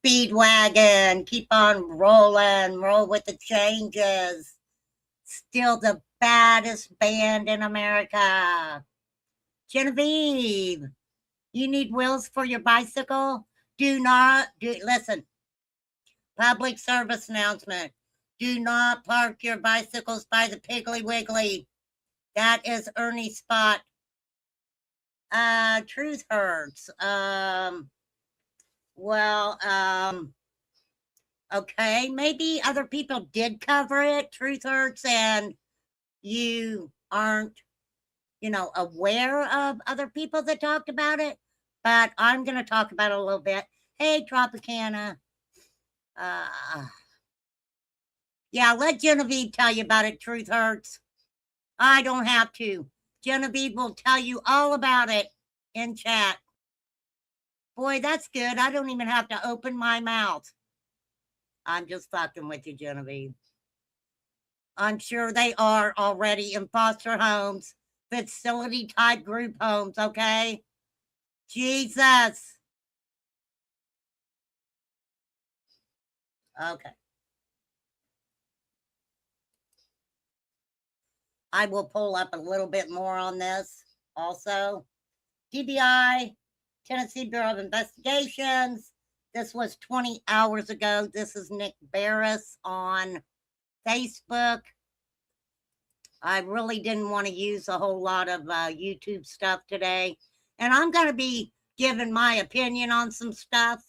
Speedwagon, keep on rolling, roll with the changes. Still the baddest band in America. Genevieve, you need wheels for your bicycle? Listen, public service announcement. Do not park your bicycles by the Piggly Wiggly. That is Ernie's spot. Truth hurts. Well, okay, maybe other people did cover it, Truth hurts, and you aren't, aware of other people that talked about it. But I'm going to talk about it a little bit. Hey, Tropicana. Yeah, let Genevieve tell you about it, Truth hurts. I don't have to. Genevieve will tell you all about it in chat. Boy, that's good. I don't even have to open my mouth. I'm just fucking with you, Genevieve. I'm sure they are already in foster homes, facility type group homes, okay? Jesus. Okay. I will pull up a little bit more on this also. TBI, Tennessee Bureau of Investigations. This was 20 hours ago. This is Nick Barris on Facebook. I really didn't want to use a whole lot of YouTube stuff today. And I'm going to be giving my opinion on some stuff,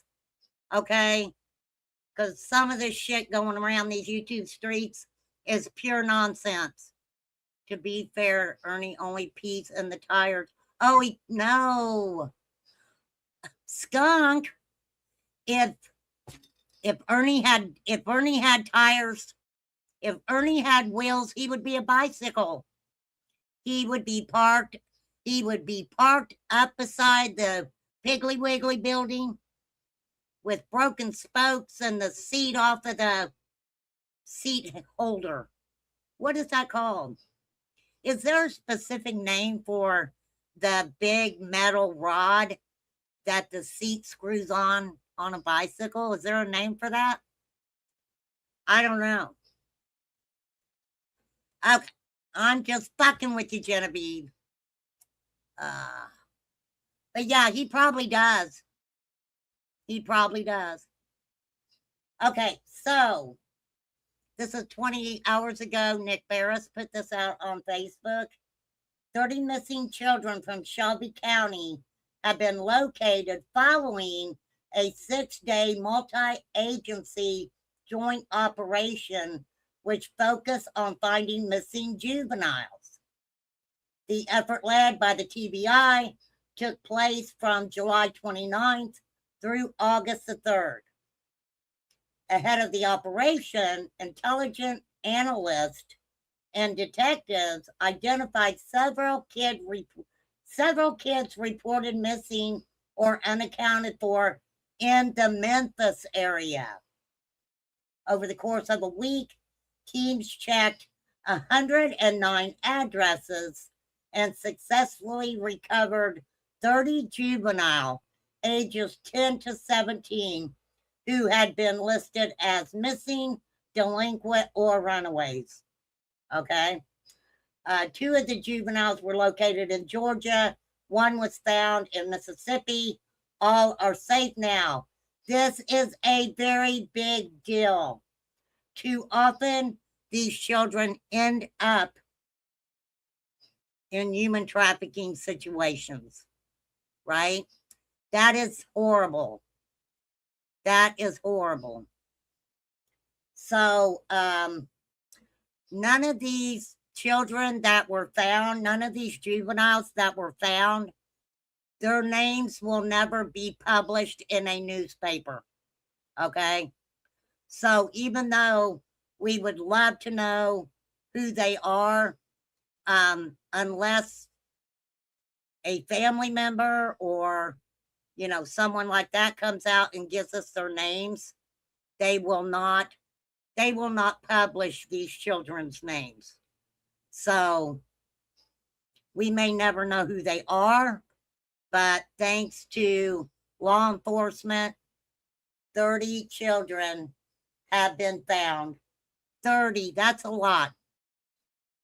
okay? Because some of this shit going around these YouTube streets is pure nonsense. To be fair, Ernie only pees in the tires. Oh, no. Skunk. If Ernie had tires, if Ernie had wheels, he would be a bicycle. He would be parked up beside the Piggly Wiggly building with broken spokes and the seat off of the seat holder. What is that called? Is there a specific name for the big metal rod that the seat screws on a bicycle? Is there a name for that? I don't know. Okay, I'm just fucking with you, Genevieve. But yeah, he probably does. He probably does. Okay, so this is 28 hours ago. Nick Barris put this out on Facebook. 30 missing children from Shelby County have been located following a 6-day multi-agency joint operation which focused on finding missing juveniles. The effort, led by the TBI, took place from July 29th through August the 3rd. Ahead of the operation, intelligence analysts and detectives identified several kids reported missing or unaccounted for in the Memphis area. Over the course of a week, teams checked 109 addresses and successfully recovered 30 juveniles ages 10 to 17 who had been listed as missing, delinquent, or runaways. Okay. 2 of the juveniles were located in Georgia. 1 was found in Mississippi. All are safe now. This is a very big deal. Too often, these children end up in human trafficking situations, right? That is horrible. That is horrible. So, none of these children that were found, none of these juveniles that were found, their names will never be published in a newspaper. Okay? So even though we would love to know who they are, unless a family member or, someone like that comes out and gives us their names, they will not publish these children's names. So we may never know who they are, but thanks to law enforcement 30 children have been found. 30, that's a lot.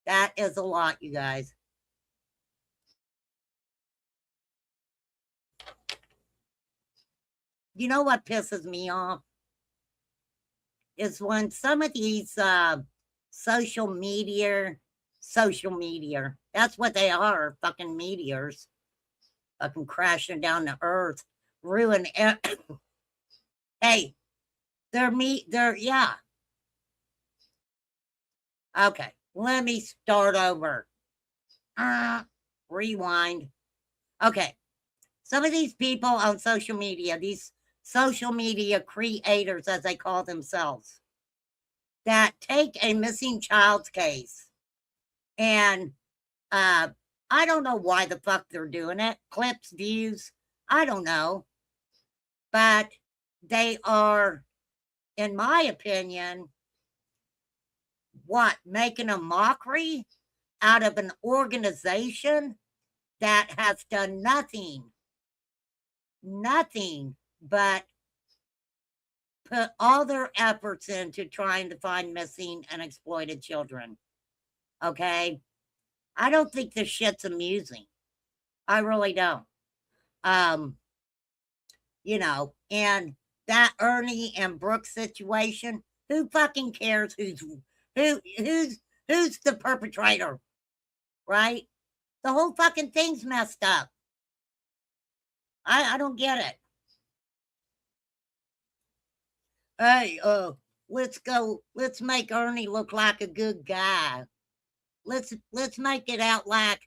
That is a lot, you guys. You know what pisses me off? Is when some of these social media, that's what they are, fucking meteors, fucking crashing down to earth, ruin hey, they're yeah. Okay, let me start over. Rewind. Okay, some of these people on social media, these social media creators, as they call themselves, that take a missing child's case and I don't know why the fuck they're doing it. Clips, views, I don't know. But they are, in my opinion, making a mockery out of an organization that has done nothing but put all their efforts into trying to find missing and exploited children. Okay? I don't think this shit's amusing. I really don't. And that Ernie and Brooks situation, who fucking cares who's the perpetrator? Right? The whole fucking thing's messed up. I don't get it. Hey, let's make Ernie look like a good guy. Let's make it out like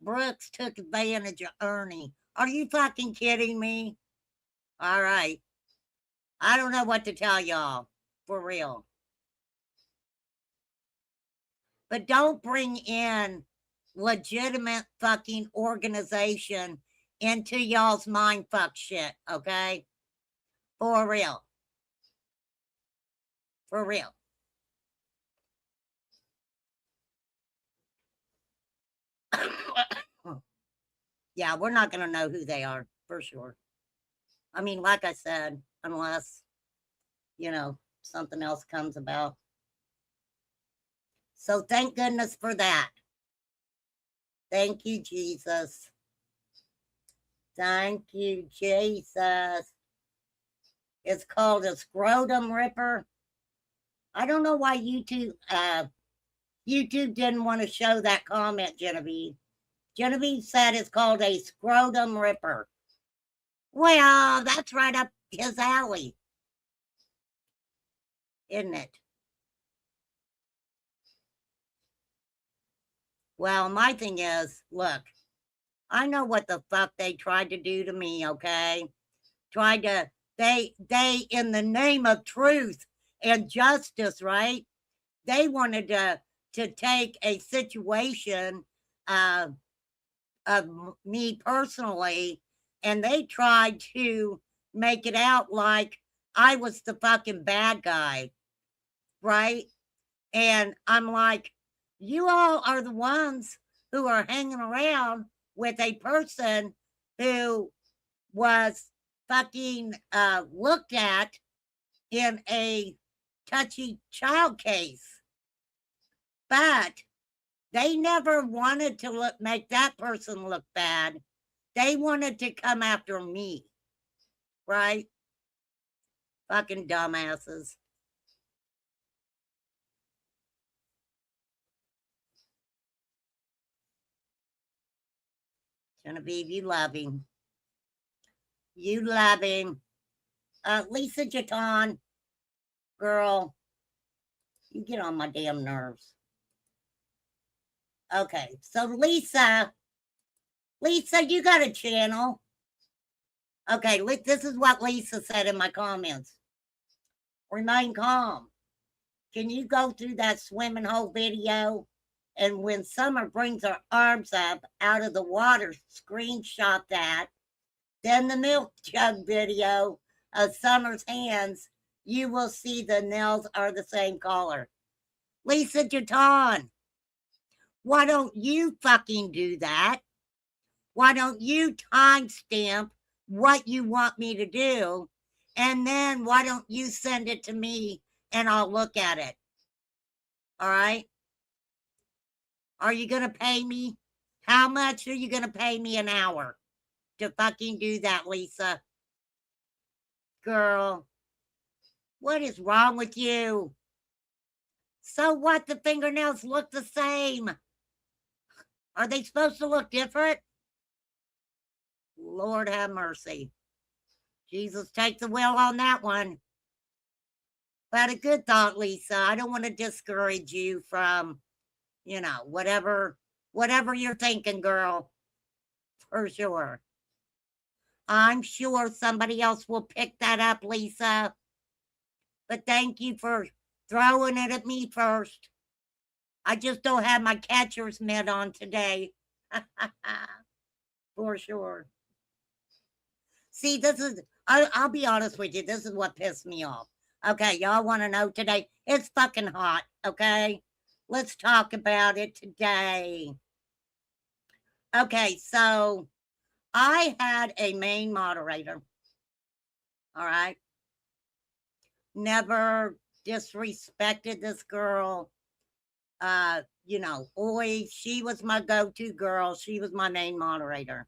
Brooks took advantage of Ernie. Are you fucking kidding me? All right. I don't know what to tell y'all, for real. But don't bring in legitimate fucking organization into y'all's mind fuck shit, okay? For real. For real. Yeah, we're not going to know who they are, for sure. I mean, like I said, unless, something else comes about. So thank goodness for that. Thank you, Jesus. Thank you, Jesus. It's called a scrotum ripper. I don't know why YouTube didn't want to show that comment, Genevieve. Genevieve said it's called a scrotum ripper. Well, that's right up his alley, isn't it? Well, my thing is, look, I know what the fuck they tried to do to me, okay? They in the name of truth and justice, right? They wanted to take a situation of me personally, and they tried to make it out like I was the fucking bad guy, right? And I'm like, you all are the ones who are hanging around with a person who was fucking looked at in a touchy child case. But they never wanted to make that person look bad. They wanted to come after me, right? Fucking dumbasses. Genevieve, you love him. You love him. Lisa Jaton, girl, you get on my damn nerves. Okay, so Lisa, you got a channel. Okay, this is what Lisa said in my comments. Remain calm. Can you go through that swimming hole video? And when Summer brings her arms up out of the water, screenshot that. Then the milk jug video of Summer's hands, you will see the nails are the same color. Lisa Jaton, why don't you fucking do that? Why don't you timestamp what you want me to do And then why don't you send it to me and I'll look at it? All right. Are you going to pay me? How much are you going to pay me an hour to fucking do that, Lisa? Girl, what is wrong with you? So what? The fingernails look the same. Are they supposed to look different? Lord have mercy. Jesus, take the wheel on that one. But a good thought, Lisa. I don't want to discourage you from, whatever you're thinking, girl. For sure. I'm sure somebody else will pick that up, Lisa. But thank you for throwing it at me first. I just don't have my catcher's mitt on today. For sure. See, I'll be honest with you. This is what pissed me off. Okay, y'all want to know today? It's fucking hot, okay? Let's talk about it today. Okay, so I had a main moderator. All right. Never disrespected this girl. Always, she was my go-to girl. She was my main moderator.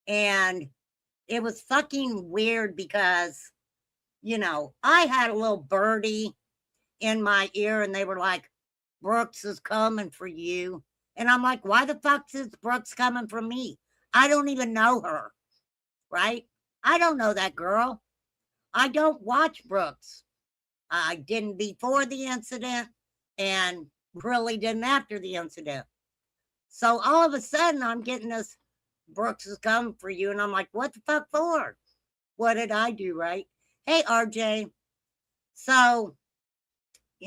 And it was fucking weird because, I had a little birdie in my ear and they were like, Brooks is coming for you. And I'm like, why the fuck is Brooks coming for me? I don't even know her, right? I don't know that girl. I don't watch Brooks. I didn't before the incident and really didn't after the incident. So all of a sudden I'm getting this Brooks is coming for you. And I'm like, what the fuck for? What did I do, right? Hey, RJ. So,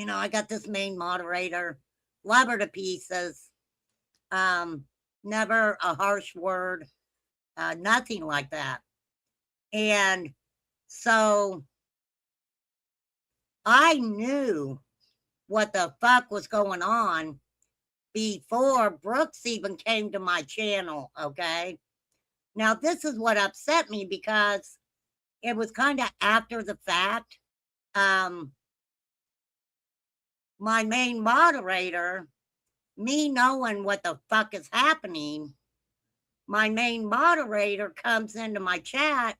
I got this main moderator, love her to pieces. Never a harsh word, nothing like that. And so I knew what the fuck was going on before Brooks even came to my channel, okay? Now, this is what upset me because it was kind of after the fact. My main moderator, me knowing what the fuck is happening, my main moderator comes into my chat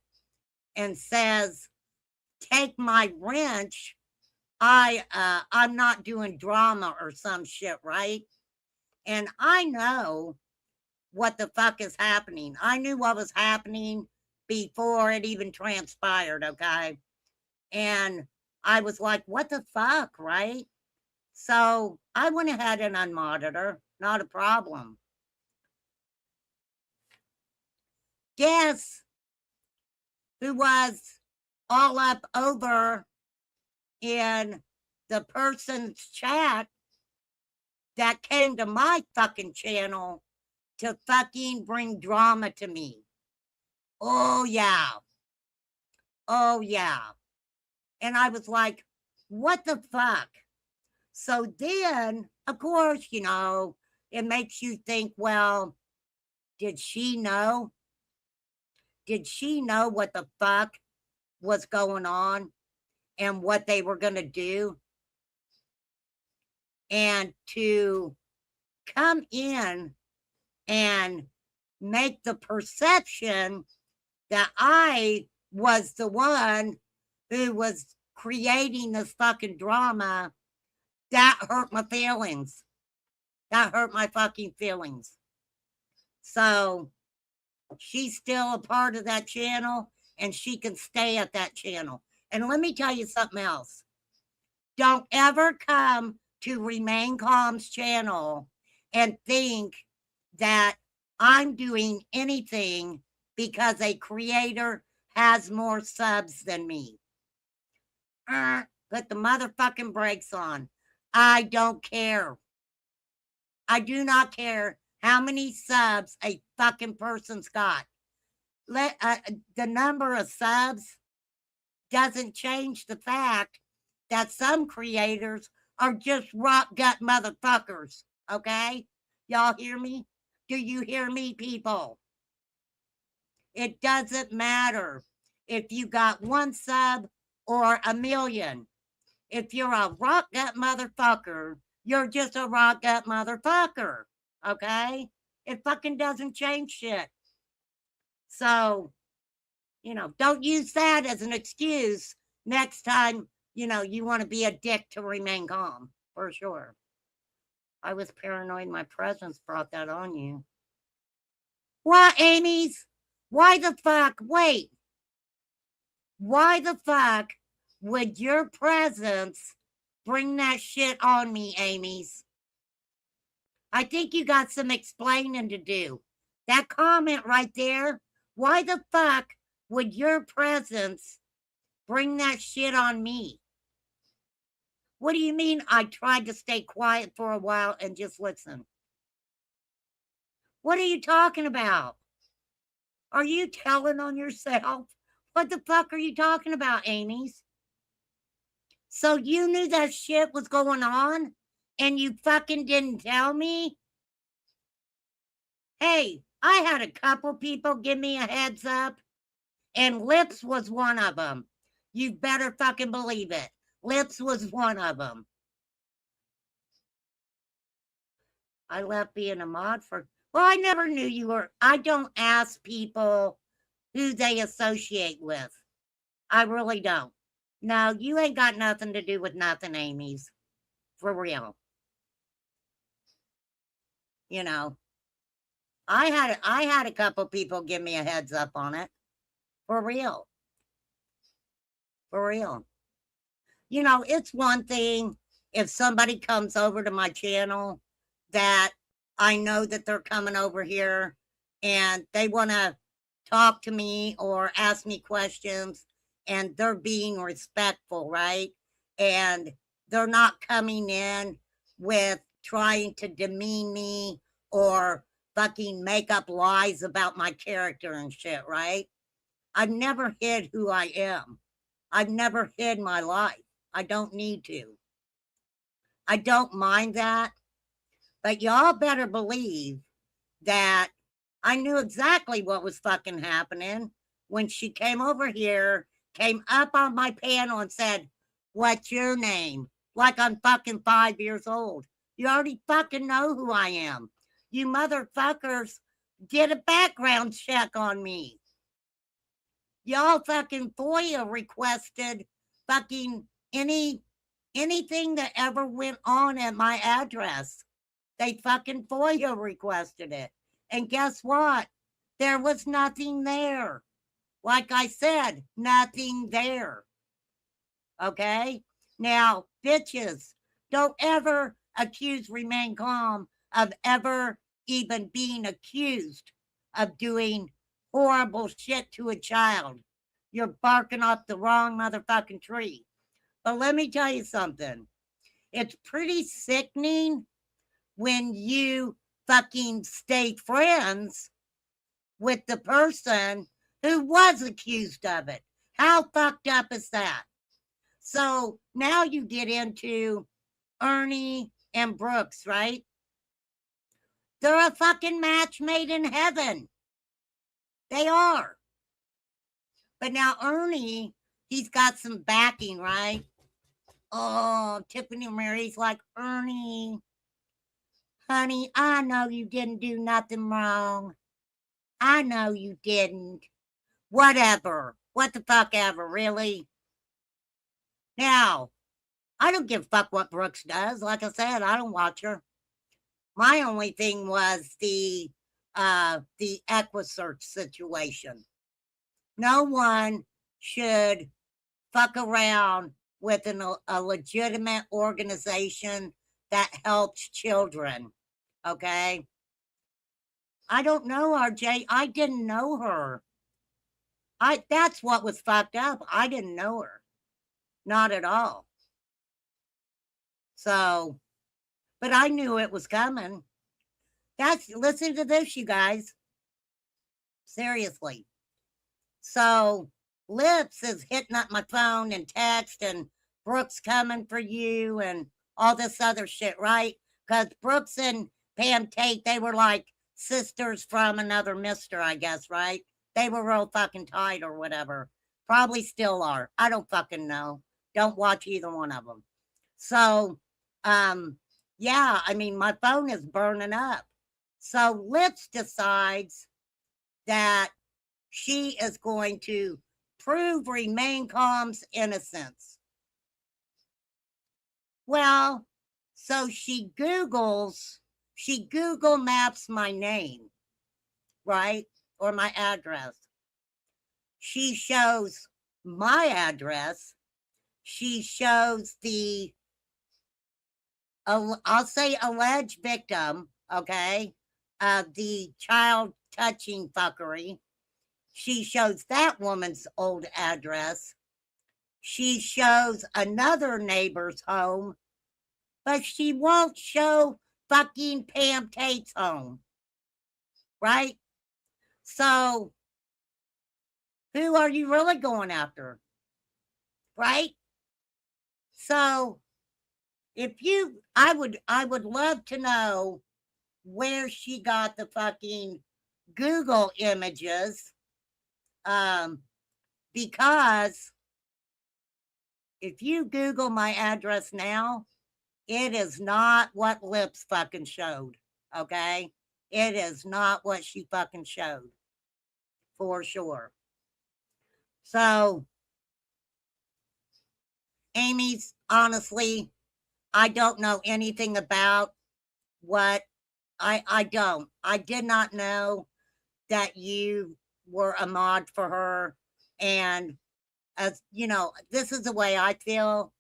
and says, take my wrench. I'm not doing drama or some shit, right? And I know what the fuck is happening. I knew what was happening before it even transpired, okay? And I was like, what the fuck, right? So I went ahead and unmodded her. Not a problem. Guess who was all up over in the person's chat that came to my fucking channel to fucking bring drama to me? Oh, yeah. Oh, yeah. And I was like, what the fuck? So then, of course, it makes you think, well, did she know? Did she know what the fuck was going on and what they were going to do? And to come in and make the perception that I was the one who was creating this fucking drama, that hurt my feelings. That hurt my fucking feelings. So she's still a part of that channel and she can stay at that channel. And let me tell you something else. Don't ever come to Remain Calm's channel and think that I'm doing anything because a creator has more subs than me. Put the motherfucking brakes on. I don't care. I do not care how many subs a fucking person's got. The number of subs doesn't change the fact that some creators are just rock gut motherfuckers. Okay? Y'all hear me? Do you hear me, people? It doesn't matter. if you got 1 sub or 1,000,000. If you're a rock gut motherfucker, you're just a rock gut motherfucker. Okay? It fucking doesn't change shit. So, don't use that as an excuse next time, you want to be a dick to remain calm, for sure. I was paranoid my presence brought that on you. What, Amy's? Why the fuck? Wait. Why the fuck would your presence bring that shit on me, Amy's? I think you got some explaining to do. That comment right there, why the fuck would your presence bring that shit on me? What do you mean I tried to stay quiet for a while and just listen? What are you talking about? Are you telling on yourself? What the fuck are you talking about, Amy's? So you knew that shit was going on and you fucking didn't tell me? Hey, I had a couple people give me a heads up, and Lips was one of them. You better fucking believe it. Lips was one of them. I left being a mod for, well, I never knew you were. I don't ask people who they associate with. I really don't. No, you ain't got nothing to do with nothing, Amy's. For real. I had a couple people give me a heads up on it. For real. For real. It's one thing if somebody comes over to my channel that I know that they're coming over here and they want to talk to me or ask me questions and they're being respectful, right? And they're not coming in with trying to demean me or fucking make up lies about my character and shit, right? I've never hid who I am. I've never hid my life. I don't need to. I don't mind that. But y'all better believe that I knew exactly what was fucking happening when she came over here, came up on my panel and said, "What's your name?" Like I'm fucking 5 years old. You already fucking know who I am. You motherfuckers did a background check on me. Y'all fucking FOIA requested fucking anything that ever went on at my address. They fucking FOIA requested it. And guess what? There was nothing there. Like I said, nothing there. Okay? Now, bitches, don't ever accuse Remain Calm of ever even being accused of doing horrible shit to a child. You're barking up the wrong motherfucking tree. But let me tell you something. It's pretty sickening when you fucking stay friends with the person who was accused of it. How fucked up is that? So now you get into Ernie and Brooks, right? They're a fucking match made in heaven. They are. But now Ernie, he's got some backing, right? Oh, Tiffany Mary's like, "Ernie, honey, I know you didn't do nothing wrong. I know you didn't. Whatever. What the fuck ever, really?" Now, I don't give a fuck what Brooks does. Like I said, I don't watch her. My only thing was the EquiSearch situation. No one should fuck around with a legitimate organization that helps children. Okay? I don't know RJ. I didn't know her. That's what was fucked up. I didn't know her. Not at all. So, but I knew it was coming. Listen to this, you guys. Seriously. So Lips is hitting up my phone and text and Brooks coming for you and all this other shit, right? Because Brooks and Pam Tate, they were like sisters from another mister, I guess, right? They were real fucking tight or whatever. Probably still are. I don't fucking know. Don't watch either one of them. So, yeah, I mean, my phone is burning up. So Lips decides that she is going to prove Remain Calm's innocence. Well, so she Google Maps my name, right? Or my address. She shows my address. She shows the, I'll say alleged victim, okay, of the child touching fuckery. She shows that woman's old address. She shows another neighbor's home, but she won't show fucking Pam Tate's home. Right? So, who are you really going after? Right? So, I would love to know where she got the fucking Google images. Because if you Google my address now, it is not what Lips fucking showed. Okay? It is not what she fucking showed. For sure. So, Amy's, honestly, I don't know anything about what I don't. I did not know that you were a mod for her. And as you know, this is the way I feel.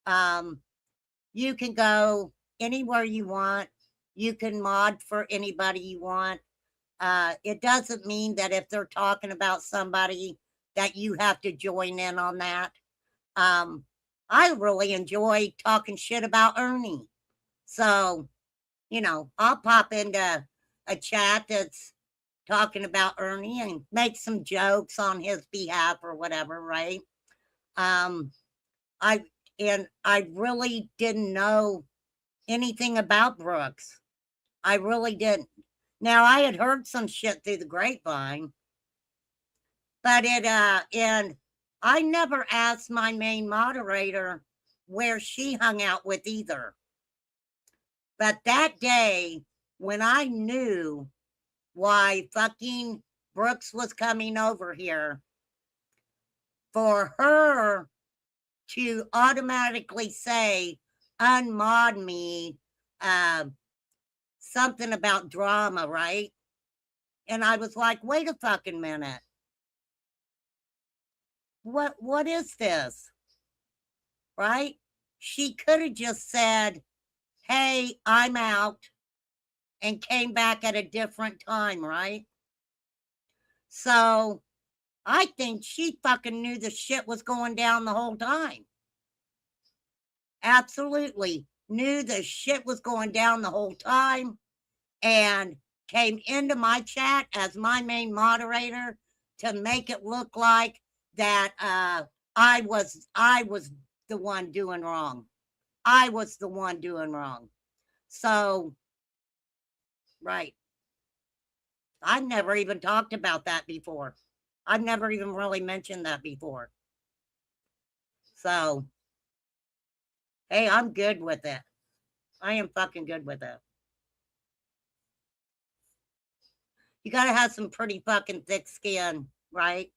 You can go anywhere you want. You can mod for anybody you want. It doesn't mean that if they're talking about somebody that you have to join in on that. I really enjoy talking shit about Ernie. So, I'll pop into a chat that's talking about Ernie and make some jokes on his behalf or whatever, right? Um, I I really didn't know anything about Brooks. I really didn't. Now I had heard some shit through the grapevine, but and I never asked my main moderator where she hung out with either. But that day, when I knew why fucking Brooks was coming over here, for her to automatically say, unmod me, something about drama, right? And I was like, wait a fucking minute. What is this? Right? She could have just said, hey, I'm out, and came back at a different time, right? So I think she fucking knew the shit was going down the whole time. Absolutely knew the shit was going down the whole time, and came into my chat as my main moderator to make it look like that I was the one doing wrong. I was the one doing wrong. So, right. I've never even talked about that before. I've never even really mentioned that before. So, hey, I'm good with it. I am fucking good with it. You got to have some pretty fucking thick skin, right?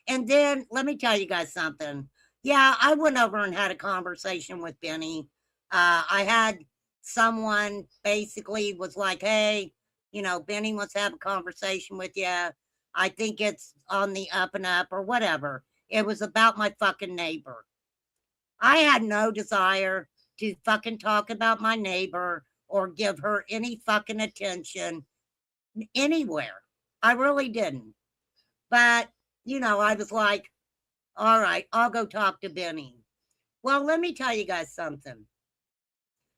And then let me tell you guys something. Yeah, I went over and had a conversation with Benny. I had someone basically was like, hey, Benny wants to have a conversation with you. I think it's on the up and up or whatever. It was about my fucking neighbor. I had no desire to fucking talk about my neighbor or give her any fucking attention anywhere. I really didn't. But, I was like, all right, I'll go talk to Benny. Well, let me tell you guys something.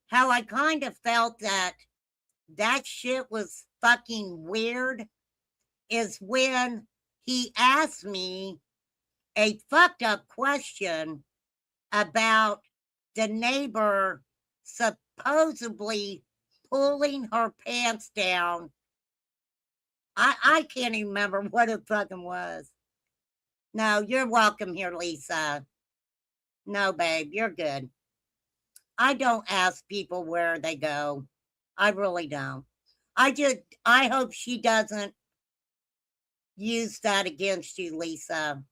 How I kind of felt that shit was fucking weird is when he asked me a fucked up question about the neighbor supposedly pulling her pants down. I can't even remember what it fucking was. No, you're welcome here, Lisa. No, babe, you're good. I don't ask people where they go. I really don't. I hope she doesn't use that against you, Lisa.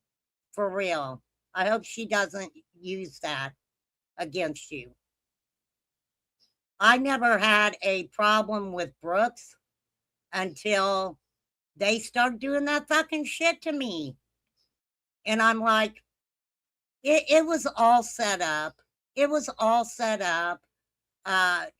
For real. I hope she doesn't use that against you. I never had a problem with Brooks until they started doing that fucking shit to me. And I'm like, it was all set up. It was all set up.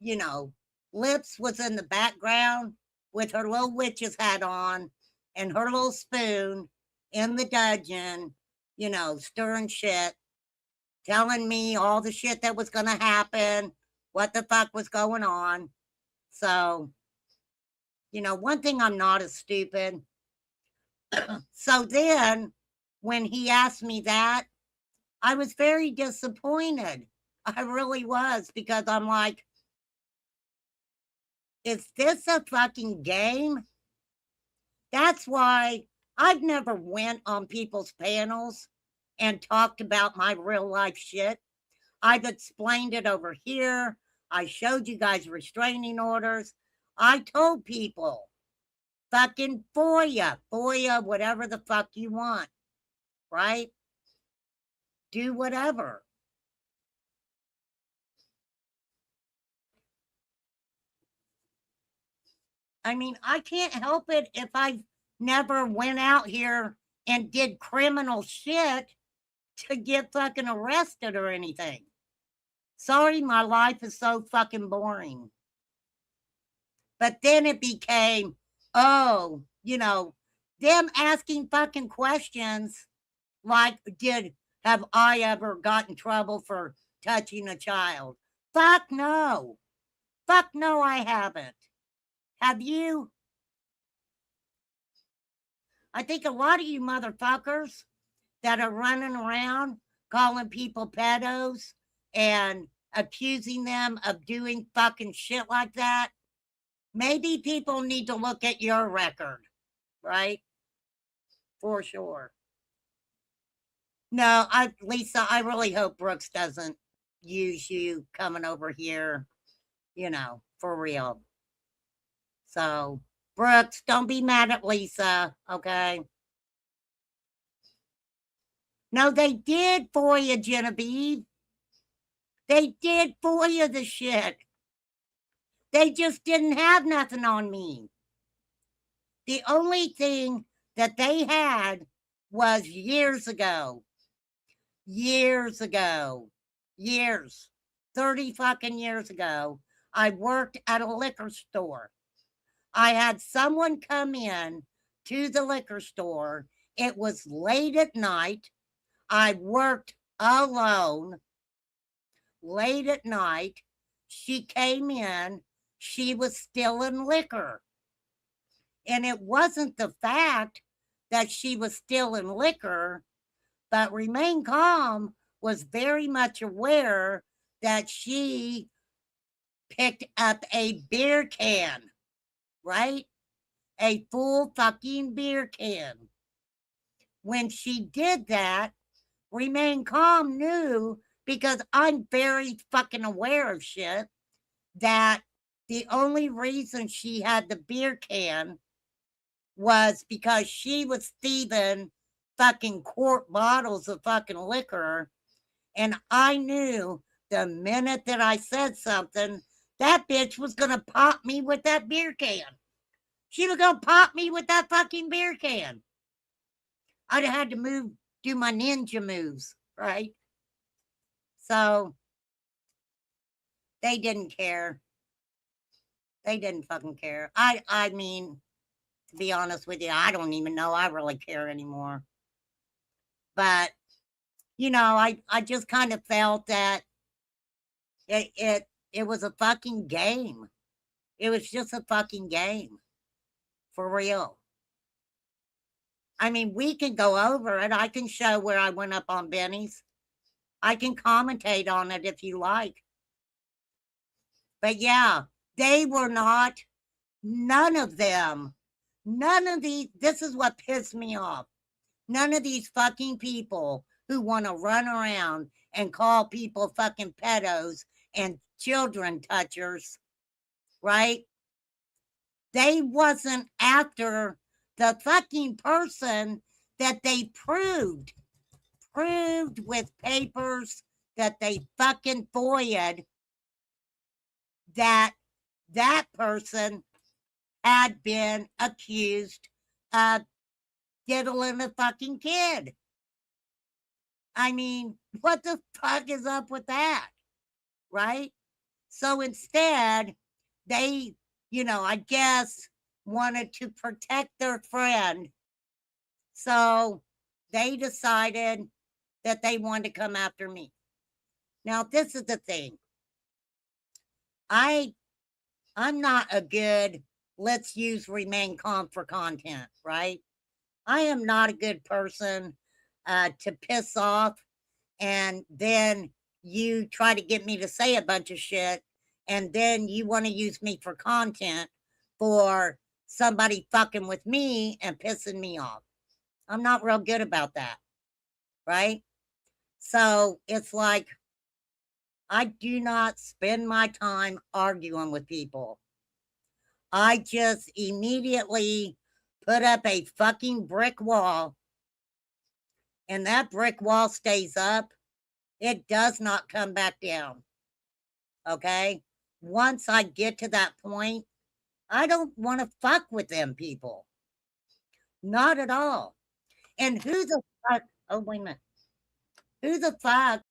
You know, Lips was in the background with her little witch's hat on and her little spoon in the dungeon, you know, stirring shit, telling me all the shit that was going to happen, what the fuck was going on. So, you know, one thing, I'm not as stupid. So then when he asked me that, I was very disappointed. I really was, because I'm like, is this a fucking game? That's why I've never went on people's panels and talked about my real life shit. I've explained it over here. I showed you guys restraining orders. I told people, fucking FOIA, whatever the fuck you want, right? Do whatever. I mean, I can't help it if I never went out here and did criminal shit to get fucking arrested or anything. Sorry, my life is so fucking boring. But then it became, oh, you know, them asking fucking questions like, have I ever got in trouble for touching a child? Fuck no. Fuck no, I haven't. Have you? I think a lot of you motherfuckers that are running around calling people pedos and accusing them of doing fucking shit like that, maybe people need to look at your record, right? For sure. No, Lisa, I really hope Brooks doesn't use you coming over here, you know, for real. So, Brooks, don't be mad at Lisa, okay? No, they did for you, Genevieve. They did for you the shit. They just didn't have nothing on me. The only thing that they had was years ago. Years ago. Years. 30 fucking years ago. I worked at a liquor store. I had someone come in to the liquor store. It was late at night. I worked alone. Late at night, she came in. She was still in liquor. And it wasn't the fact that she was still in liquor, but Remain Calm was very much aware that she picked up a beer can, right? A full fucking beer can. When she did that, Remain Calm knew, because I'm very fucking aware of shit, that the only reason she had the beer can was because she was thieving fucking quart bottles of fucking liquor. And I knew the minute that I said something, that bitch was going to pop me with that beer can. She was going to pop me with that fucking beer can. I'd have had to do my ninja moves, right? So they didn't care. They didn't fucking care. I mean, to be honest with you, I don't even know I really care anymore. But you know, I just kind of felt that it was a fucking game. It was just a fucking game. For real. I mean, we can go over it. I can show where I went up on Benny's. I can commentate on it if you like. But yeah, they were not, none of them, none of these, this is what pissed me off. None of these fucking people who want to run around and call people fucking pedos and children touchers, right? They wasn't after the fucking person that they proved with papers that they fucking FOIA'd that that person had been accused of diddling a fucking kid. I mean, what the fuck is up with that? Right? So instead, they, I guess, wanted to protect their friend. So they decided that they wanted to come after me. Now, this is the thing. I'm not a good, let's use remain calm for content, right? I am not a good person to piss off, and then you try to get me to say a bunch of shit, and then you want to use me for content for somebody fucking with me and pissing me off. I'm not real good about that, right? So it's like, I do not spend my time arguing with people. I just immediately put up a fucking brick wall, and that brick wall stays up. It does not come back down. Okay? Once I get to that point, I don't want to fuck with them people. Not at all. And who the fuck? Oh, wait a minute. Who the fuck?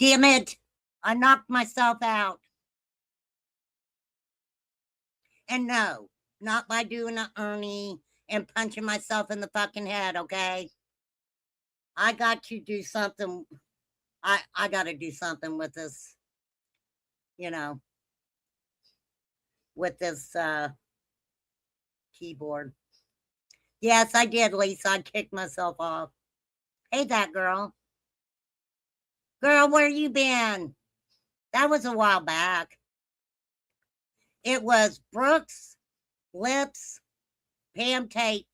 Damn it. I knocked myself out. And no, not by doing an Ernie and punching myself in the fucking head, okay? I got to do something. I got to do something with this, you know, with this keyboard. Yes, I did, Lisa. I kicked myself off. Hey, that girl. Girl, where you been? That was a while back. It was Brooks, Lips, Pam Tate.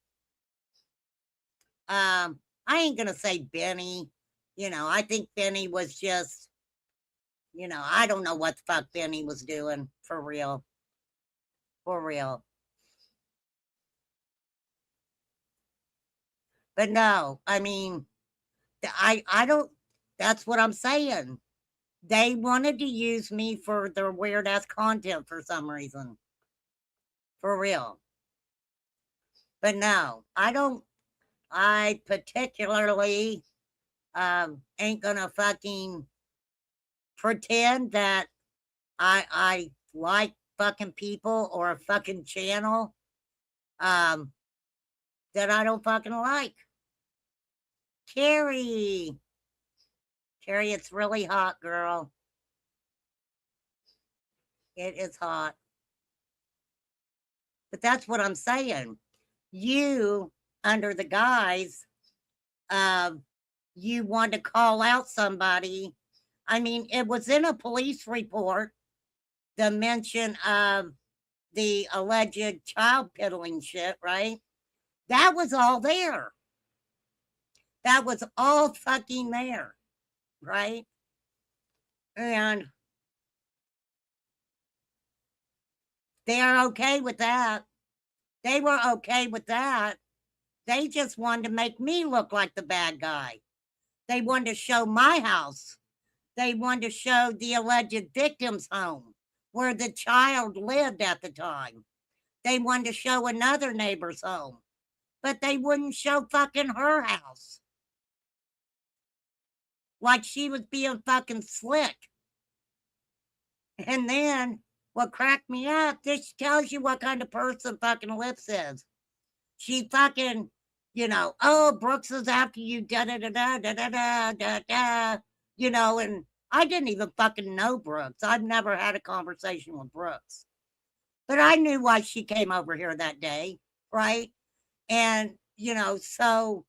I ain't gonna say Benny. I think Benny was just, I don't know what the fuck Benny was doing for real. For real. But no, I mean, I don't, that's what I'm saying. They wanted to use me for their weird ass content for some reason. For real. But no, I particularly ain't gonna fucking pretend that I like fucking people or a fucking channel um that I don't fucking like. Carrie, it's really hot, girl. It is hot. But that's what I'm saying. You, under the guise of you want to call out somebody. I mean, it was in a police report, the mention of the alleged child piddling shit, right? That was all there. That was all fucking there, right? And they are okay with that. They were okay with that. They just wanted to make me look like the bad guy. They wanted to show my house. They wanted to show the alleged victim's home where the child lived at the time. They wanted to show another neighbor's home, but they wouldn't show fucking her house. Like she was being fucking slick. And then what cracked me up, this tells you what kind of person fucking Lips is. She fucking, oh, Brooks is after you, da da da da da da da da, and I didn't even fucking know Brooks. I've never had a conversation with Brooks. But I knew why she came over here that day, right? And, so,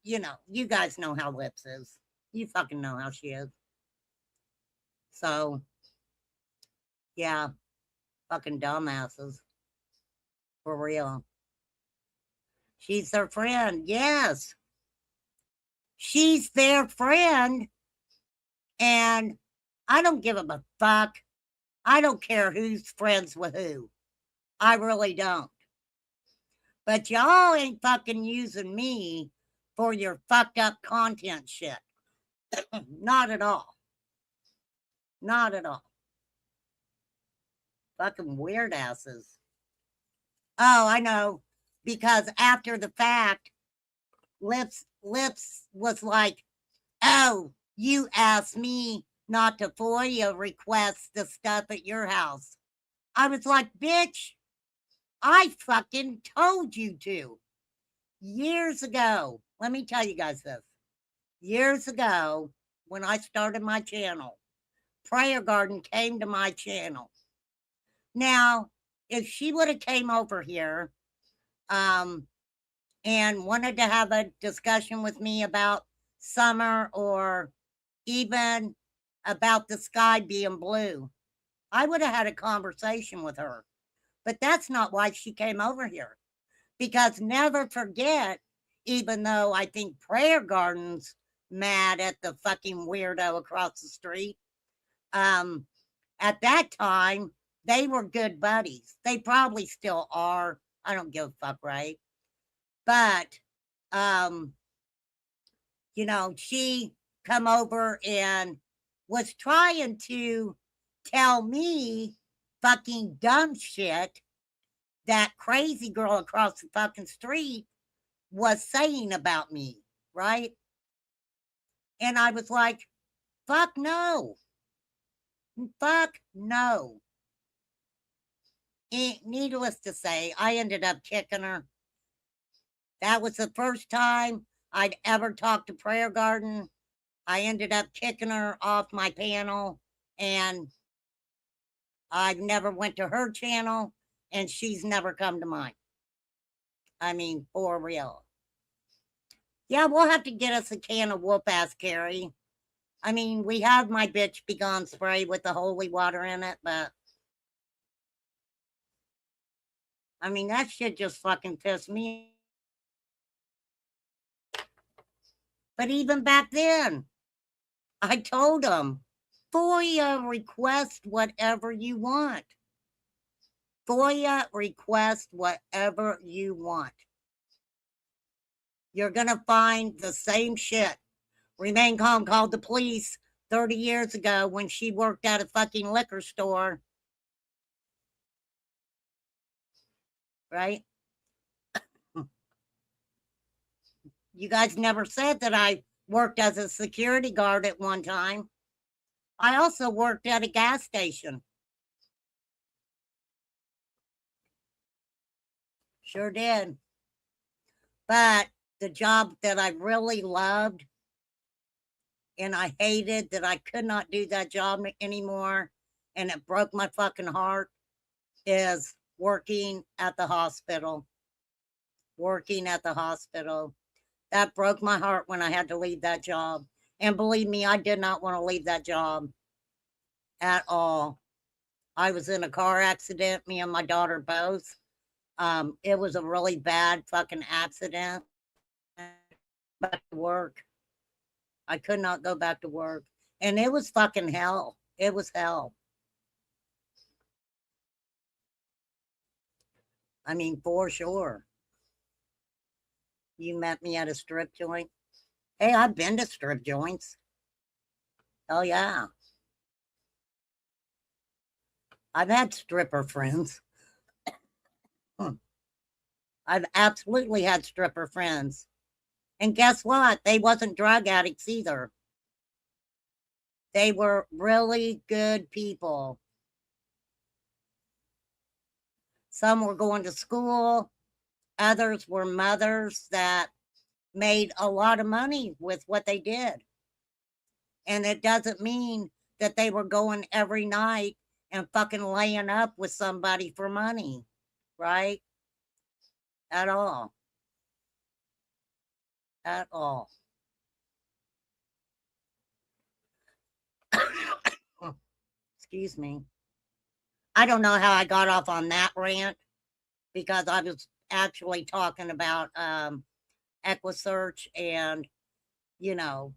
you guys know how Lips is. You fucking know how she is. So, yeah, fucking dumbasses. For real. She's their friend. Yes. She's their friend. And I don't give them a fuck. I don't care who's friends with who. I really don't. But y'all ain't fucking using me for your fucked up content shit. Not at all. Not at all. Fucking weird asses. Oh, I know. Because after the fact, Lips was like, oh, you asked me not to FOIA request the stuff at your house. I was like, bitch, I fucking told you to. Years ago, let me tell you guys this. Years ago, when I started my channel, Prayer Garden came to my channel. Now, if she would have came over here and wanted to have a discussion with me about summer or even about the sky being blue, I would have had a conversation with her. But that's not why she came over here. Because never forget, even though I think Prayer Garden's mad at the fucking weirdo across the street, at that time, they were good buddies. They probably still are. I don't give a fuck, right? But, she come over and was trying to tell me fucking dumb shit that crazy girl across the fucking street was saying about me, right? And I was like, fuck no. Fuck no. Needless to say, I ended up kicking her. That was the first time I'd ever talked to Prayer Garden. I ended up kicking her off my panel, and I never went to her channel, and she's never come to mine. I mean, for real. Yeah, we'll have to get us a can of whoop ass Carrie. I mean, we have my bitch be gone spray with the holy water in it, but I mean, that shit just fucking pissed me. But even back then, I told them, FOIA request whatever you want. FOIA request whatever you want. You're going to find the same shit. Remain Calm called the police 30 years ago when she worked at a fucking liquor store. Right? You guys never said that I worked as a security guard at one time. I also worked at a gas station. Sure did. But the job that I really loved and I hated that I could not do that job anymore, and it broke my fucking heart, is working at the hospital. Working at the hospital. That broke my heart when I had to leave that job. And believe me, I did not want to leave that job at all. I was in a car accident, me and my daughter both. It was a really bad fucking accident. Back to work. I could not go back to work. And it was fucking hell. It was hell. I mean, for sure. You met me at a strip joint. Hey, I've been to strip joints. Oh, yeah. I've had stripper friends. I've absolutely had stripper friends. And guess what? They wasn't drug addicts either. They were really good people. Some were going to school. Others were mothers that made a lot of money with what they did. And it doesn't mean that they were going every night and fucking laying up with somebody for money, right? At all. At all. Excuse me. I don't know how I got off on that rant because I was actually talking about EquiSearch and, you know,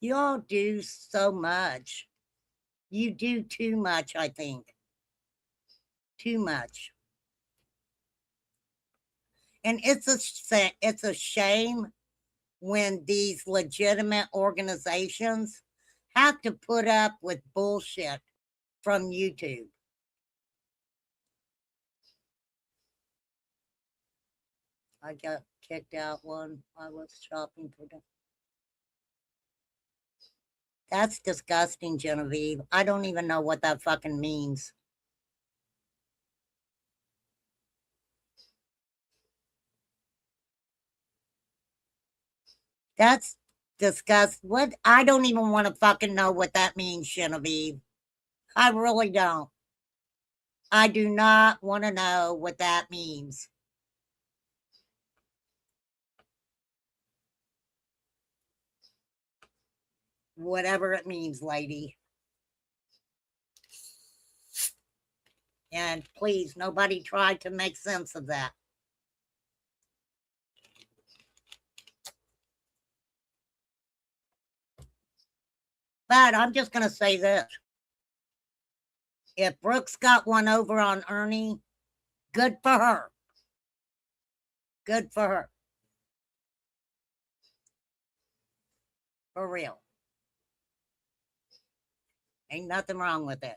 you all do so much. You do too much, I think. Too much. And it's a shame when these legitimate organizations have to put up with bullshit from YouTube. I got kicked out when I was shopping for them. That's disgusting, Genevieve. I don't even know what that fucking means. That's disgusting. What? I don't even want to fucking know what that means, Genevieve. I really don't. I do not want to know what that means. Whatever it means, lady. And please, nobody try to make sense of that. But I'm just going to say this. If Brooks got one over on Ernie, good for her. Good for her. For real. Ain't nothing wrong with it.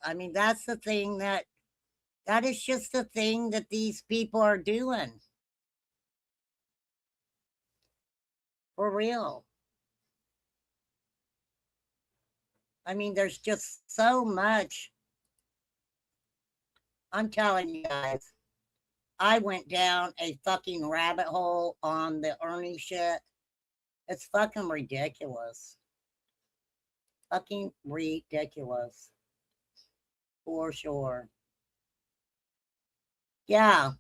I mean, that's the thing that is just the thing that these people are doing. For real. I mean, there's just so much. I'm telling you guys, I went down a fucking rabbit hole on the Ernie shit. It's fucking ridiculous. Fucking ridiculous. For sure. Yeah.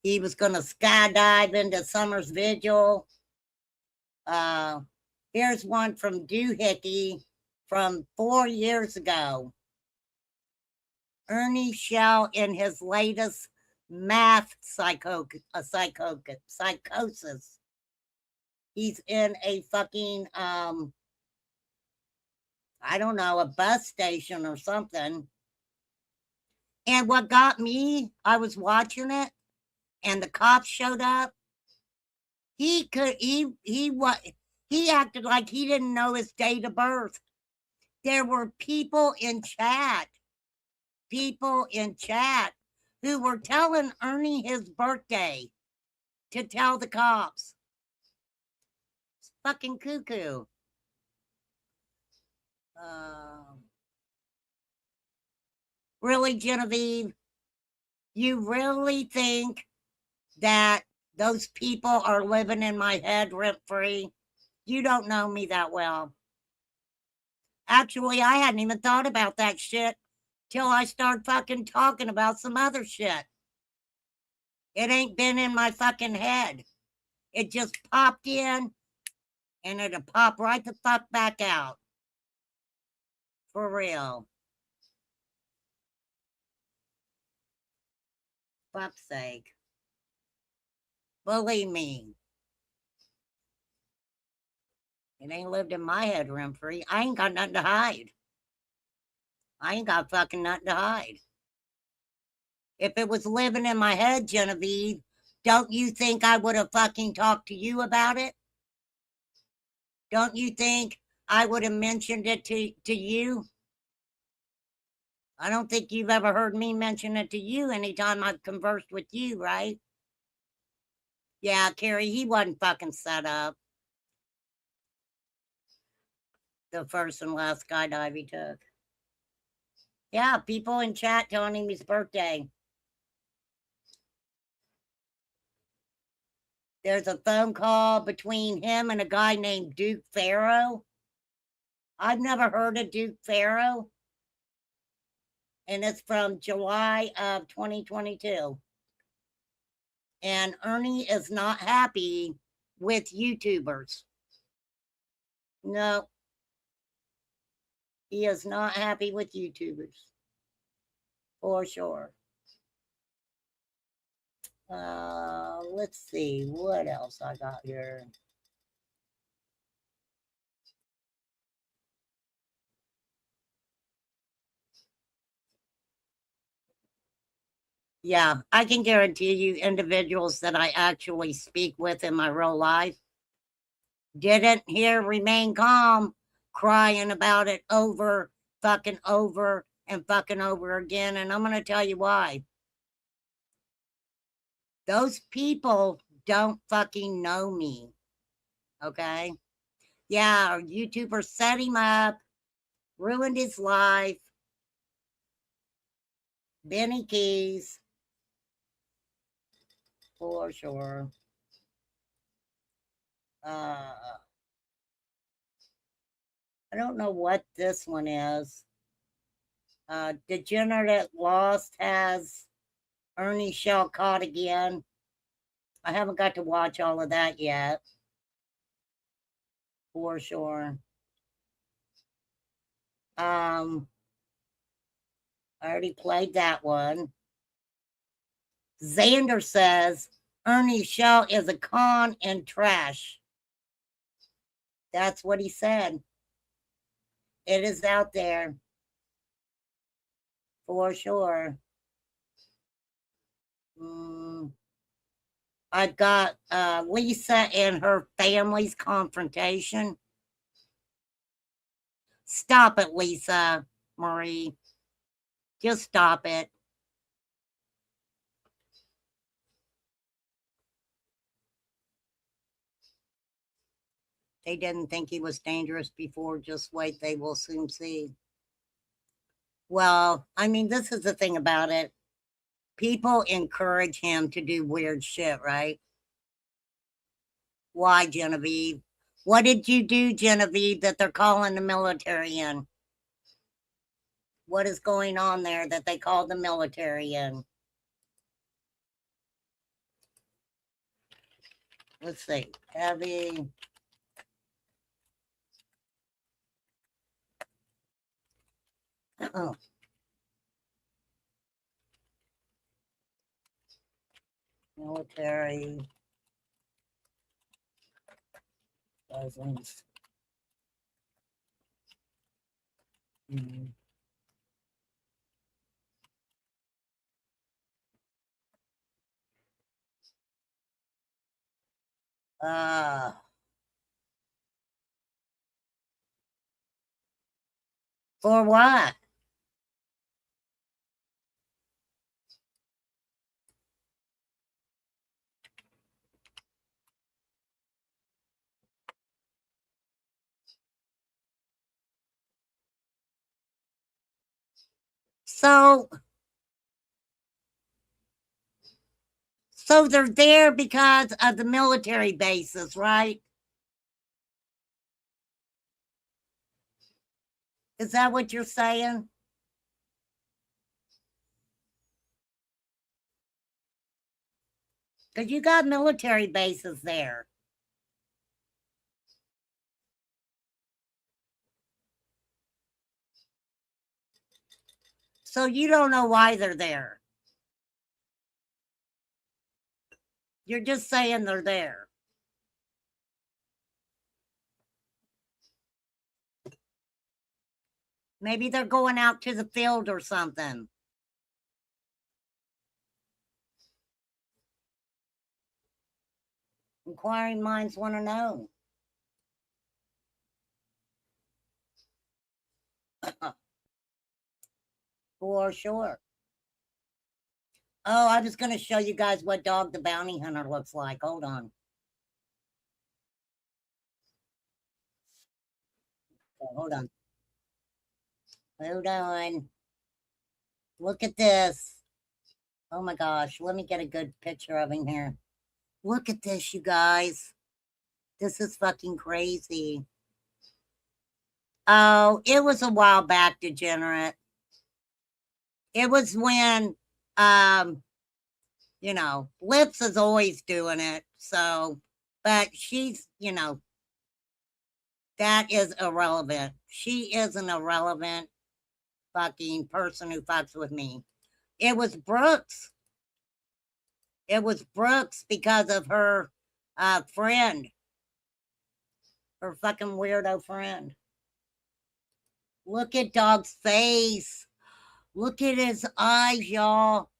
He was going to skydive into Summer's Vigil. Here's one from Doohickey from 4 years ago. Ernie Shell in his latest math psychosis. He's in a fucking, I don't know, a bus station or something. And what got me, I was watching it and the cops showed up. He acted like he didn't know his date of birth. There were people in chat who were telling Ernie his birthday to tell the cops. It's fucking cuckoo. Really, Genevieve? You really think that those people are living in my head rent free? You don't know me that well. Actually, I hadn't even thought about that shit till I start fucking talking about some other shit. It ain't been in my fucking head. It just popped in and it'll pop right the fuck back out. For real. Fuck's sake. Believe me. It ain't lived in my head rent free. I ain't got nothing to hide. I ain't got fucking nothing to hide. If it was living in my head, Genevieve, don't you think I would have fucking talked to you about it? Don't you think I would have mentioned it to you? I don't think you've ever heard me mention it to you anytime I've conversed with you, right? Yeah, Carrie, he wasn't fucking set up. The first and last skydive he took. Yeah, people in chat telling him his birthday. There's a phone call between him and a guy named Duke Farrow. I've never heard of Duke Farrow. And it's from July of 2022. And Ernie is not happy with YouTubers. No, he is not happy with YouTubers. For sure. Let's see what else I got here. Yeah, I can guarantee you individuals that I actually speak with in my real life didn't hear Remain Calm crying about it over and fucking over again. And I'm going to tell you why. Those people don't fucking know me. Okay. Yeah, our YouTuber set him up, ruined his life. Benny Keys. For sure. I don't know what this one is. Degenerate Lost has Ernie Shell caught again. I haven't got to watch all of that yet. For sure. I already played that one. Xander says Ernie Shell is a con and trash. That's what he said. It is out there. For sure. I've got Lisa and her family's confrontation. Stop it, Lisa Marie. Just stop it. They didn't think he was dangerous before. Just wait, they will soon see. Well, I mean, this is the thing about it. People encourage him to do weird shit, right? Why, Genevieve? What did you do, Genevieve, that they're calling the military in? What is going on there that they called the military in? Let's see. Heavy. Oh. Military presence. For what? So they're there because of the military bases, right? Is that what you're saying? Because you got military bases there. So you don't know why they're there. You're just saying they're there. Maybe they're going out to the field or something. Inquiring minds want to know. For sure. Oh, I was going to show you guys what Dog the Bounty Hunter looks like. Hold on. Oh, hold on. Hold on. Look at this. Oh my gosh. Let me get a good picture of him here. Look at this, you guys. This is fucking crazy. Oh, it was a while back, degenerate. It was when, Lips is always doing it. So, but she's, that is irrelevant. She is an irrelevant fucking person who fucks with me. It was Brooks. It was Brooks because of her friend, her fucking weirdo friend. Look at Dog's face. Look at his eyes, y'all.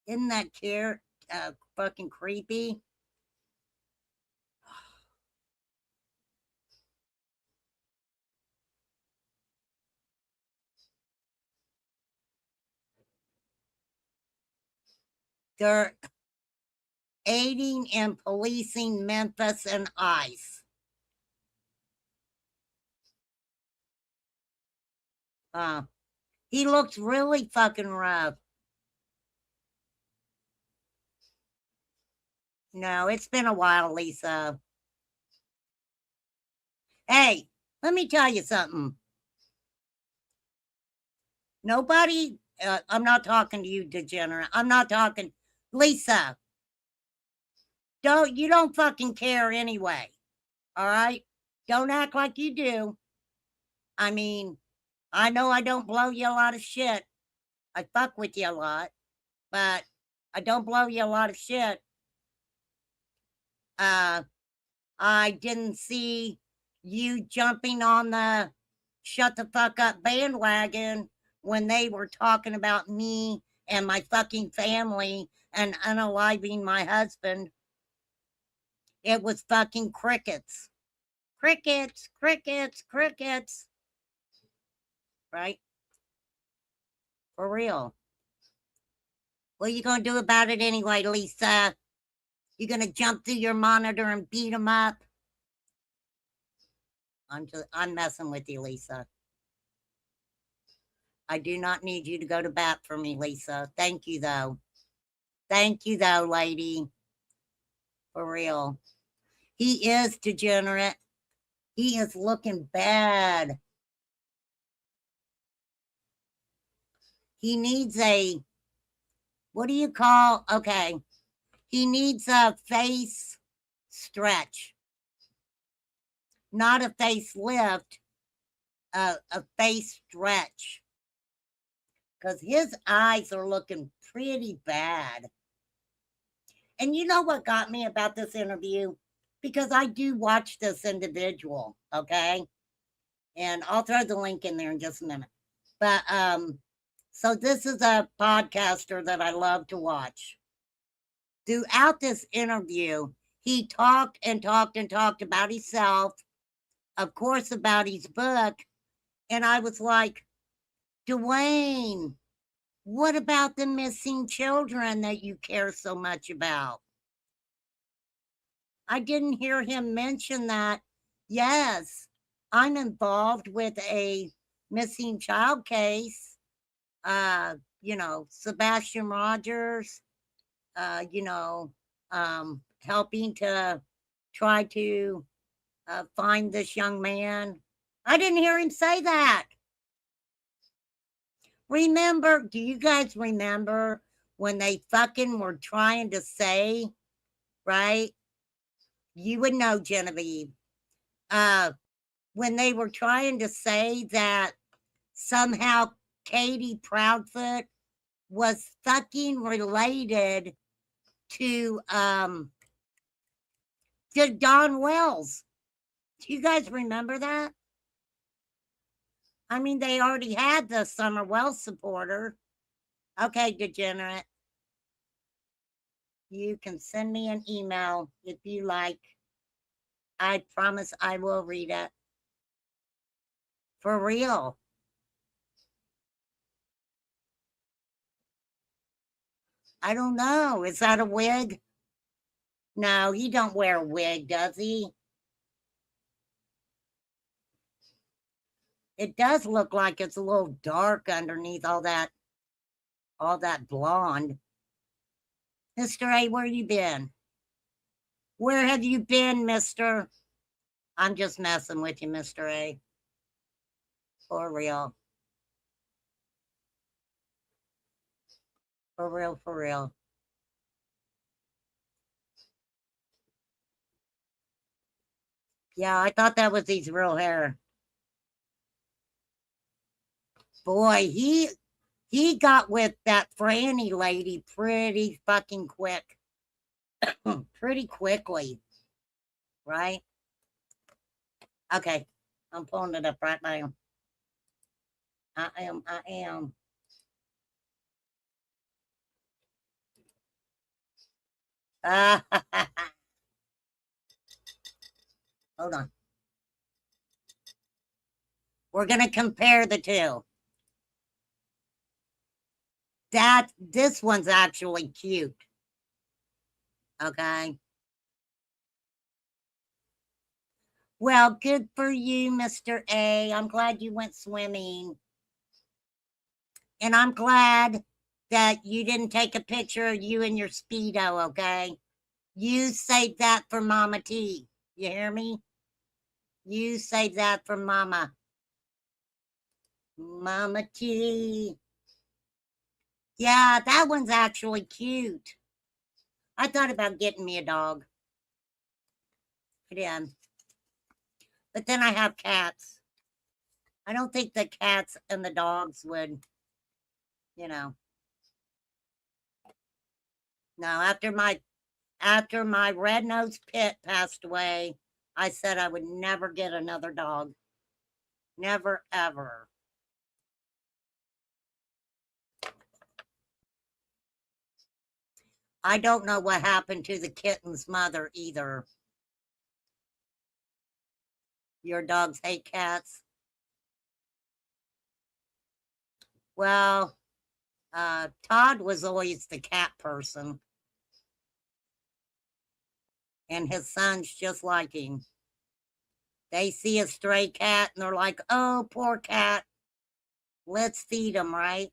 Isn't that fucking creepy? They're aiding and policing Memphis and ICE. He looks really fucking rough. No, it's been a while, Lisa. Hey, let me tell you something. Nobody, I'm not talking to you, degenerate. I'm not talking, Lisa. You don't fucking care anyway. All right? Don't act like you do. I mean, I know I don't blow you a lot of shit. I fuck with you a lot, but I don't blow you a lot of shit. I didn't see you jumping on the shut the fuck up bandwagon when they were talking about me and my fucking family and unaliving my husband. It was fucking crickets. Crickets, crickets, crickets. Right? For real. What are you going to do about it anyway, Lisa? You going to jump through your monitor and beat them up? I'm messing with you, Lisa. I do not need you to go to bat for me, Lisa. Thank you, though. Thank you, though, lady. For real. He is degenerate. He is looking bad. He needs what do you call? Okay. He needs a face stretch. Not a facelift, a face stretch. Because his eyes are looking pretty bad. And you know what got me about this interview? Because I do watch this individual, okay? And I'll throw the link in there in just a minute. But so this is a podcaster that I love to watch. Throughout this interview, he talked and talked and talked about himself, of course, about his book. And I was like, Dwayne, what about the missing children that you care so much about? I didn't hear him mention that. Yes, I'm involved with a missing child case. Sebastian Rogers, helping to try to find this young man. I didn't hear him say that. Do you guys remember when they fucking were trying to say, right? You would know, Genevieve. When they were trying to say that somehow Katie Proudfoot was fucking related to Don Wells. Do you guys remember that? I mean, they already had the Summer Wells supporter. Okay, degenerate. You can send me an email if you like. I promise I will read it. For real. I don't know. Is that a wig? No, he don't wear a wig, does he? It does look like it's a little dark underneath all that blonde. Mr. A, where you been? Where have you been, mister? I'm just messing with you, Mr. A. For real. For real, for real. Yeah, I thought that was his real hair. Boy, he got with that Franny lady pretty fucking quick. Pretty quickly. Right? Okay. I'm pulling it up right now. I am. Hold on. We're gonna compare the two. This one's actually cute. Okay. Well, good for you, Mr. A. I'm glad you went swimming. And I'm glad that you didn't take a picture of you in your Speedo, okay? You save that for Mama T. You hear me? You save that for Mama. Mama T. Yeah, that one's actually cute. I thought about getting me a dog. I did. But then I have cats. I don't think the cats and the dogs would, you know. No, after my red-nosed pit passed away, I said I would never get another dog. Never, ever. I don't know what happened to the kitten's mother either. Your dogs hate cats? Well, Todd was always the cat person. And his son's just like him. They see a stray cat and they're like, oh, poor cat. Let's feed him, right?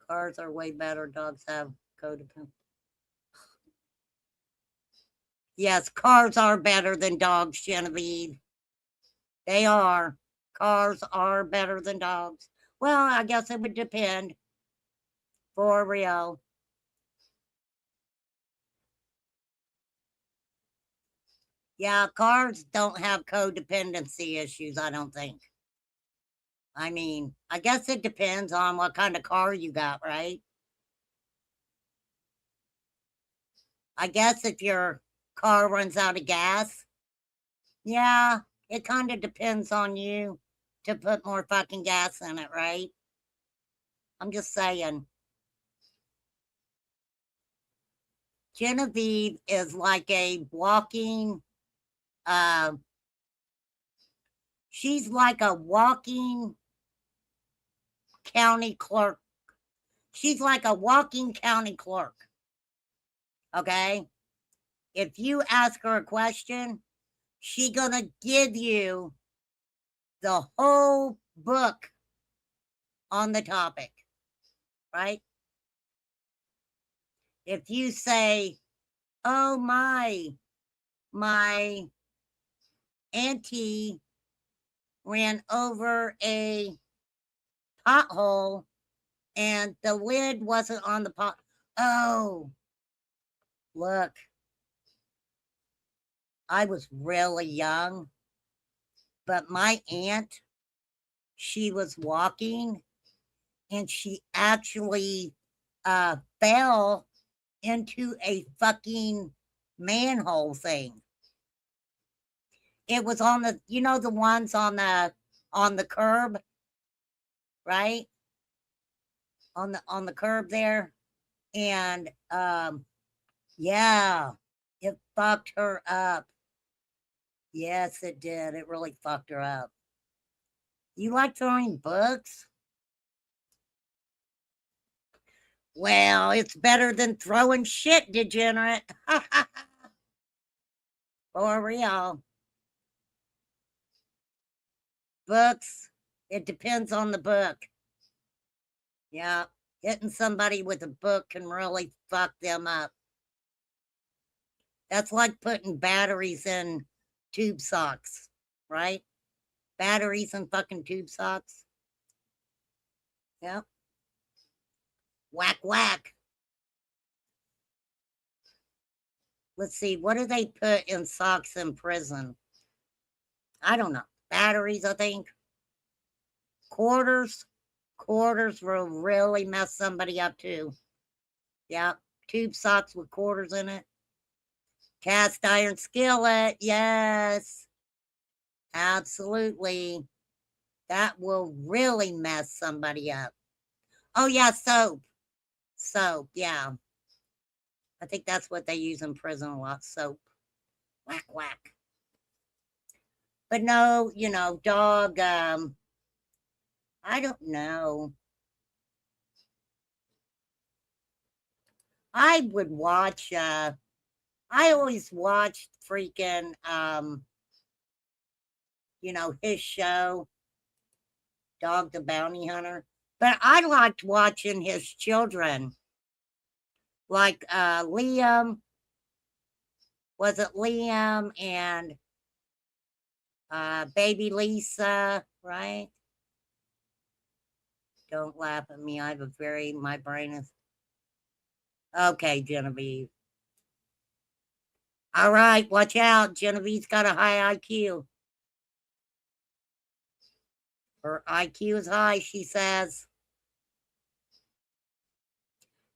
Cars are way better. Dogs have codependent. Yes, cars are better than dogs, Genevieve. They are. Cars are better than dogs. Well, I guess it would depend. For real. Yeah, cars don't have codependency issues, I don't think. I mean, I guess it depends on what kind of car you got, right? I guess if your car runs out of gas, yeah, it kind of depends on you to put more fucking gas in it, right? I'm just saying. Genevieve is like a walking, uh, she's like a walking county clerk. She's like a walking county clerk. Okay? If you ask her a question, she gonna give you the whole book on the topic, right? If you say, oh my auntie ran over a pothole and the lid wasn't on the pot. Oh, look, I was really young, but my aunt, she was walking and she actually fell into a fucking manhole thing. It was on the, the ones on the curb, right? On the curb there. And yeah, it fucked her up. Yes, it did. It really fucked her up. You like throwing books? Well, it's better than throwing shit, degenerate. For real. Books, it depends on the book. Yeah, hitting somebody with a book can really fuck them up. That's like putting batteries in tube socks, right? Batteries in fucking tube socks. Yep. Whack, whack. Let's see, what do they put in socks in prison? I don't know. Batteries, I think. Quarters. Quarters will really mess somebody up too. Yep. Tube socks with quarters in it. Cast iron skillet. Yes. Absolutely. That will really mess somebody up. Oh, yeah, soap. Soap, yeah. I think that's what they use in prison a lot, soap. Whack, whack. But no, dog, I don't know. I would watch, I always watched freaking, his show, Dog the Bounty Hunter. But I liked watching his children, like Liam. Was it Liam and baby Lisa, right? Don't laugh at me. I have my brain is. Okay, Genevieve. All right, watch out. Genevieve's got a high IQ. Her IQ is high, she says.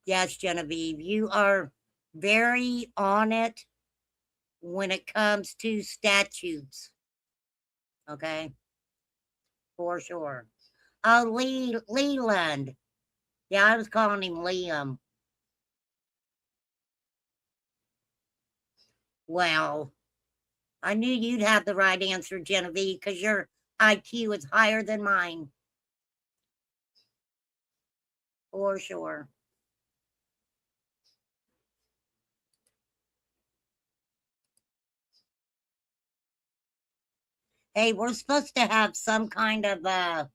Yes, Genevieve, you are very on it when it comes to statutes. Okay? For sure. Oh, Leland. Yeah, I was calling him Liam. Well, I knew you'd have the right answer, Genevieve, because your IQ is higher than mine. For sure. Hey, we're supposed to have some kind of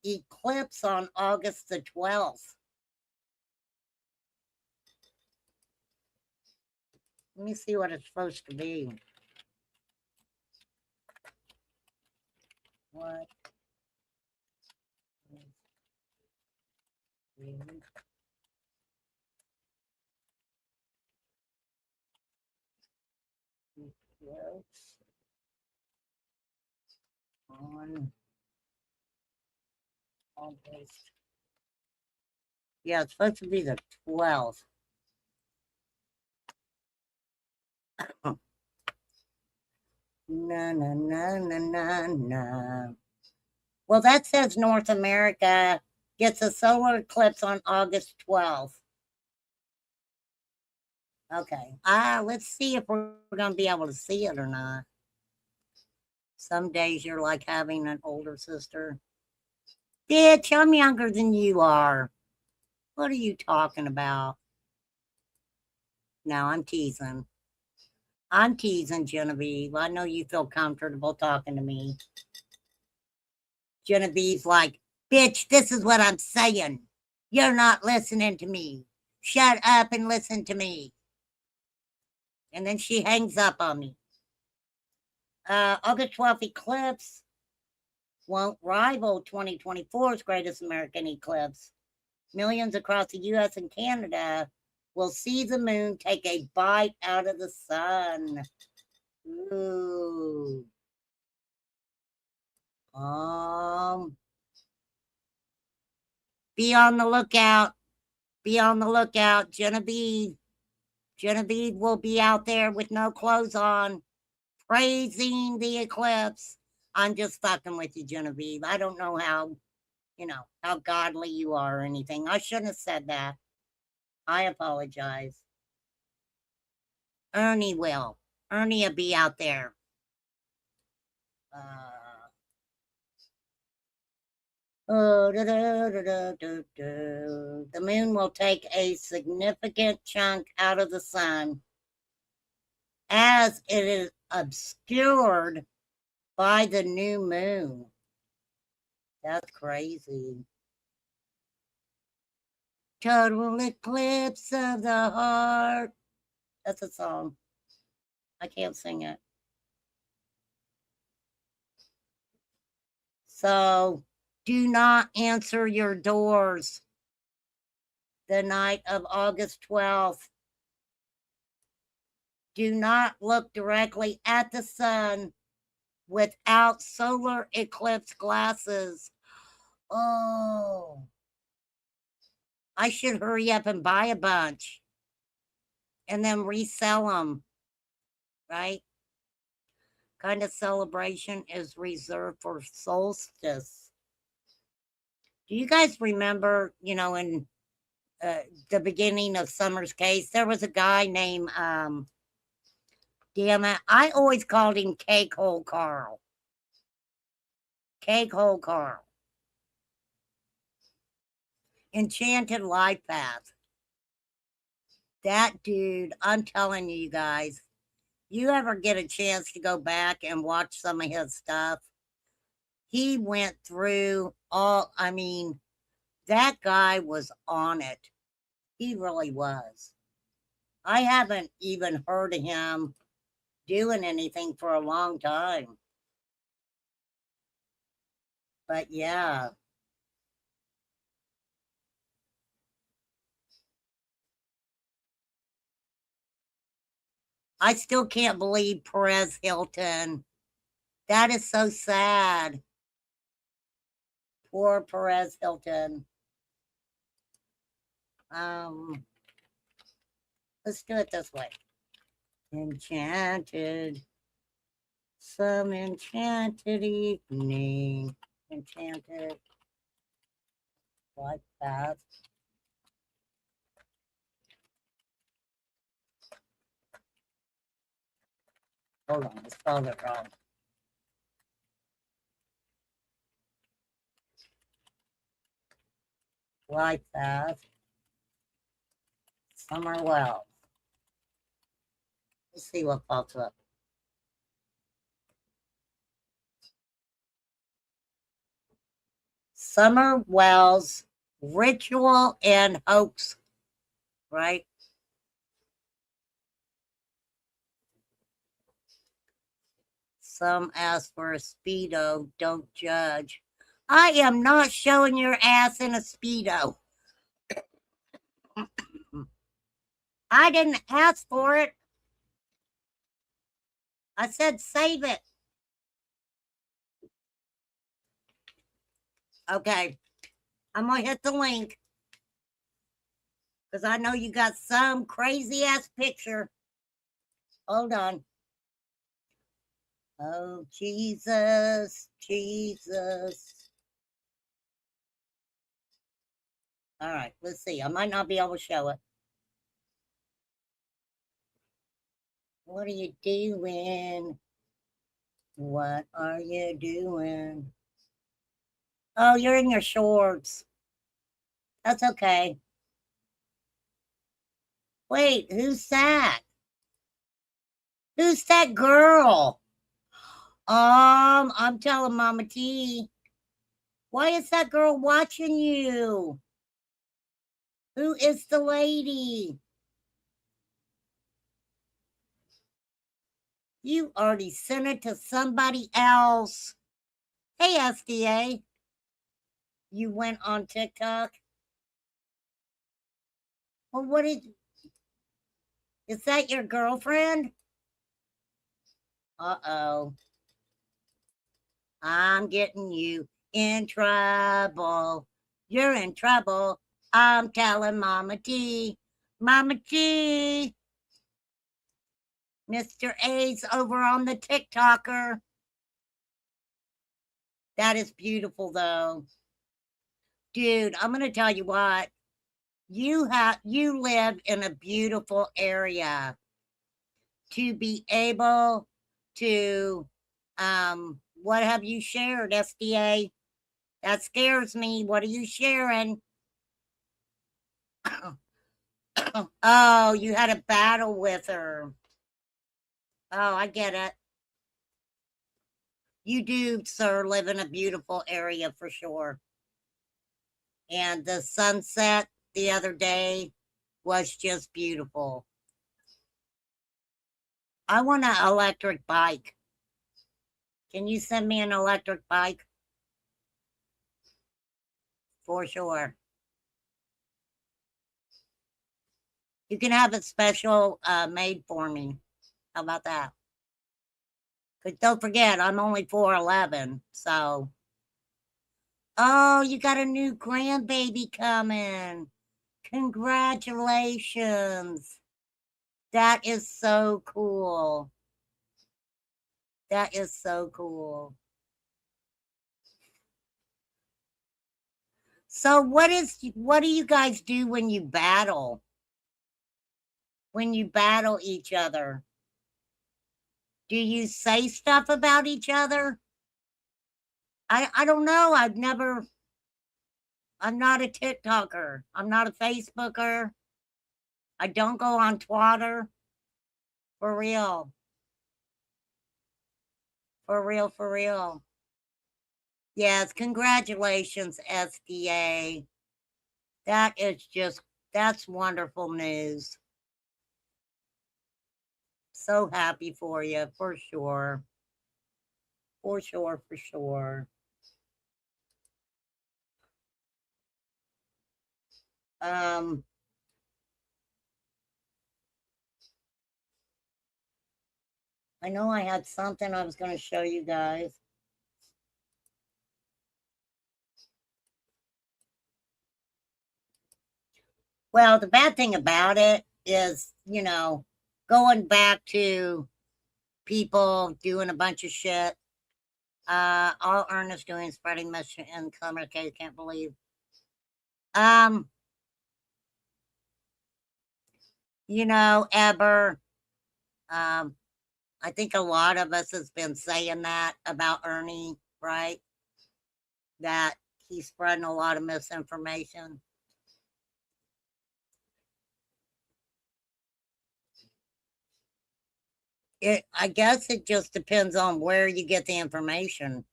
eclipse on August the 12th. Let me see what it's supposed to be. What? Eclipse on August. Yeah, it's supposed to be the 12th. No, no, no, no, no, no. Well, that says North America gets a solar eclipse on August 12th. Okay. Let's see if we're going to be able to see it or not. Some days you're like having an older sister. Bitch, I'm younger than you are. What are you talking about? No, I'm teasing. I'm teasing, Genevieve. I know you feel comfortable talking to me. Genevieve's like, bitch, this is what I'm saying. You're not listening to me. Shut up and listen to me. And then she hangs up on me. August 12th eclipse won't rival 2024's greatest American eclipse. Millions across the US and Canada will see the moon take a bite out of the sun. Ooh. Be on the lookout. Be on the lookout. Genevieve will be out there with no clothes on, praising the eclipse. I'm just fucking with you, Genevieve. I don't know how godly you are or anything. I shouldn't have said that. I apologize. Ernie will. Ernie will be out there. The moon will take a significant chunk out of the sun as it is obscured by the new moon. That's crazy. Total eclipse of the heart. That's a song. I can't sing it. So do not answer your doors the night of August 12th. Do not look directly at the sun without solar eclipse glasses. Oh, I should hurry up and buy a bunch and then resell them, right? Kind of celebration is reserved for solstice. Do you guys remember, in the beginning of Summer's Case, there was a guy named, damn it, I always called him Cake Hole Carl. Cake Hole Carl. Enchanted Life Path. That dude, I'm telling you guys, you ever get a chance to go back and watch some of his stuff, he went through that guy was on it. He really was. I haven't even heard of him doing anything for a long time. But yeah. I still can't believe Perez Hilton. That is so sad. Poor Perez Hilton. Let's do it this way. Enchanted. Some enchanted evening. Enchanted. Like that. Hold on, I spelled it wrong. Like that. Summer Wells. Let's see what pops up. Summer Wells, Ritual and Hoax, right? Some ask for a Speedo, don't judge. I am not showing your ass in a Speedo. I didn't ask for it. I said save it. Okay. I'm going to hit the link because I know you got some crazy ass picture. Hold on. Oh, Jesus, Jesus. All right, let's see. I might not be able to show it. What are you doing? What are you doing? Oh, you're in your shorts. That's okay. Wait, who's that? Who's that girl? I'm telling Mama T. Why is that girl watching you? Who is the lady? You already sent it to somebody else. Hey, SDA. You went on TikTok? Well, is that your girlfriend? Uh-oh. I'm getting you in trouble. You're in trouble. I'm telling Mama T. Mama T. Mr. A's over on the TikToker. That is beautiful, though. Dude, I'm going to tell you what. You live in a beautiful area. To be able to, what have you shared, SDA? That scares me. What are you sharing? Oh, you had a battle with her. Oh, I get it. You do, sir, live in a beautiful area for sure. And the sunset the other day was just beautiful. I want an electric bike. Can you send me an electric bike? For sure. You can have it special made for me. How about that? Because don't forget, I'm only 4'11", so. Oh, you got a new grandbaby coming. Congratulations. That is so cool. That is so cool. So what do you guys do when you battle? When you battle each other? Do you say stuff about each other? I don't know. I'm not a TikToker. I'm not a Facebooker. I don't go on Twitter. For real. For real, for real. Yes, congratulations, SDA. That's wonderful news. So happy for you, for sure. For sure, for sure. Um, I know I had something I was going to show you guys. Well, the bad thing about it is, going back to people doing a bunch of shit. All Ernest doing is spreading message and communicate. Can't believe. Ever. I think a lot of us has been saying that about Ernie, right? That he's spreading a lot of misinformation. I guess it just depends on where you get the information.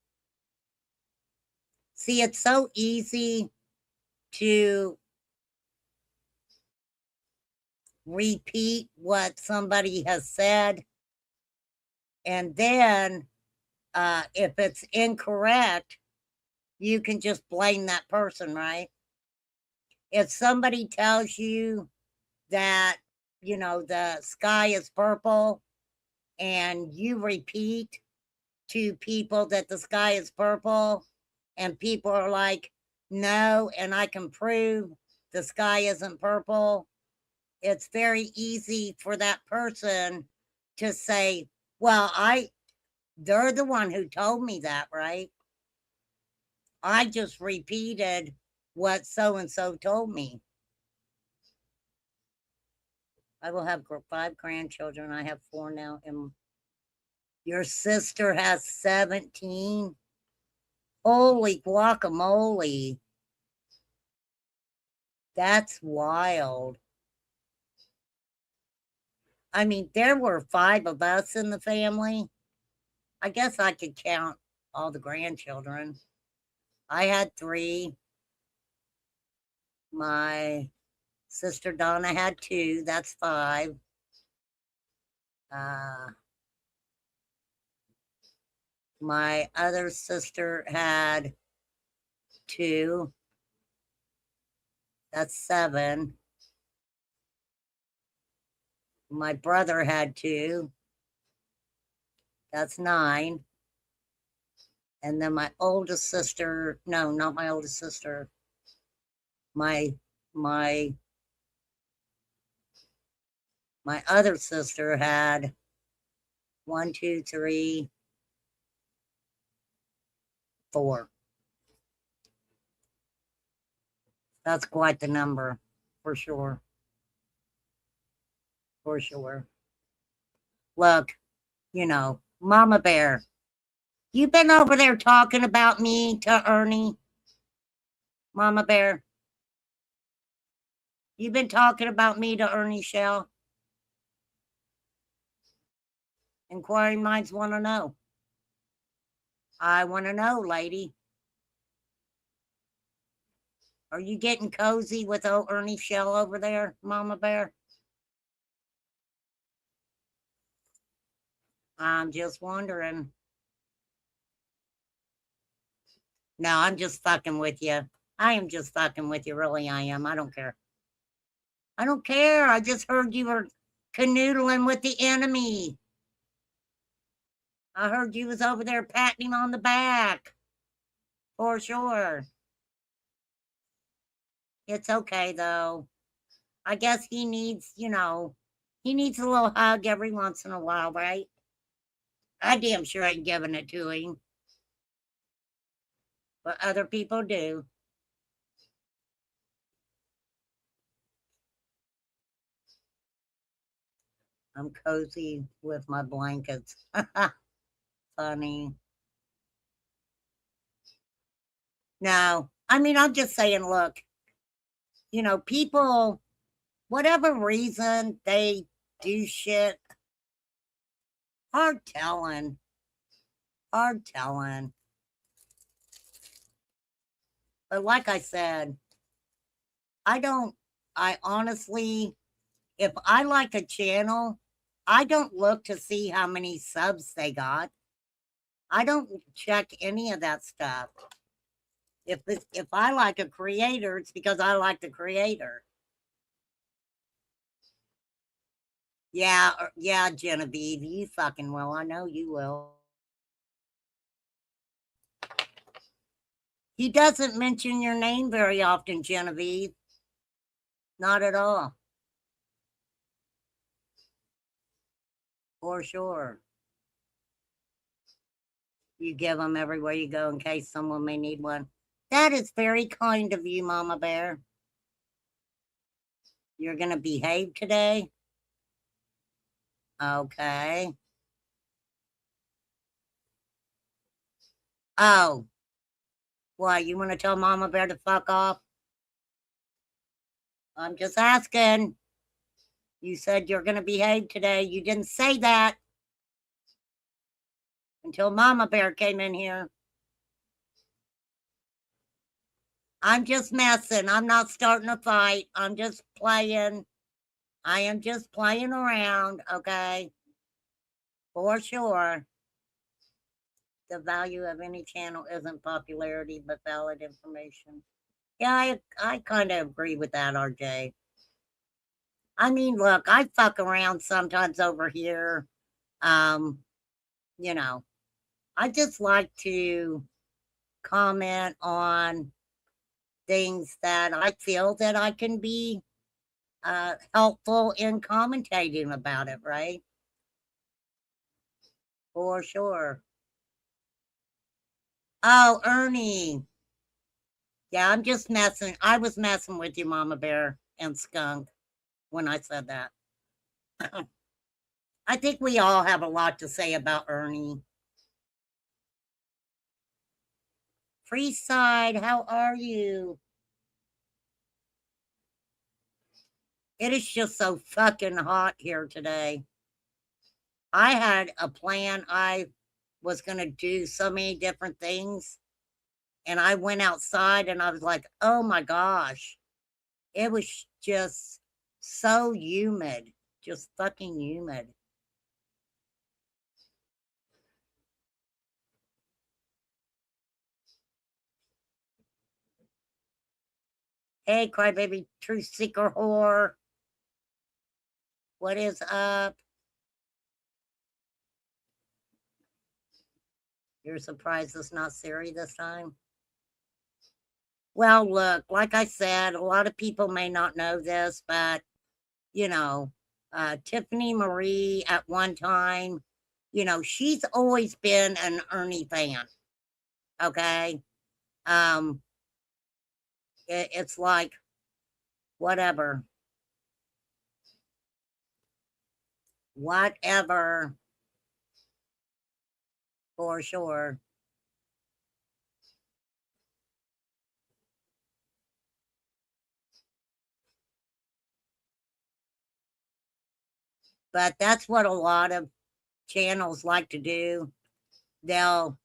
See, it's so easy to repeat what somebody has said, and then if it's incorrect, you can just blame that person, right? If somebody tells you that, the sky is purple, and you repeat to people that the sky is purple, and people are like, no, and I can prove the sky isn't purple, it's very easy for that person to say, well, they're the one who told me that, right? I just repeated what so and so told me. I will have 5 grandchildren. I have 4 now. And your sister has 17. Holy guacamole. That's wild. I mean, there were 5 of us in the family. I guess I could count all the grandchildren. I had 3. My sister Donna had 2. That's 5. My other sister had 2. That's 7. My brother had 2. That's 9. And then my oldest sister, no, not my oldest sister. My other sister had 1, 2, 3, 4. That's quite the number, for sure. For sure. Look, Mama Bear, you've been over there talking about me to Ernie. Mama Bear, you've been talking about me to Ernie Shell. Inquiring minds want to know. I want to know, lady. Are you getting cozy with old Ernie Shell over there, Mama Bear? I'm just wondering. No, I'm just fucking with you. I am just fucking with you. Really, I am. I don't care. I don't care. I just heard you were canoodling with the enemy. I heard you was over there patting him on the back. For sure. It's okay, though. I guess he needs, he needs a little hug every once in a while, right? I damn sure ain't giving it to him, but other people do. I'm cozy with my blankets. Funny. No, I mean, I'm just saying, look, people, whatever reason they do shit, hard telling, hard telling. But like I said, I don't, I honestly, if I like a channel, I don't look to see how many subs they got. I don't check any of that stuff. If I like a creator, it's because I like the creator. Yeah, yeah, Genevieve, you fucking will. I know you will. He doesn't mention your name very often, Genevieve. Not at all. For sure. You give them everywhere you go in case someone may need one. That is very kind of you, Mama Bear. You're going to behave today? Okay. Oh, why? You want to tell Mama Bear to fuck off? I'm just asking. You said you're going to behave today. You didn't say that until Mama Bear came in here. I'm just messing. I'm not starting a fight. I'm just playing. I am just playing around, okay? For sure. The value of any channel isn't popularity, but valid information. Yeah, I kind of agree with that, RJ. I mean, look, I fuck around sometimes over here. Um, you know, I just like to comment on things that I feel that I can be helpful in commentating about it, right? For sure. Oh, Ernie. Yeah, I'm just messing. I was messing with you, Mama Bear and Skunk, when I said that. I think we all have a lot to say about Ernie. Freeside, how are you? It is just so fucking hot here today. I had a plan. I was going to do so many different things. And I went outside and I was like, oh my gosh. It was just so humid, just fucking humid. Hey, crybaby truth seeker whore. What is up? You're surprised it's not Siri this time? Well, look, like I said, a lot of people may not know this, but you know, Tiffany Marie at one time, she's always been an Ernie fan. Okay. Um, it's like whatever, whatever, for sure. But that's what a lot of channels like to do. They'll,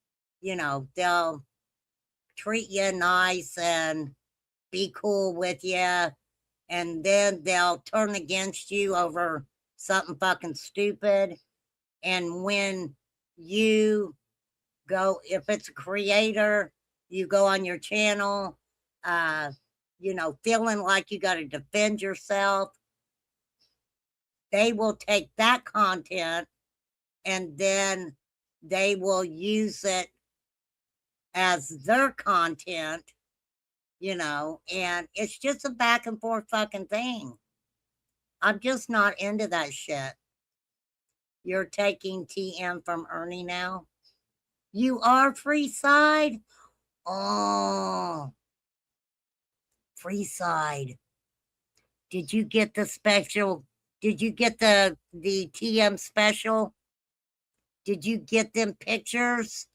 they'll treat you nice and be cool with you, and then they'll turn against you over something fucking stupid. And when you go, if it's a creator, you go on your channel, feeling like you got to defend yourself, they will take that content and then they will use it as their content, and it's just a back and forth fucking thing. I'm just not into that shit. You're taking TM from Ernie now? You are Free Side? Oh, Free Side. Did you get the special? Did you get the TM special? Did you get them pictures?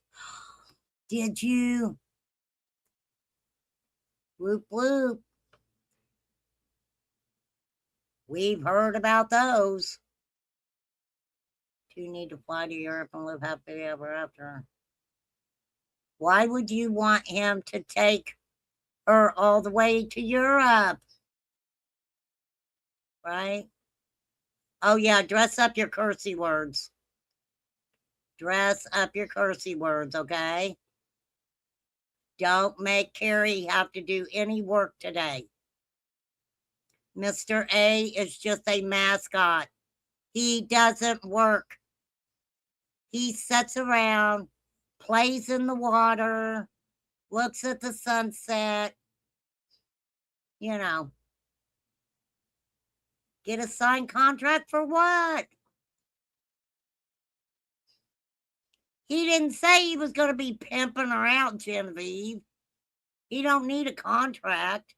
Did you? Whoop whoop. We've heard about those. You need to fly to Europe and live happily ever after. Why would you want him to take her all the way to Europe? Right? Oh, yeah, dress up your cursey words. Dress up your cursey words, okay? Don't make Carrie have to do any work today. Mr. A is just a mascot. He doesn't work. He sits around, plays in the water, looks at the sunset, Get a signed contract for what? He didn't say he was going to be pimping her out, Genevieve. He don't need a contract.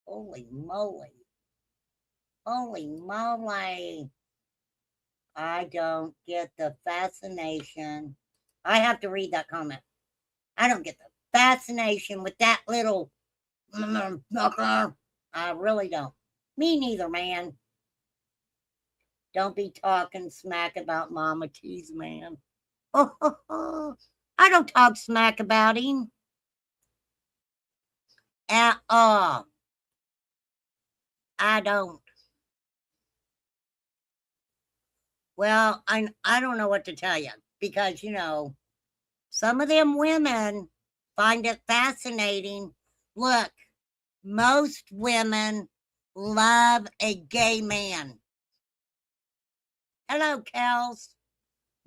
Holy moly. Holy moly. I don't get the fascination. I have to read that comment. I don't get the fascination with that little fucker. I really don't. Me neither, man. Don't be talking smack about Mama T's, man. I don't talk smack about him at all. I don't. Well, I don't know what to tell you because, some of them women find it fascinating. Look, most women love a gay man. Hello, Kels.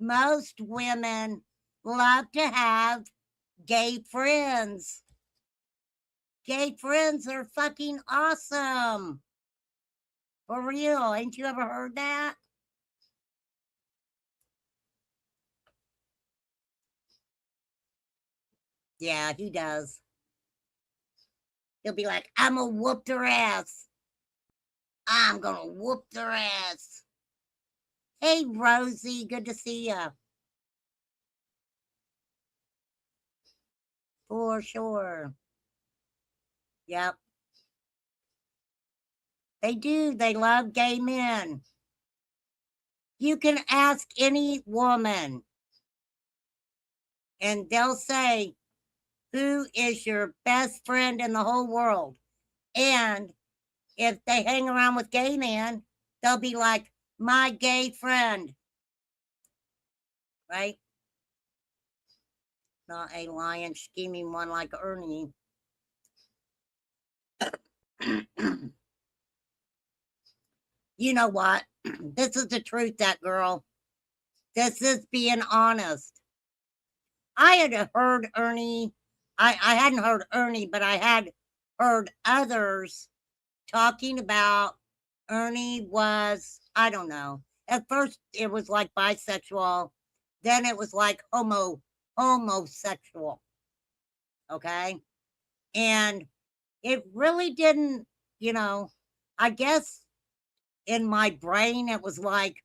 Most women love to have gay friends. Gay friends are fucking awesome. For real. Ain't you ever heard that? Yeah, he does. He'll be like, I'm gonna whoop their ass. I'm gonna whoop their ass. Hey, Rosie, good to see you. For sure. Yep. They do. They love gay men. You can ask any woman, and they'll say, who is your best friend in the whole world? And if they hang around with gay men, they'll be like, my gay friend. Right? Not a lying, scheming one like Ernie. You know what? This is the truth, that girl. This is being honest. I had heard Ernie. I hadn't heard Ernie, but I had heard others talking about Ernie was, I don't know. At first it was like bisexual, then it was like homosexual. Okay? And it really didn't, I guess in my brain it was like,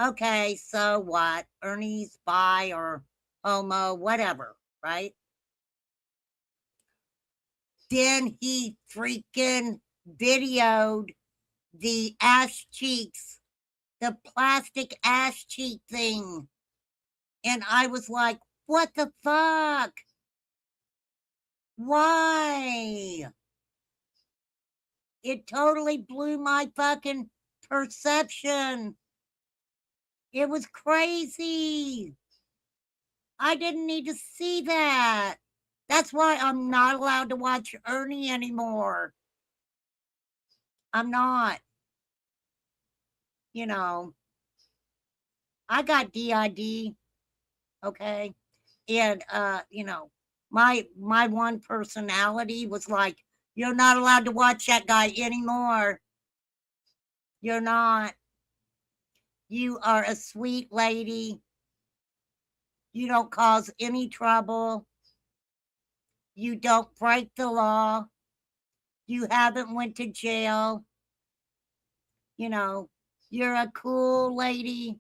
okay, so what? Ernie's bi or homo, whatever, right? Then he freaking videoed the ass cheeks, the plastic ass cheek thing. And I was like, What the fuck? Why? It totally blew my fucking perception. It was crazy. I didn't need to see that. That's why I'm not allowed to watch Ernie anymore. I'm not. You know, I got DID, okay? And my one personality was like, you're not allowed to watch that guy anymore. You're not. You are a sweet lady. You don't cause any trouble. You don't break the law. You haven't went to jail. You're a cool lady.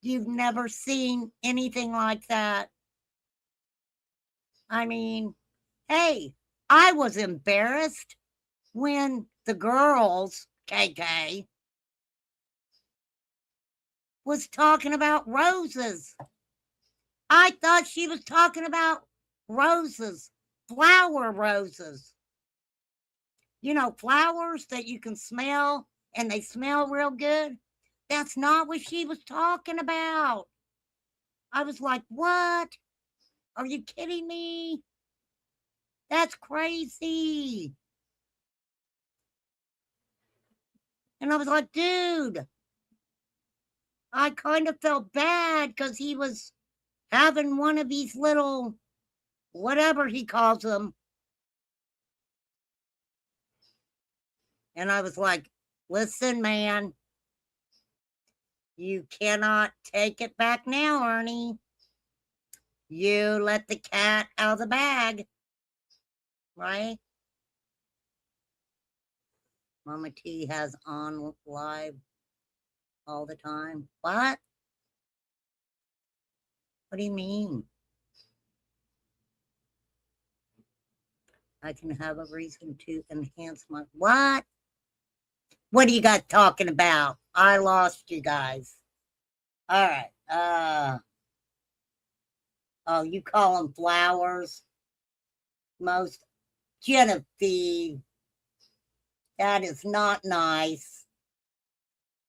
You've never seen anything like that. I mean, hey, I was embarrassed when the girls, KK, was talking about roses. I thought she was talking about roses, flower roses. Flowers that you can smell and they smell real good. That's not what she was talking about. I was like, what? Are you kidding me? That's crazy. And I was like, dude, I kind of felt bad because he was having one of these little, whatever he calls them. And I was like, listen, man, you cannot take it back now, Ernie. You let the cat out of the bag, right? Mama T has on live all the time. What? What do you mean? I can have a reason to enhance my what? What are you guys talking about? I lost you guys. All right. Oh, you call them flowers? Most Genevieve. That is not nice.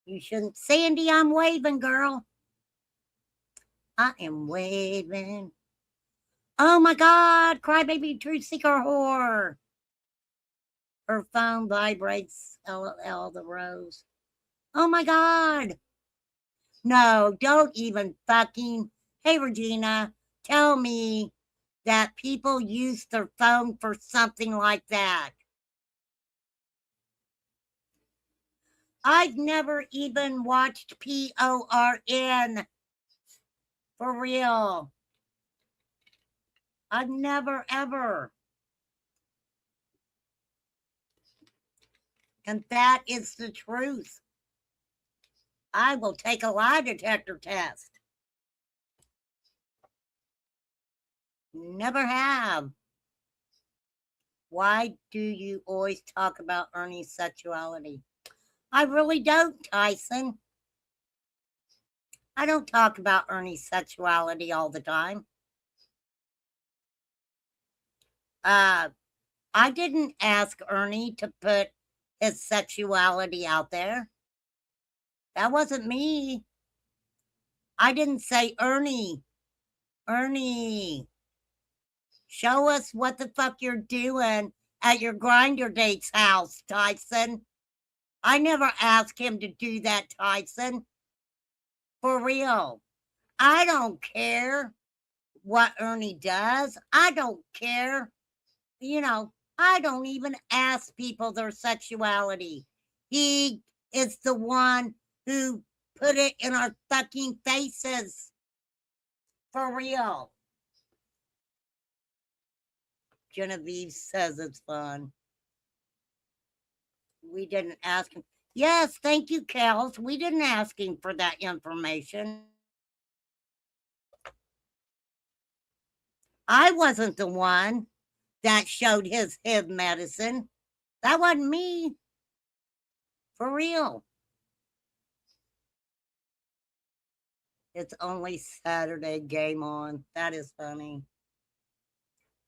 You shouldn't. Sandy, I'm waving, girl. I am waving. Oh my God, crybaby truth seeker whore. Her phone vibrates. LOL, the rose. Oh my God. No, don't even fucking. Hey, Regina, tell me that people use their phone for something like that. I've never even watched PORN. For real. I've never, ever. And that is the truth. I will take a lie detector test. Never have. Why do you always talk about Ernie's sexuality? I really don't, Tyson. I don't talk about Ernie's sexuality all the time. I didn't ask Ernie to put his sexuality out there. That wasn't me. I didn't say, Ernie, show us what the fuck you're doing at your Grindr date's house, Tyson. I never asked him to do that, Tyson. For real. I don't care what Ernie does. I don't care. I don't even ask people their sexuality. He is the one who put it in our fucking faces. For real. Genevieve says it's fun. We didn't ask him. Yes, thank you, Kels. We didn't ask him for that information. I wasn't the one that showed his HIV medicine. That wasn't me. For real. It's only Saturday, game on. That is funny.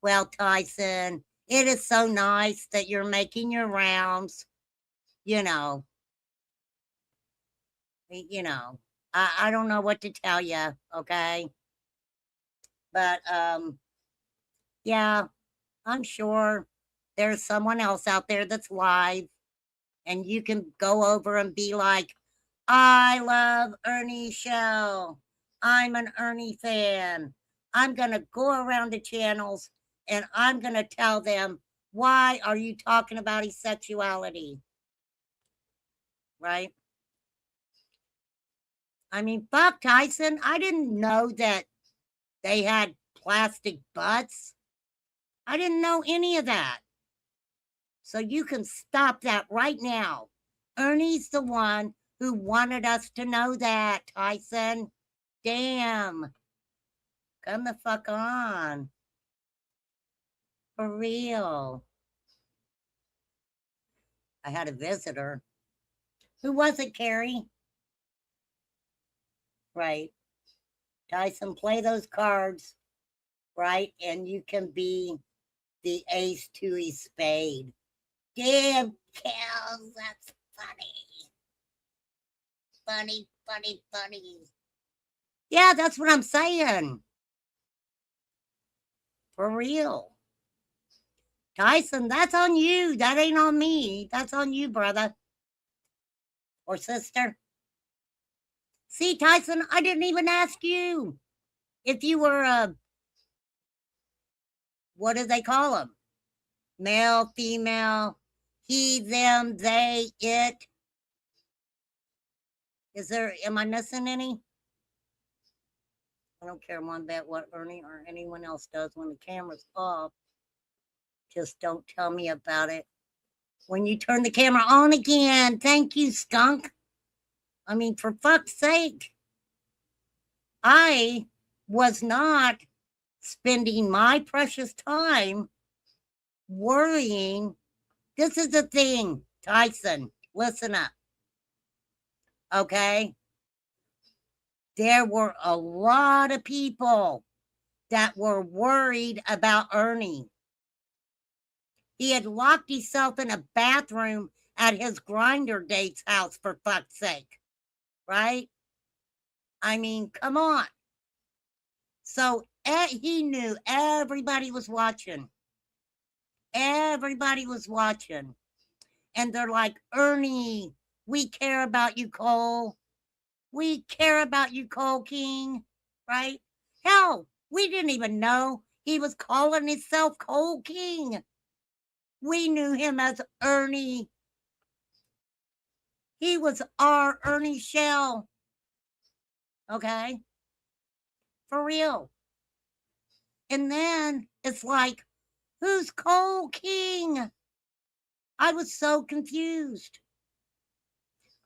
Well, Tyson, it is so nice that you're making your rounds. You know, I don't know what to tell you, okay? But yeah, I'm sure there's someone else out there that's live, and you can go over and be like, I love Ernie show. I'm an Ernie fan. I'm going to go around the channels and I'm going to tell them, why are you talking about his sexuality? Right? I mean, fuck, Tyson. I didn't know that they had plastic butts. I didn't know any of that. So you can stop that right now. Ernie's the one who wanted us to know that, Tyson. Damn. Come the fuck on. For real. I had a visitor. Who was it, Carrie? Right. Tyson, play those cards, right? And you can be the ace to his spade. Damn, Kels, that's funny. Funny, funny, funny. Yeah, that's what I'm saying. For real. Tyson, that's on you. That ain't on me. That's on you, brother. Or sister. See, Tyson, I didn't even ask you if you were a, what do they call them? Male, female, he, them, they, it. Am I missing any? I don't care one bit what Ernie or anyone else does when the camera's off. Just don't tell me about it. When you turn the camera on again, thank you, skunk. I mean, for fuck's sake. I was not spending my precious time worrying. This is the thing, Tyson. Listen up. Okay? There were a lot of people that were worried about Ernie. He had locked himself in a bathroom at his grinder date's house, for fuck's sake. Right? I mean, come on. So he knew everybody was watching. Everybody was watching. And they're like, Ernie, we care about you, Cole. We care about you, Cole King. Right? Hell, we didn't even know he was calling himself Cole King. We knew him as Ernie. He was our Ernie Shell. Okay? For real. And then it's like, who's Cole King? I was so confused.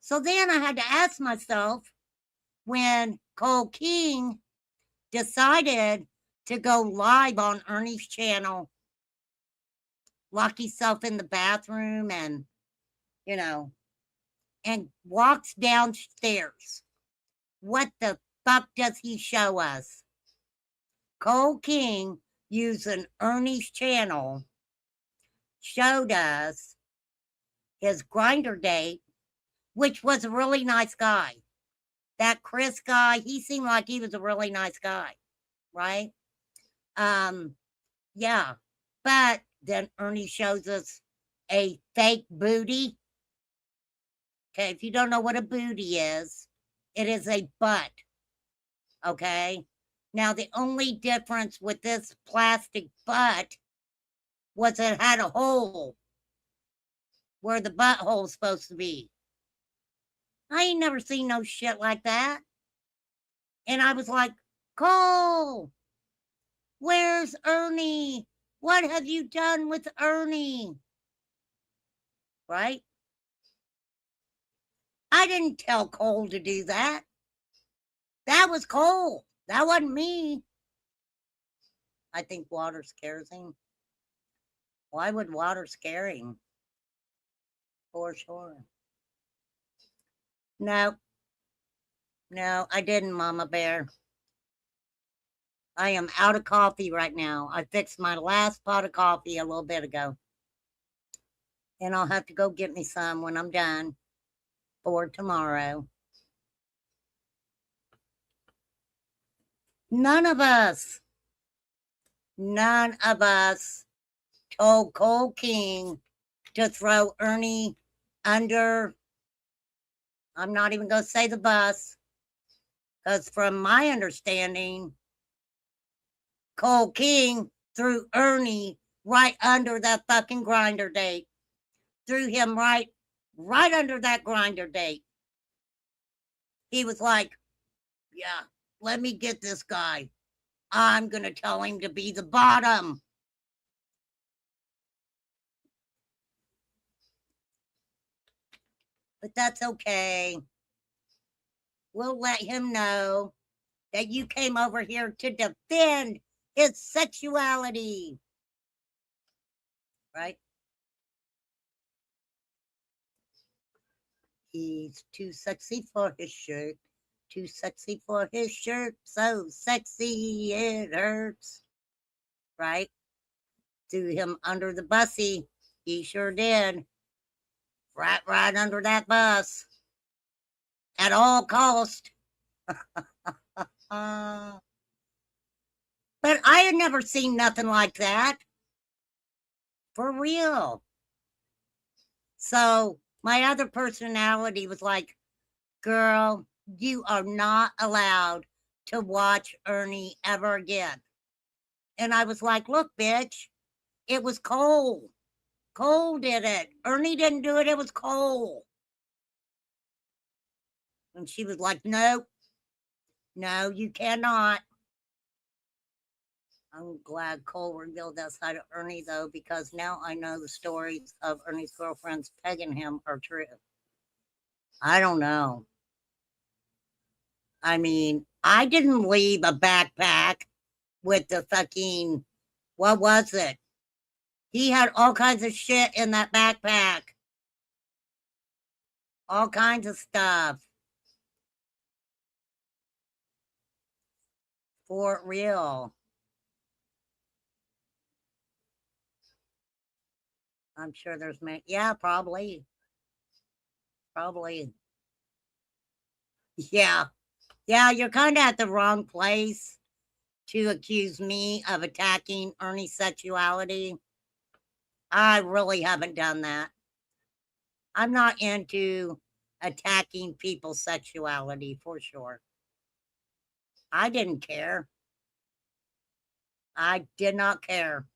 So then I had to ask myself, when Cole King decided to go live on Ernie's channel, lock himself in the bathroom and, and walks downstairs. What the fuck does he show us? Cole King, using Ernie's channel, showed us his grinder date, which was a really nice guy. That Chris guy, he seemed like he was a really nice guy, right? Yeah. But then Ernie shows us a fake booty. Okay, if you don't know what a booty is, it is a butt. Okay. Now, the only difference with this plastic butt was it had a hole where the butthole's supposed to be. I ain't never seen no shit like that. And I was like, Cole, where's Ernie? What have you done with Ernie? Right? I didn't tell Cole to do that. That was Cole. That wasn't me. I think water scares him. Why would water scare him? For sure. No. No, I didn't, Mama Bear. I am out of coffee right now. I fixed my last pot of coffee a little bit ago. And I'll have to go get me some when I'm done for tomorrow. None of us told Cole King to throw Ernie under, I'm not even going to say the bus, because from my understanding, Cole King threw Ernie right under that fucking grinder date. Threw him right under that grinder date. He was like, yeah, let me get this guy. I'm going to tell him to be the bottom. But that's okay. We'll let him know that you came over here to defend his sexuality. Right? He's too sexy for his shirt. Too sexy for his shirt. So sexy it hurts. Right? Threw him under the bussy. He sure did. Right under that bus. At all cost. But I had never seen nothing like that. For real. So my other personality was like, girl, you are not allowed to watch Ernie ever again. And I was like, look, bitch, it was Cole. Cole did it. Ernie didn't do it. It was Cole. And she was like, nope. No, you cannot. I'm glad Cole revealed that side of Ernie, though, because now I know the stories of Ernie's girlfriends pegging him are true. I don't know. I mean, I didn't leave a backpack with the fucking, what was it? He had all kinds of shit in that backpack. All kinds of stuff. For real. I'm sure there's many. Yeah, probably. Probably. Yeah. Yeah, you're kind of at the wrong place to accuse me of attacking Ernie's sexuality. I really haven't done that. I'm not into attacking people's sexuality for sure. I didn't care. I did not care.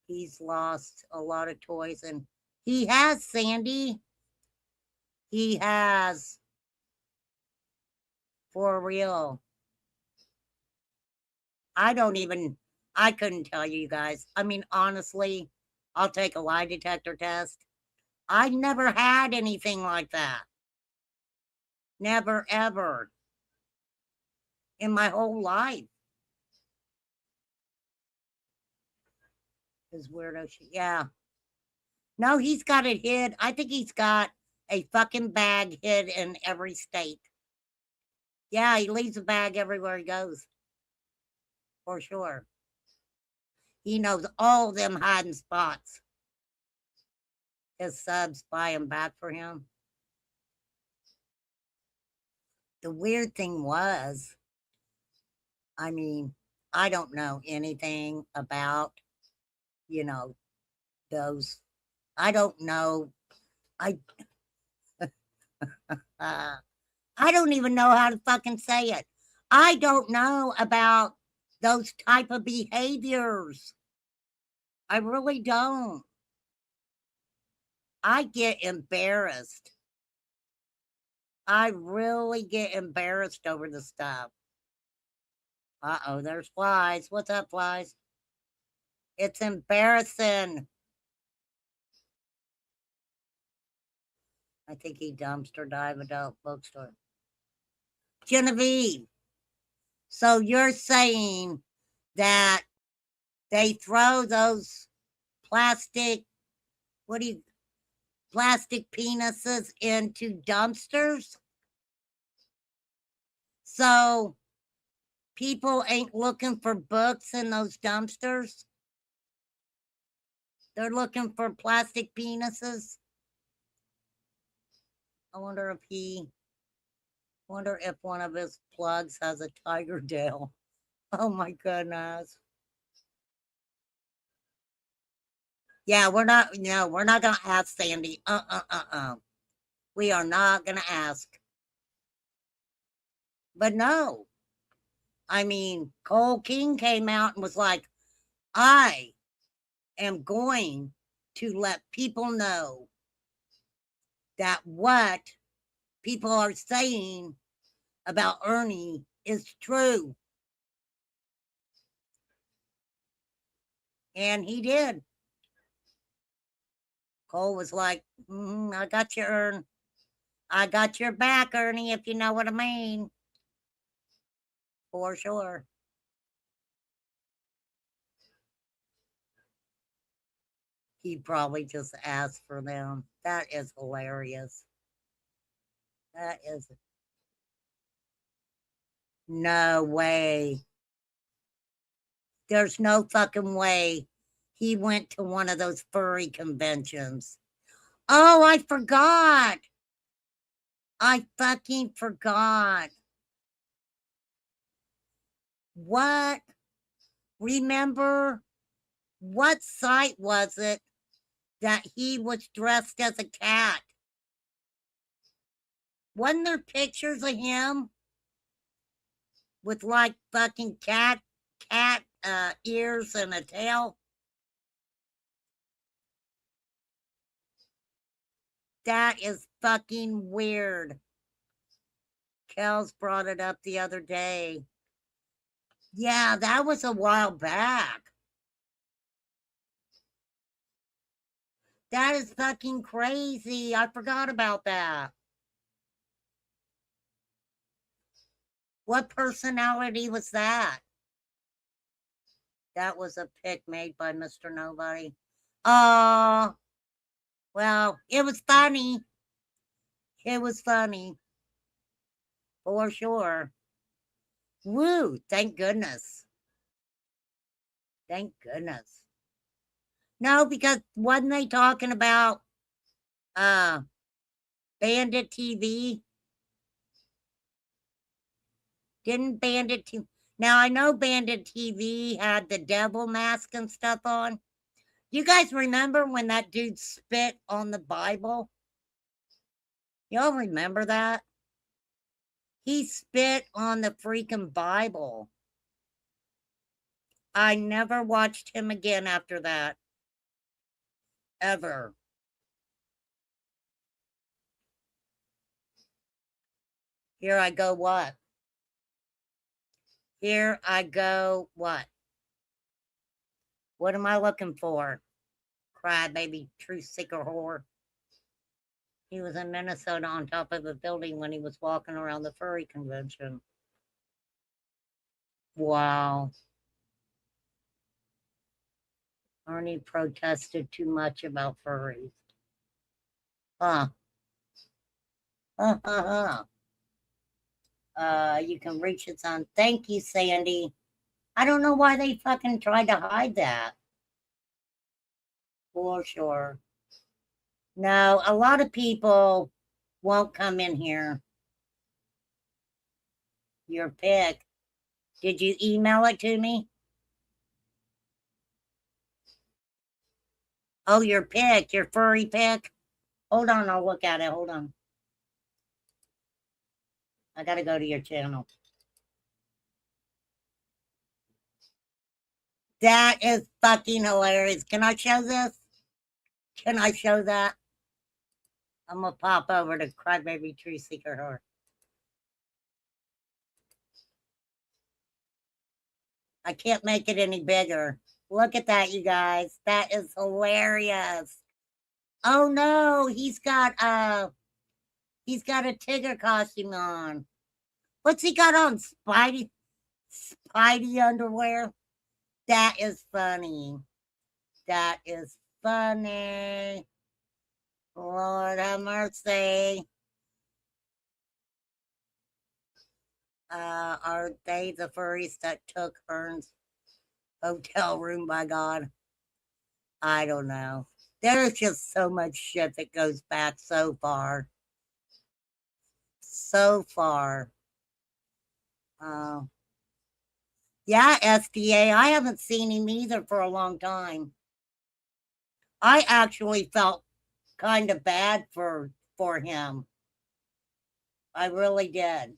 He's lost a lot of toys, and he has, Sandy. He has. For real. I couldn't tell you guys. I mean, honestly, I'll take a lie detector test. I never had anything like that. Never, ever. In my whole life. His weirdo shit. Yeah. No, he's got it hid. I think he's got a fucking bag hid in every state. Yeah, he leaves a bag everywhere he goes. For sure. He knows all them hiding spots. His subs buy him back for him. The weird thing was, I mean, I don't know anything about, you know, those. I don't know. I I don't even know how to fucking say it. I don't know about those type of behaviors. I really don't. I get embarrassed. I really get embarrassed over the stuff. Uh-oh, there's flies. What's up, flies? It's embarrassing. I think he dumpster dive adult bookstore. Genevieve, so you're saying that they throw those plastic, what do you, plastic penises into dumpsters? So people ain't looking for books in those dumpsters. They're looking for plastic penises. I wonder if one of his plugs has a tiger tail. Oh my goodness. Yeah, we're not gonna ask Sandy. We are not gonna ask. But no. I mean, Cole King came out and was like, I am going to let people know that what people are saying about Ernie is true. And he did. Cole was like, I got you, Ern. I got your back, Ernie, if you know what I mean. For sure. He probably just asked for them. That is hilarious. That is no way. There's no fucking way he went to one of those furry conventions. Oh, I forgot. I fucking forgot. What? Remember what site was it that he was dressed as a cat? Wasn't there pictures of him with like fucking cat ears and a tail? That is fucking weird. Kels brought it up the other day. Yeah, that was a while back. That is fucking crazy. I forgot about that. What personality was that? That was a pic made by Mr. Nobody. Oh, well, it was funny. It was funny. For sure. Woo, thank goodness. Thank goodness. No, because wasn't they talking about Bandit TV? Didn't Bandit TV? Now I know Bandit TV had the devil mask and stuff on. You guys remember when that dude spit on the Bible? Y'all remember that? He spit on the freaking Bible. I never watched him again after that. Ever. Here I go, what? Here I go, what? What am I looking for? Crybaby, truth seeker whore. He was in Minnesota on top of a building when he was walking around the furry convention. Wow. Arnie protested too much about furries. Huh. You can reach it on. Thank you, Sandy. I don't know why they fucking tried to hide that. For sure. No, a lot of people won't come in here. Your pic. Did you email it to me? Oh, your pic, your furry pic. Hold on, I'll look at it. Hold on. I gotta go to your channel. That is fucking hilarious. Can I show this? Can I show that? I'm gonna pop over to Crybaby Tree Seeker Her. I can't make it any bigger. Look at that, you guys. That is hilarious. Oh no, he's got a Tigger costume on. What's he got on? Spidey underwear? That is funny. That is funny. Lord have mercy. Are they the furries that took Ern's hotel room? By God, I don't know. There's just so much shit that goes back so far. So far. Uh, yeah, SDA. I haven't seen him either for a long time. I actually felt kind of bad for him. I really did.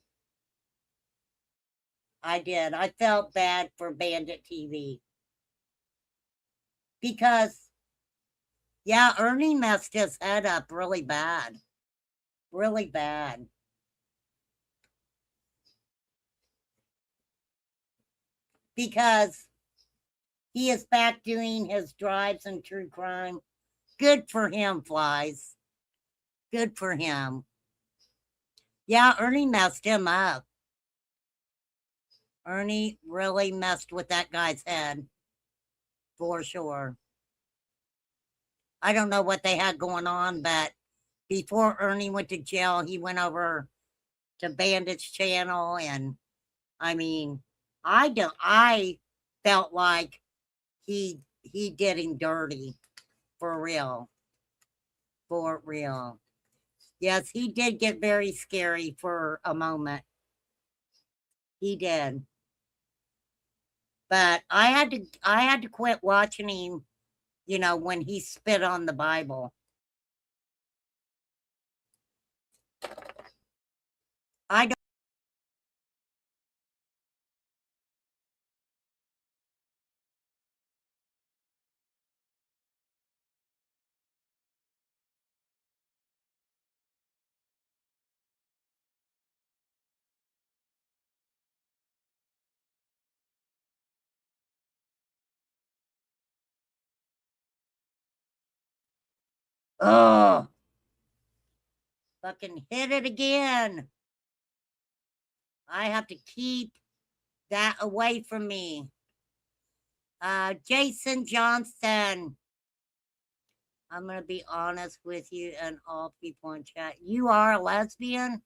I did. I felt bad for Bandit TV because, yeah, Ernie messed his head up really bad. Really bad. Because he is back doing his drives and true crime. Good for him, Flies. Good for him. Yeah, Ernie messed him up. Ernie really messed with that guy's head. For sure. I don't know what they had going on, but before Ernie went to jail, he went over to Bandit's channel, and I mean, I felt like he did him dirty for real. For real. Yes, he did get very scary for a moment. He did. But I had to quit watching him, when he spit on the Bible. I don't Oh, fucking hit it again. I have to keep that away from me. Jason Johnson. I'm going to be honest with you and all people in chat. You are a lesbian?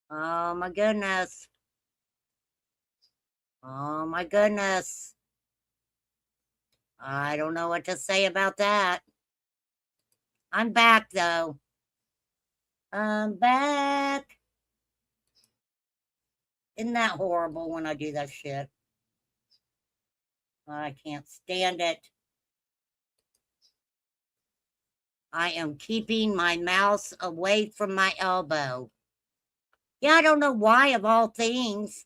Oh my goodness. Oh my goodness. I don't know what to say about that. I'm back though. I'm back. Isn't that horrible when I do that shit? I can't stand it. I am keeping my mouse away from my elbow. Yeah, I don't know why, of all things,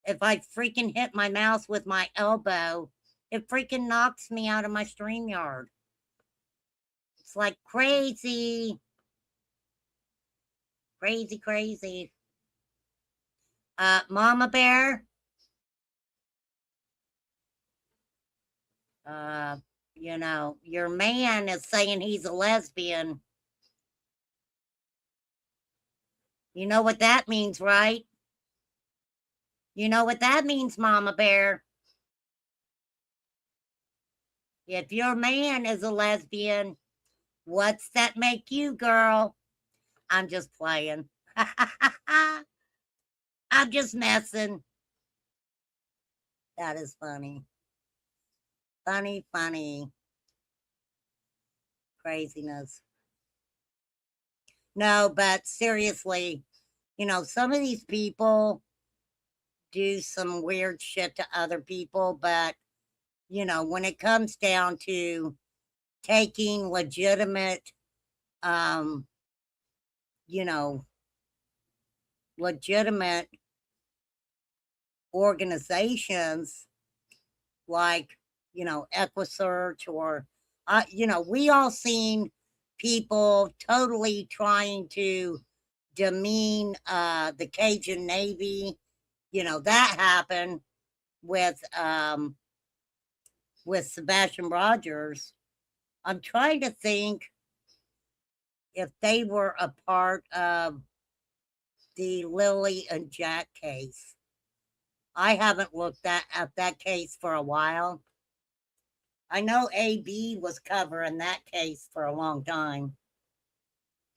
if I freaking hit my mouse with my elbow, it freaking knocks me out of my StreamYard. It's like crazy. Crazy, crazy. Mama Bear. Uh, your man is saying he's a lesbian. You know what that means, right? You know what that means, Mama Bear. If your man is a lesbian, what's that make you, girl? I'm just playing. I'm just messing. That is funny. Funny, funny. Craziness. No, but seriously, some of these people do some weird shit to other people, but, when it comes down to taking legitimate, um, you know, legitimate organizations like, EquiSearch or, we all seen people totally trying to demean the Cajun Navy. That happened with Sebastian Rogers. I'm trying to think if they were a part of the Lily and Jack case. I haven't looked at that case for a while. I know AB was covering that case for a long time,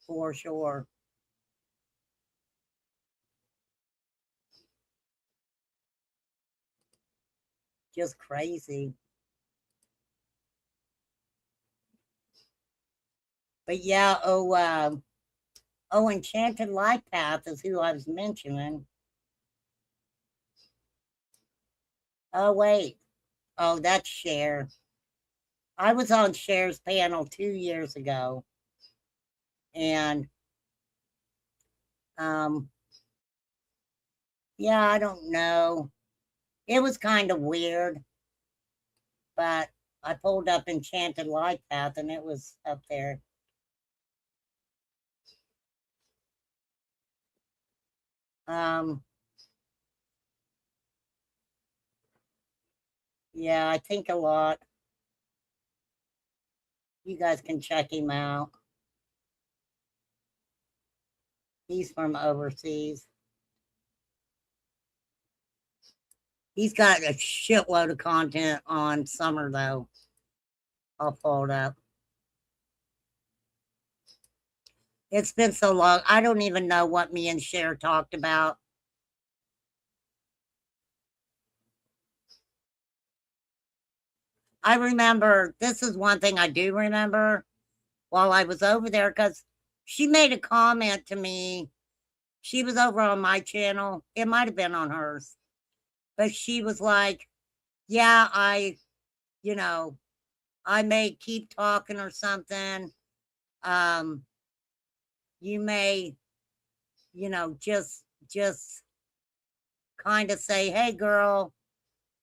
for sure. Just crazy. But yeah, Enchanted Life Path is who I was mentioning. Oh, wait. Oh, that's Cher. I was on Cher's panel 2 years ago. And um yeah, I don't know. It was kind of weird, but I pulled up Enchanted Life Path and it was up there. Um yeah, I think a lot. You guys can check him out. He's from overseas. He's got a shitload of content on Summer, though. I'll pull it up. It's been so long. I don't even know what me and Cher talked about. I remember, this is one thing I do remember while I was over there, because she made a comment to me. She was over on my channel. It might have been on hers. But she was like, yeah, you know, I may keep talking or something. Um, you may, just kind of say, hey girl,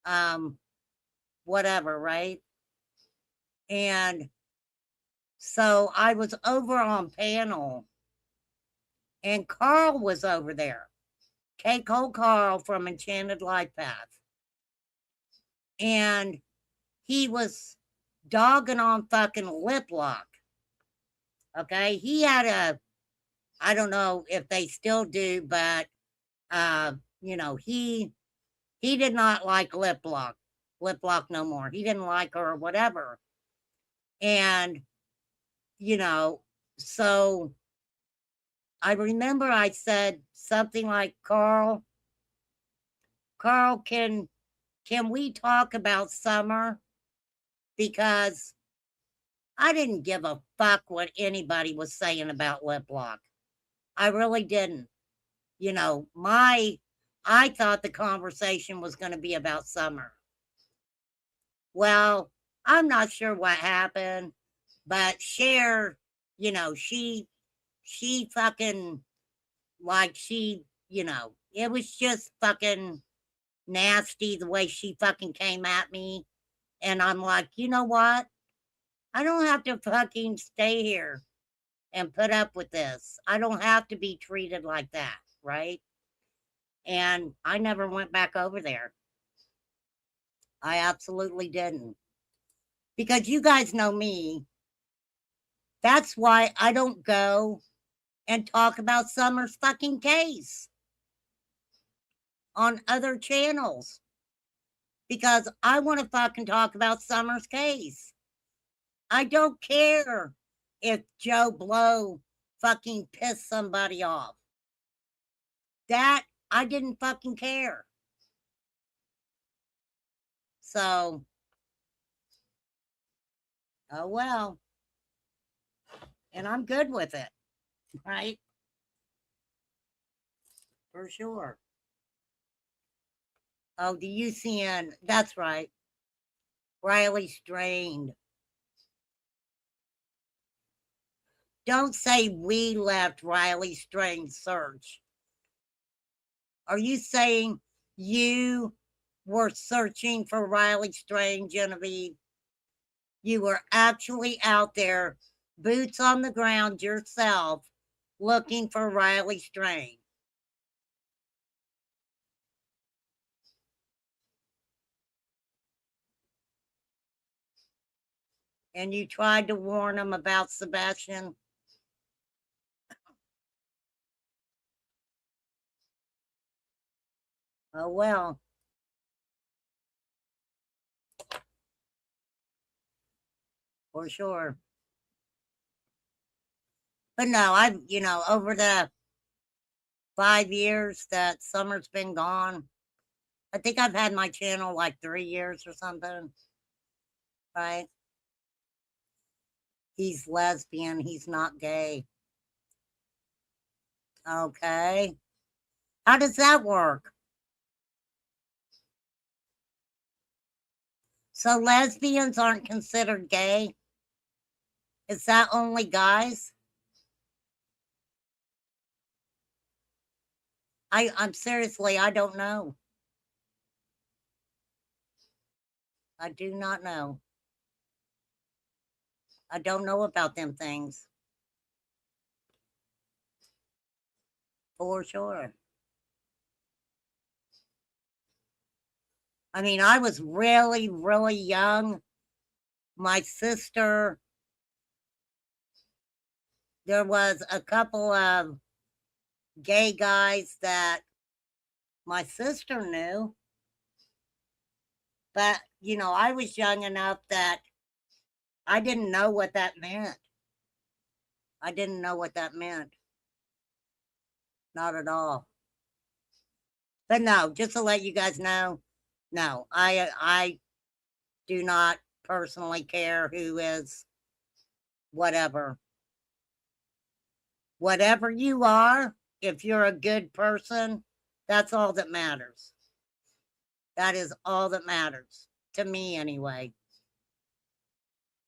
um, whatever, right? And so I was over on panel and Carl was over there. K. Cole Carl from Enchanted Life Path. And he was dogging on fucking Lip Lock. Okay. He had I don't know if they still do, but he did not like Lip Lock no more. He didn't like her or whatever. And, you know, so I remember I said something like, Carl, can we talk about Summer? Because I didn't give a fuck what anybody was saying about Lip Lock. I really didn't. You know, I thought the conversation was going to be about Summer. Well, I'm not sure what happened, but Cher, she fucking, like, it was just fucking nasty the way she fucking came at me. And I'm like, you know what? I don't have to fucking stay here and put up with this. I don't have to be treated like that, right? And I never went back over there. I absolutely didn't. Because you guys know me. That's why I don't go and talk about Summer's fucking case on other channels. Because I want to fucking talk about Summer's case. I don't care if Joe Blow fucking pissed somebody off. That I didn't fucking care. So, oh well. And I'm good with it, right? For sure. Oh, the UCN, that's right. Riley Strained. Don't say we left Riley Strained search. Are you saying you were searching for Riley Strain, Genevieve? You were actually out there, boots on the ground yourself, looking for Riley Strain. And you tried to warn him about Sebastian? Oh, well. For sure. But no, over the 5 years that Summer's been gone, I think I've had my channel like 3 years or something, right? He's lesbian, he's not gay. Okay. How does that work? So lesbians aren't considered gay? Is that only guys? I'm seriously, I don't know. I do not know. I don't know about them things. For sure. I mean, I was really, really young. My sister, there was a couple of gay guys that my sister knew. But, I was young enough that I didn't know what that meant. I didn't know what that meant. Not at all. But no, just to let you guys know, no, I do not personally care who is whatever. Whatever you are, if you're a good person, that's all that matters. That is all that matters to me anyway.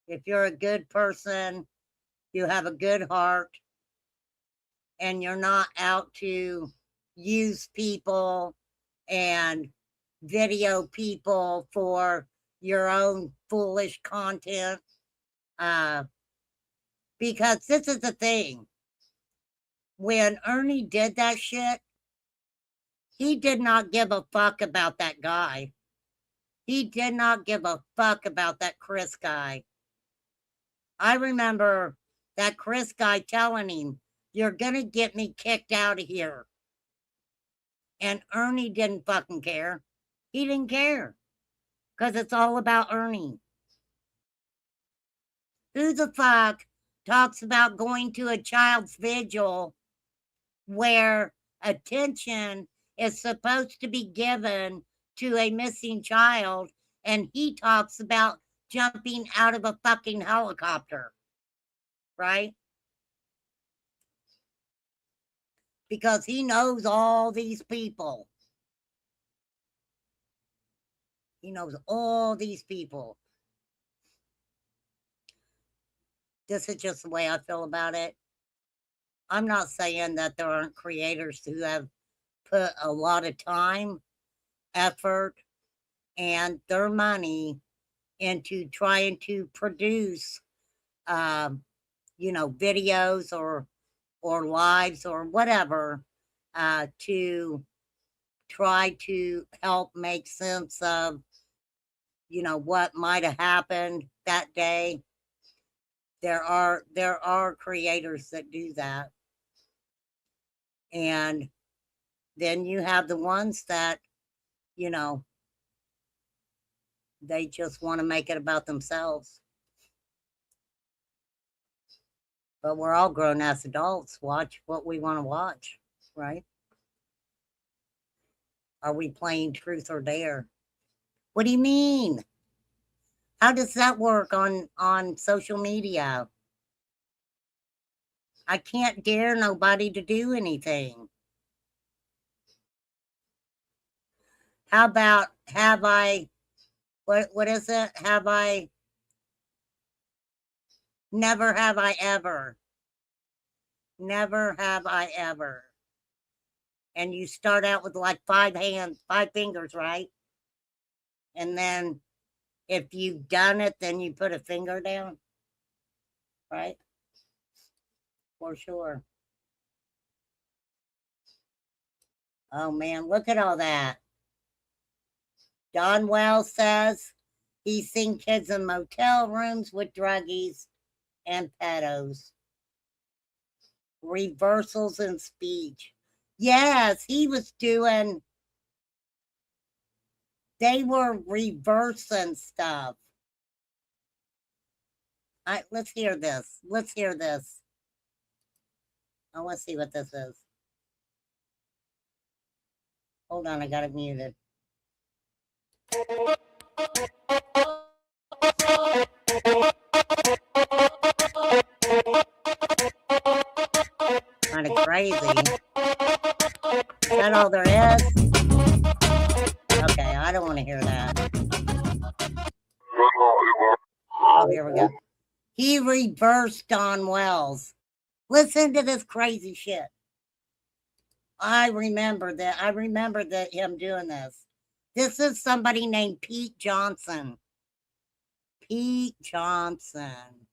If you're a good person, you have a good heart, and you're not out to use people and video people for your own foolish content. Because this is the thing. When Ernie did that shit, he did not give a fuck about that guy. He did not give a fuck about that Chris guy. I remember that Chris guy telling him, "You're gonna get me kicked out of here." And Ernie didn't fucking care. He didn't care. Because it's all about Ernie. Who the fuck talks about going to a child's vigil where attention is supposed to be given to a missing child, and he talks about jumping out of a fucking helicopter, right? Because he knows all these people. He knows all these people. This is just the way I feel about it. I'm not saying that there aren't creators who have put a lot of time, effort, and their money into trying to produce, videos or lives or whatever, to try to help make sense of, what might have happened that day. There are creators that do that. And then you have the ones that, they just want to make it about themselves. But we're all grown ass adults. Watch what we want to watch, right? Are we playing truth or dare? What do you mean? How does that work on social media? I can't dare nobody to do anything. How about what is it? Never have I ever. Never have I ever. And you start out with like 5 fingers, right? And then if you've done it, then you put a finger down, right? For sure. Oh man, look at all that. Don Wells says he's seen kids in motel rooms with druggies and pedos. Reversals in speech. Yes, he was doing, they were reversing stuff. Let's hear this. Let's hear this. I want to see what this is. Hold on, I got it muted. Kind of crazy. Is that all there is? Okay, I don't want to hear that. Oh, here we go. He reversed Don Wells. Listen to this crazy shit. I remember that him doing this. This is somebody named Pete Johnson. Pete Johnson.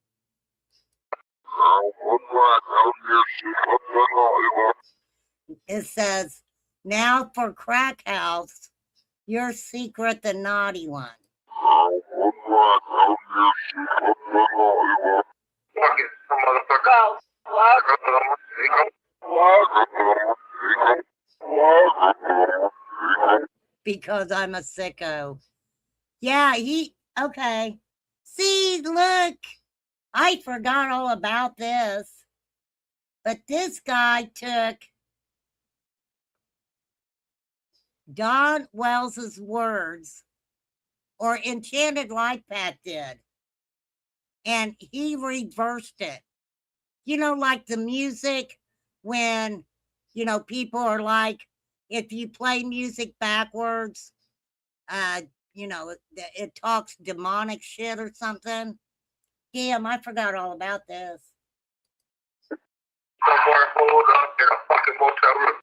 It says, now for Crack House, your secret, the naughty one. Because I'm a sicko. Yeah, okay. See, look, I forgot all about this. But this guy took Don Wells's words, or Enchanted Life Path did, and he reversed it. You know, like the music when, people are like, if you play music backwards, it talks demonic shit or something. Damn, I forgot all about this. Somewhere pulled up in a fucking motel room.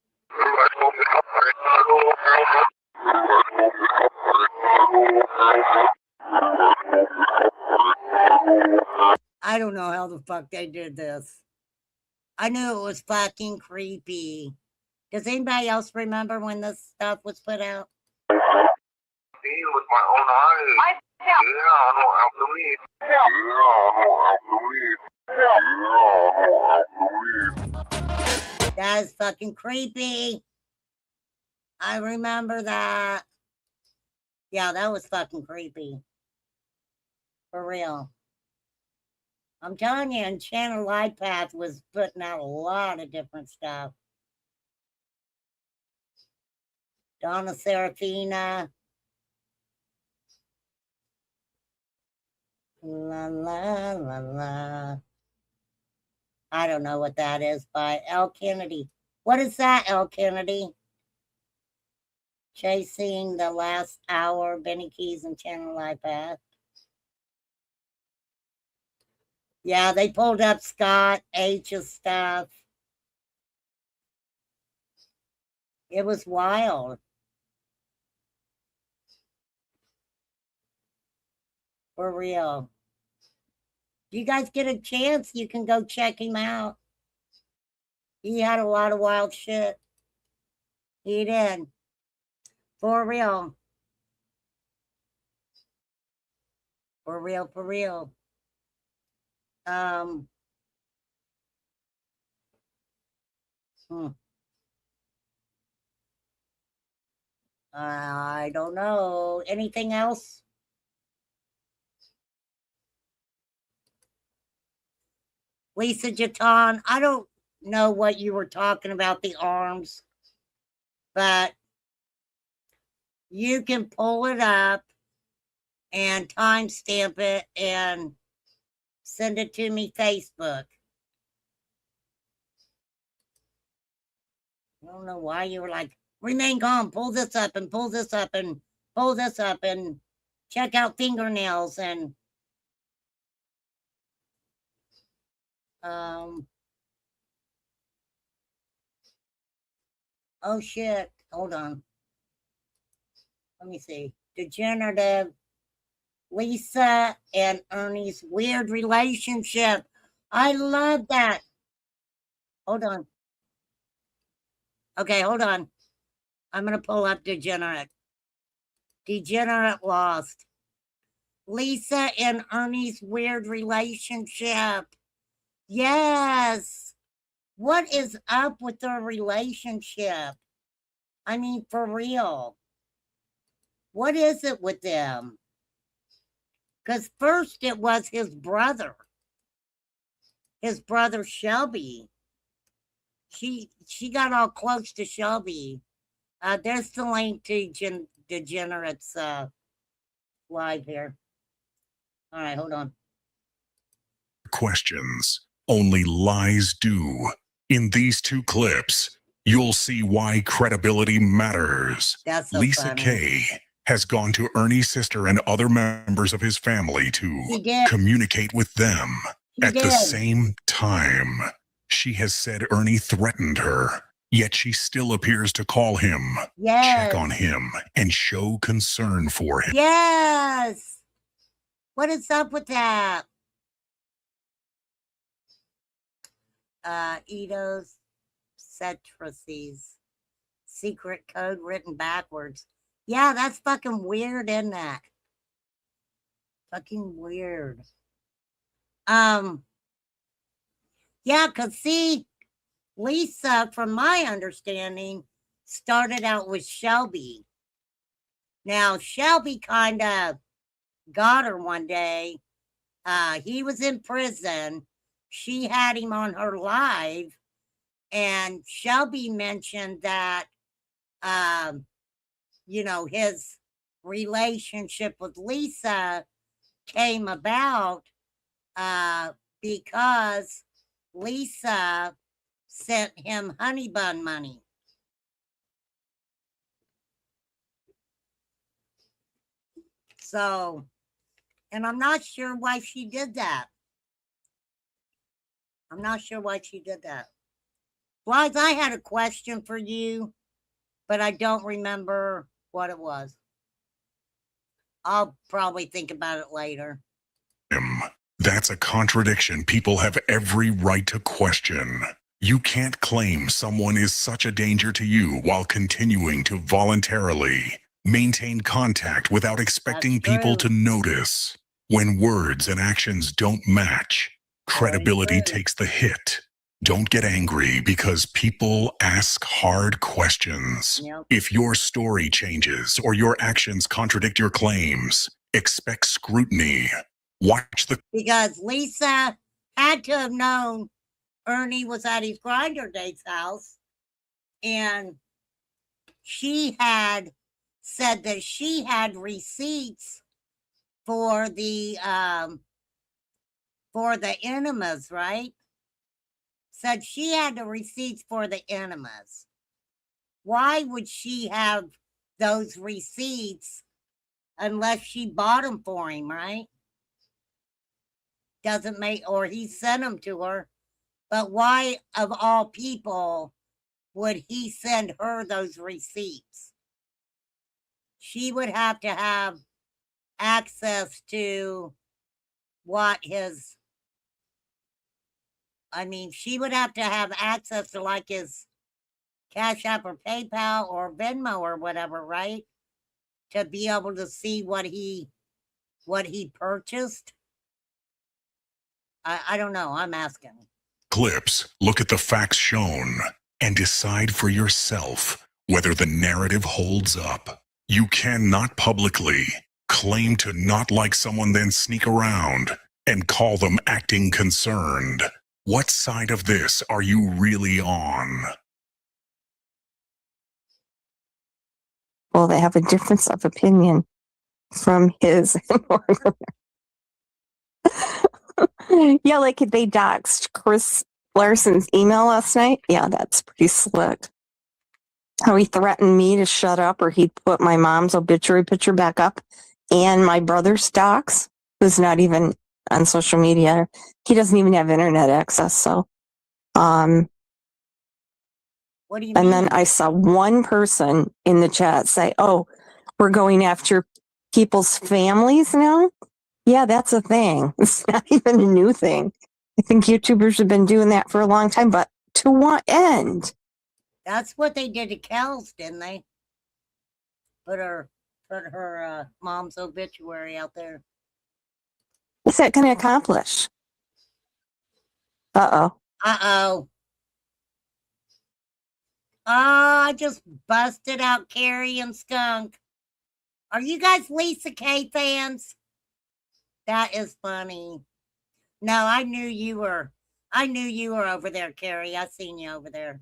I don't know how the fuck they did this. I knew it was fucking creepy. Does anybody else remember when this stuff was put out? Seen with my own eyes. Yeah, I know, I believe. That is fucking creepy. I remember that. Yeah, that was fucking creepy. For real. I'm telling you, Enchanted Life Path was putting out a lot of different stuff. Donna Serafina. La la la la. I don't know what that is by L. Kennedy. What is that, L. Kennedy? Chasing the Last Hour, Benny Keys, and Enchanted Life Path. Yeah, they pulled up Scott H's stuff. It was wild. For real. You guys get a chance, you can go check him out. He had a lot of wild shit. He did. For real. For real, for real. I don't know. Anything else? Lisa Jatan, I don't know what you were talking about, the arms, but you can pull it up and timestamp it and send it to me Facebook. I don't know why you were like, remain calm, pull this up and pull this up and pull this up and check out fingernails and oh shit, hold on. Let me see. Degenerative Lisa and Ernie's weird relationship. I love that. Hold on. Okay, hold on. I'm going to pull up Degenerate. Degenerate Lost. Lisa and Ernie's weird relationship. Yes. What is up with their relationship? I mean, for real. What is it with them? Because first it was his brother Shelby. She got all close to Shelby. There's the link to Degenerate's live here. All right, hold on. Questions. Only lies do. In these two clips, you'll see why credibility matters. That's so Lisa funny. Kay has gone to Ernie's sister and other members of his family to He did. communicate with them. He At the did. same time, she has said Ernie threatened her, yet she still appears to call him, Yes. check on him, and show concern for him. Yes. What is up with that? Edo's Cetrices. Secret code written backwards. Yeah, that's fucking weird, isn't that? Fucking weird. Yeah, because see, Lisa, from my understanding, started out with Shelby. Now, Shelby kind of got her one day. He was in prison. She had him on her live, and Shelby mentioned that, you know, his relationship with Lisa came about because Lisa sent him honey bun money. So, and I'm not sure why she did that. I'm not sure why she did that. Wise, I had a question for you, but I don't remember what it was. I'll probably think about it later. That's a contradiction people have every right to question. You can't claim someone is such a danger to you while continuing to voluntarily maintain contact without expecting people to notice. When words and actions don't match, credibility takes the hit. Don't get angry because people ask hard questions. Yep. If your story changes or your actions contradict your claims, expect scrutiny. Watch the... Because Lisa had to have known Ernie was at his grinder date's house, and she had said that she had receipts for the enemas, right? Said she had the receipts for the enemas. Why would she have those receipts unless she bought them for him, right? Doesn't make, or he sent them to her. But why, of all people, would he send her those receipts? She would have to have access to what his, I mean, she would have to have access to like his Cash App or PayPal or Venmo or whatever, right? To be able to see what he purchased. I don't know. I'm asking. Clips, look at the facts shown, and decide for yourself whether the narrative holds up. You cannot publicly claim to not like someone, then sneak around and call them acting concerned. What side of this are you really on? Well, they have a difference of opinion from his. Yeah, like they doxed Chris Larson's email last night. Yeah, that's pretty slick. How he threatened me to shut up or he'd put my mom's obituary picture back up and my brother's docs, who's not even on social media. He doesn't even have internet access. So, What do you mean? and then I saw one person in the chat say, "Oh, we're going after people's families now." Yeah, that's a thing. It's not even a new thing. I think YouTubers have been doing that for a long time, but to what end? That's what they did to Kels, didn't they? Put her mom's obituary out there. What's that going to accomplish? Uh-oh. Uh-oh. Oh, I just busted out Carrie and Skunk. Are you guys Lisa Kay fans? That is funny. No, I knew you were over there, Carrie. I seen you over there.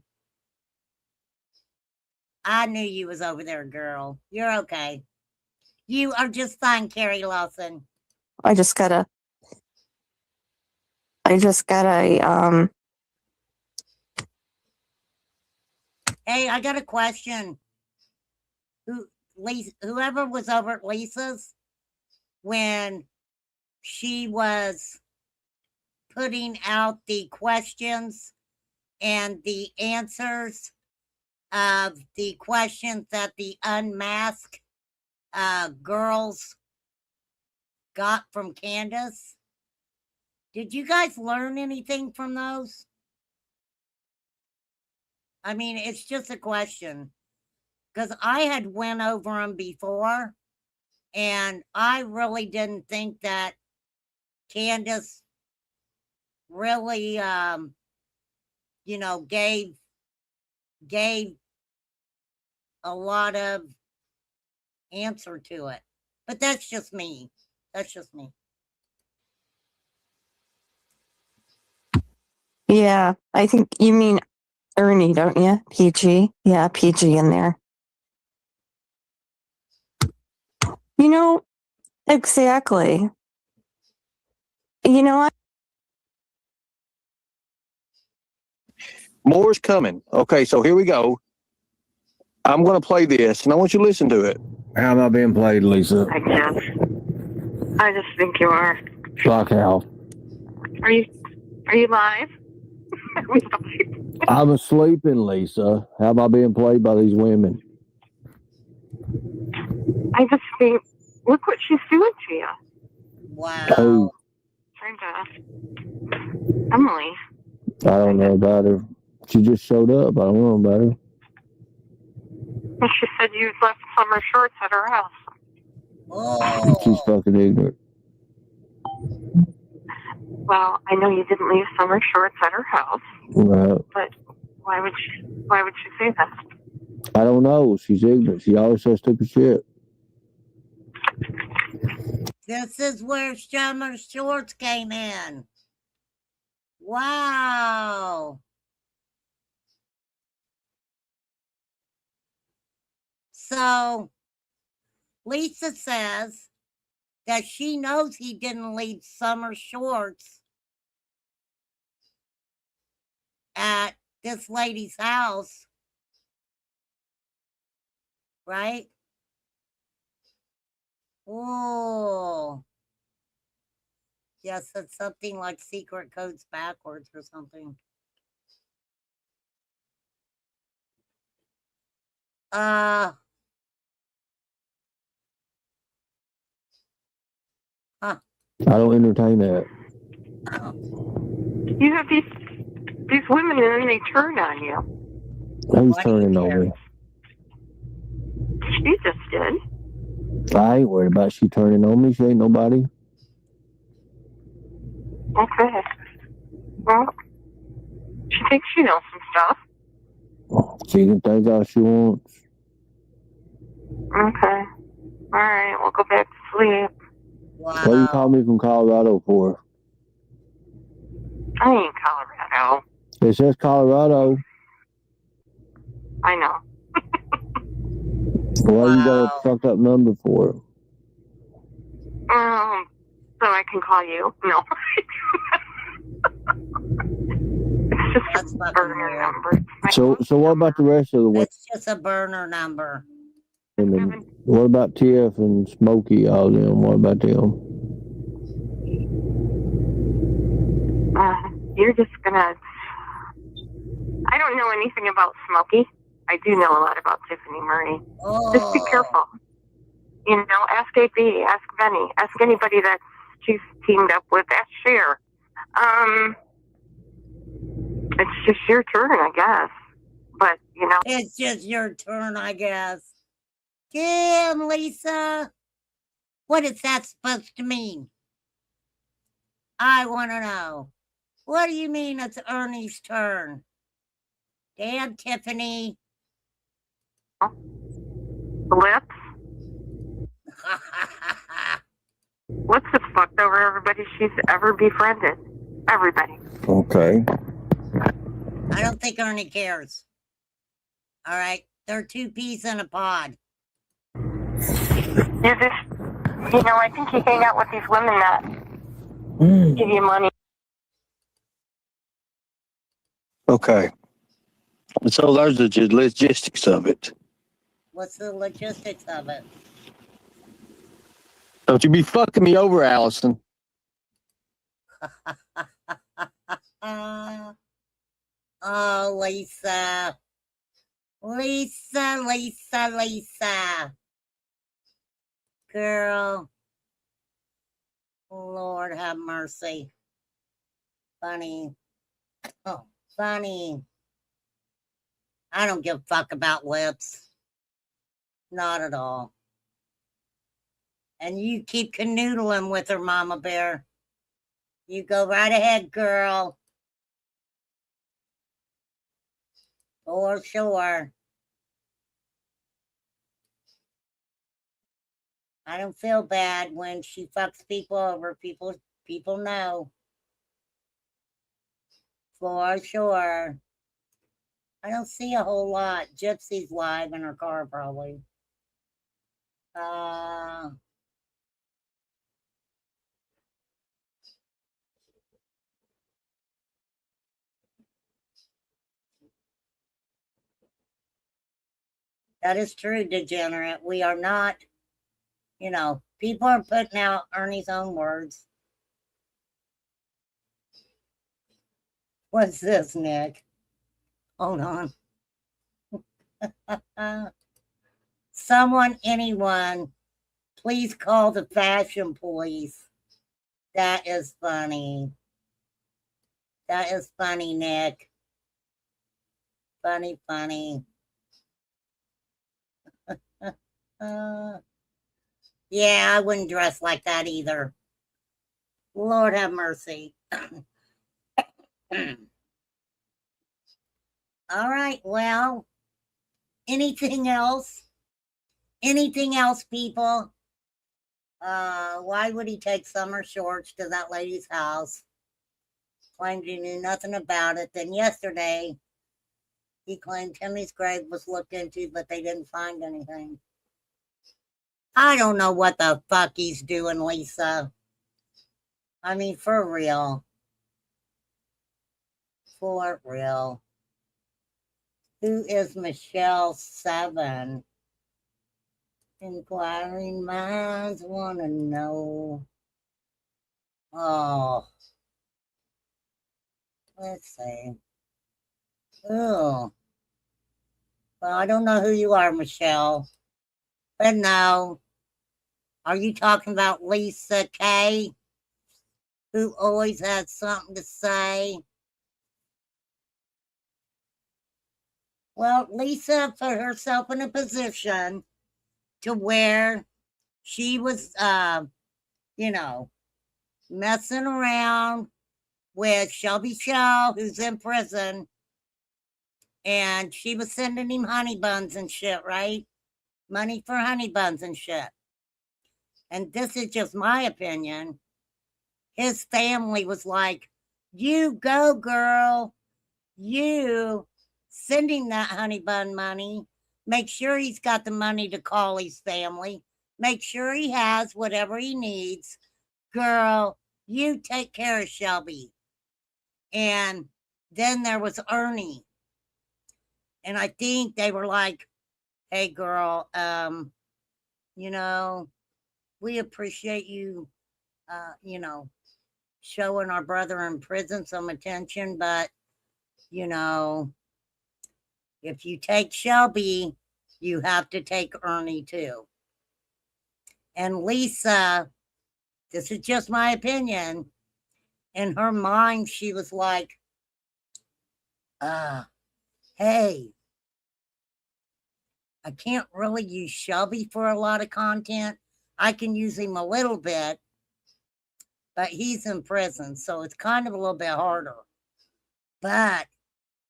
I knew you was over there, girl. You're okay. You are just fine, Carrie Lawson. I just got a Hey, I got a question. Whoever was over at Lisa's when she was putting out the questions and the answers of the questions that the unmasked girls got from Candace. Did you guys learn anything from those? I mean, it's just a question. Because I had went over them before, and I really didn't think that Candace really, gave a lot of answer to it. But that's just me. That's just me. Yeah, I think you mean Ernie, don't you? PG. Yeah, PG in there. You know, exactly. You know what? More's coming. Okay, so here we go. I'm going to play this, and I want you to listen to it. How am I being played, Lisa? I guess. I just think you are. Like how? Are you live? I'm sleeping, Lisa. How am I being played by these women? I just think, look what she's doing to you. Wow. Who? Trying to. Emily. I don't know about her. She just showed up. I don't know about her. Well, she said you left summer shorts at her house. She's Oh. fucking ignorant. Well, I know you didn't leave summer shorts at her house, Right. but why would she say that? I don't know. She's ignorant. She always says stupid shit. This is where summer shorts came in. Wow. So Lisa says that she knows he didn't leave summer shorts at this lady's house, right? Oh, yes, it's something like secret codes backwards or something. I don't entertain that. You have these women and then they turn on you. Who's Why do you turning on care? me? She just did. I ain't worried about she turning on me. She ain't nobody. Okay. Well, she thinks she knows some stuff. She can think all she wants. Okay. All right. We'll go back to sleep. What do you call Wow. me from Colorado for? I ain't Colorado. It says Colorado. I know. Why you got Wow. a fucked up number for? So I can call you? No. It's just That's a fucking burner weird. number. It's my So what about the rest of the women? It's just a burner number. What about TF and Smokey? All them. What about them? You're just gonna. I don't know anything about Smokey. I do know a lot about Tiffany Murray. Just be Oh. careful. You know, ask AB, ask Benny, ask anybody that she's teamed up with. Ask Cher. It's just your turn, I guess. But you know, It's just your turn, I guess. Damn, Lisa. What is that supposed to mean? I want to know. What do you mean it's Ernie's turn? Damn, Tiffany. lips. Lips have fucked over everybody she's ever befriended. Everybody. Okay. I don't think Ernie cares. All right. They're two peas in a pod. You're just, I think you hang out with these women that give you money. Okay. So there's the logistics of it. What's the logistics of it? Don't you be fucking me over, Allison. Oh, Lisa. Lisa. Girl. Lord have mercy. Funny. Oh, funny. I don't give a fuck about lips. Not at all. And you keep canoodling with her, Mama Bear. You go right ahead, girl. For sure. I don't feel bad when she fucks people over. People know. For sure. I don't see a whole lot. Gypsy's live in her car, probably. That is true, degenerate. We are not, people are putting out Ernie's own words. What's this, Nick? Hold on. Someone, anyone, please call the fashion police. That is funny. That is funny, Nick. Funny. Yeah, I wouldn't dress like that either. Lord have mercy. All right, well, anything else? Anything else, people? Why would he take summer shorts to that lady's house? Claimed he knew nothing about it. Then yesterday, he claimed Timmy's grave was looked into, but they didn't find anything. I don't know what the fuck he's doing, Lisa. I mean, for real. For real. Who is Michelle 7? Inquiring minds want to know. Oh. Let's see. Oh. Well, I don't know who you are, Michelle. But no. Are you talking about Lisa K? Who always has something to say? Well, Lisa put herself in a position to where she was, messing around with Shelby Shell, who's in prison, and she was sending him honey buns and shit, right? Money for honey buns and shit. And this is just my opinion. His family was like, you go, girl. You sending that honey bun money. Make sure he's got the money to call his family. Make sure he has whatever he needs. Girl, you take care of Shelby. And then there was Ernie. And I think they were like, hey, girl, we appreciate you, showing our brother in prison some attention. But, if you take Shelby, you have to take Ernie too. And Lisa, this is just my opinion, in her mind, she was like, hey, I can't really use Shelby for a lot of content. I can use him a little bit, but he's in prison, so it's kind of a little bit harder. But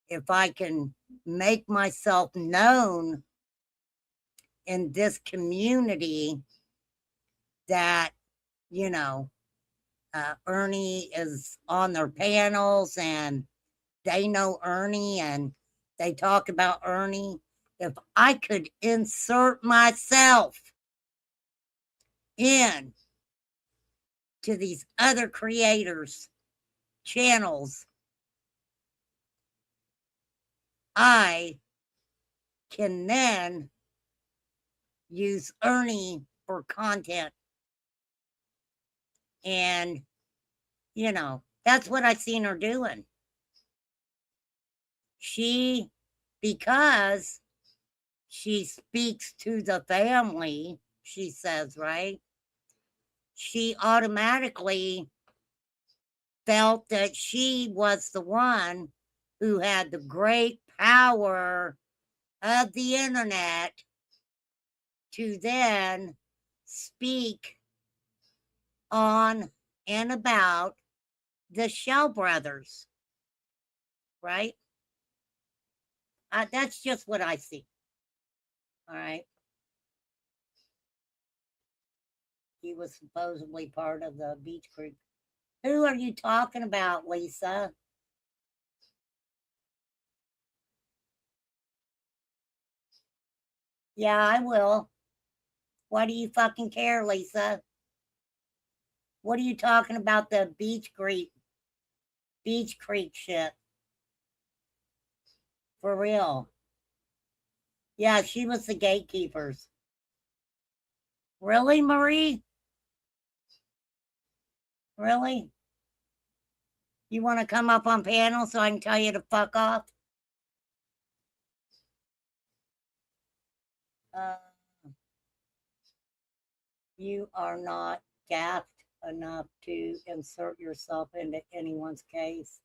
if I can make myself known in this community that, Ernie is on their panels and they know Ernie and they talk about Ernie. If I could insert myself in to these other creators' channels, I can then use Ernie for content. And, you know, that's what I seen her doing. Because she speaks to the family, she says, right? She automatically felt that she was the one who had the great power of the internet to then speak on and about the Shell brothers, right? That's just what I see. All right. He was supposedly part of the Beach Creek. Who are you talking about, Lisa? Yeah, I will. Why do you fucking care, Lisa? What are you talking about, the Beach Creek shit? For real. Yeah, she was the gatekeepers. Really, Marie? Really? You want to come up on panel so I can tell you to fuck off? You are not daft enough to insert yourself into anyone's case.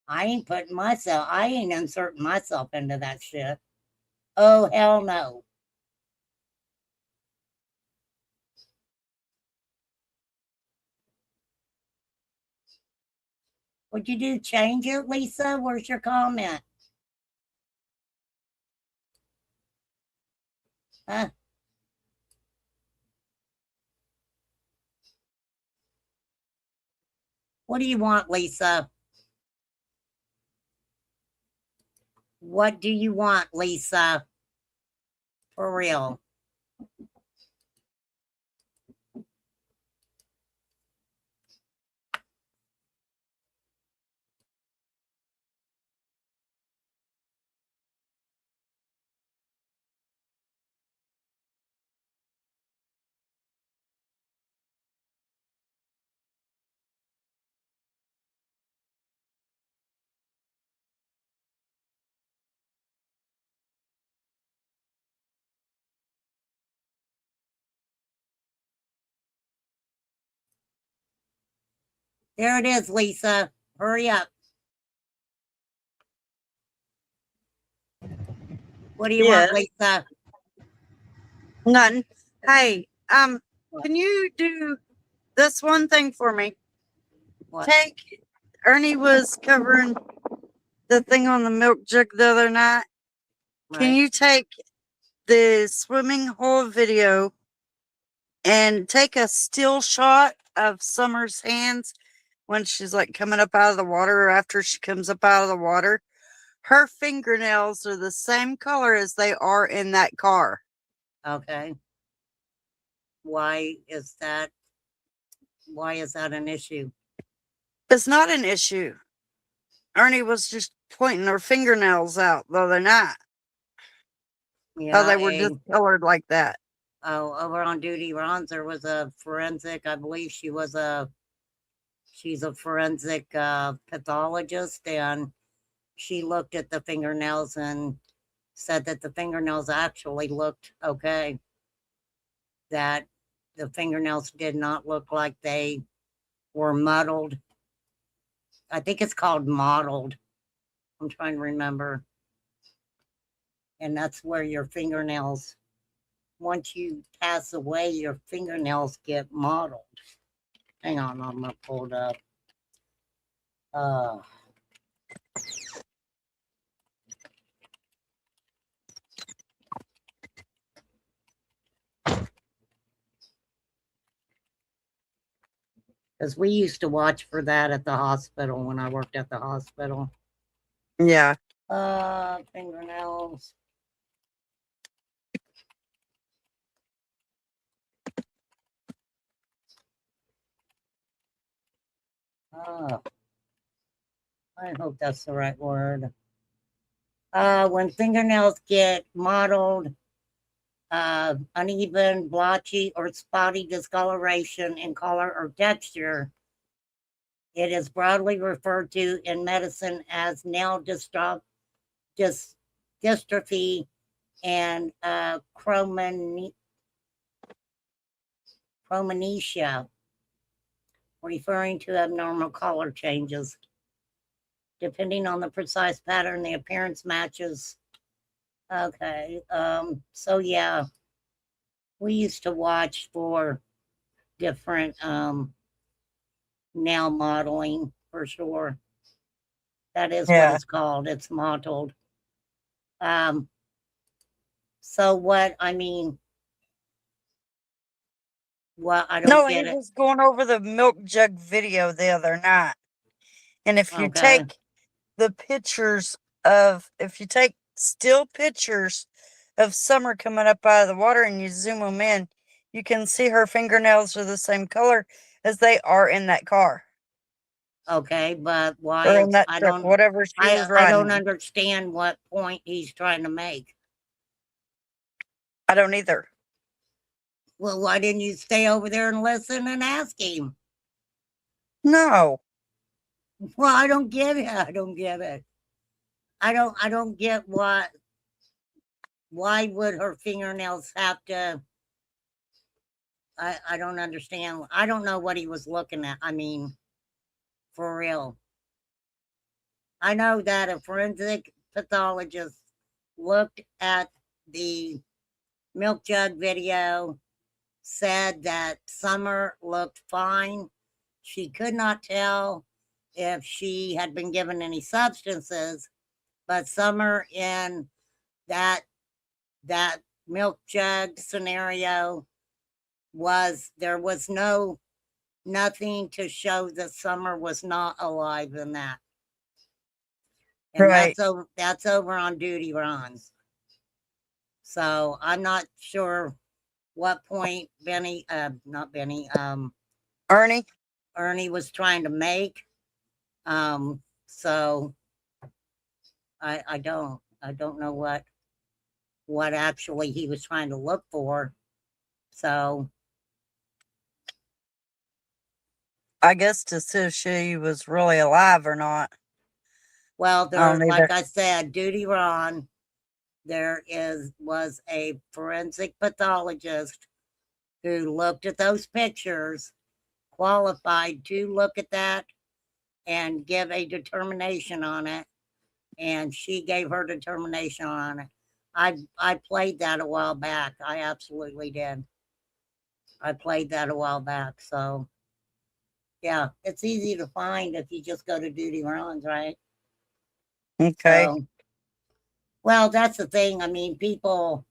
I ain't inserting myself into that shit. Oh, hell no. What'd you do? Change it, Lisa? Where's your comment? Huh? What do you want, Lisa? What do you want, Lisa? For real. There it is, Lisa. Hurry up. What do you want, Lisa? None. Hey, can you do this one thing for me? What? Ernie was covering the thing on the milk jug the other night. Can Right. you take the swimming hole video and take a still shot of Summer's hands when she's like coming up out of the water or after she comes up out of the water? Her fingernails are the same color as they are in that car. Okay. Why is that an issue? It's not an issue. Ernie was just pointing her fingernails out the other night. Yeah, How they were discolored like that. Oh, over on Duty Runs, there was a forensic, I believe she's a forensic pathologist, and she looked at the fingernails and said that the fingernails actually looked okay. That the fingernails did not look like they were muddled. I think it's called mottled. I'm trying to remember. And that's where your fingernails, once you pass away, your fingernails get mottled. Hang on, I'm gonna pull it up. Because we used to watch for that at the hospital when I worked at the hospital. Yeah. Fingernails. Oh, I hope that's the right word. When fingernails get mottled, uneven, blotchy, or spotty discoloration in color or texture, it is broadly referred to in medicine as nail dystrophy and chromanesia, referring to abnormal color changes. Depending on the precise pattern, the appearance matches. Okay, so yeah, we used to watch for different nail modeling for sure. That is what Yeah. it's called. It's mottled. So what, I mean, well, I don't No, he get it. was going over the milk jug video the other night. And if you Okay. take the pictures if you take still pictures of Summer coming up out of the water and you zoom them in, you can see her fingernails are the same color as they are in that car Okay, but why or in is that truck, whatever she was I don't riding. understand what point he's trying to make. I don't either. Well, why didn't you stay over there and listen and ask him? No. Well, I don't get it. I don't get it. I don't get why would her fingernails have to I don't understand. I don't know what he was looking at. I mean, for real. I know that a forensic pathologist looked at the milk jug video, said that Summer looked fine. She could not tell if she had been given any substances, but Summer in that milk jug scenario there was nothing to show that Summer was not alive in that. And Right. that's over on Duty Runs. So I'm not sure what point Ernie? Ernie was trying to make. So I don't know what actually he was trying to look for. So I guess to see if she was really alive or not. well, I don't there, like either. I said, Duty Ron, was a forensic pathologist who looked at those pictures, qualified to look at that and give a determination on it. And she gave her determination on it. I played that a while back. I absolutely did. I played that a while back. So yeah, it's easy to find if you just go to Duty Runs, right? Okay. So, well, that's the thing. I mean, people,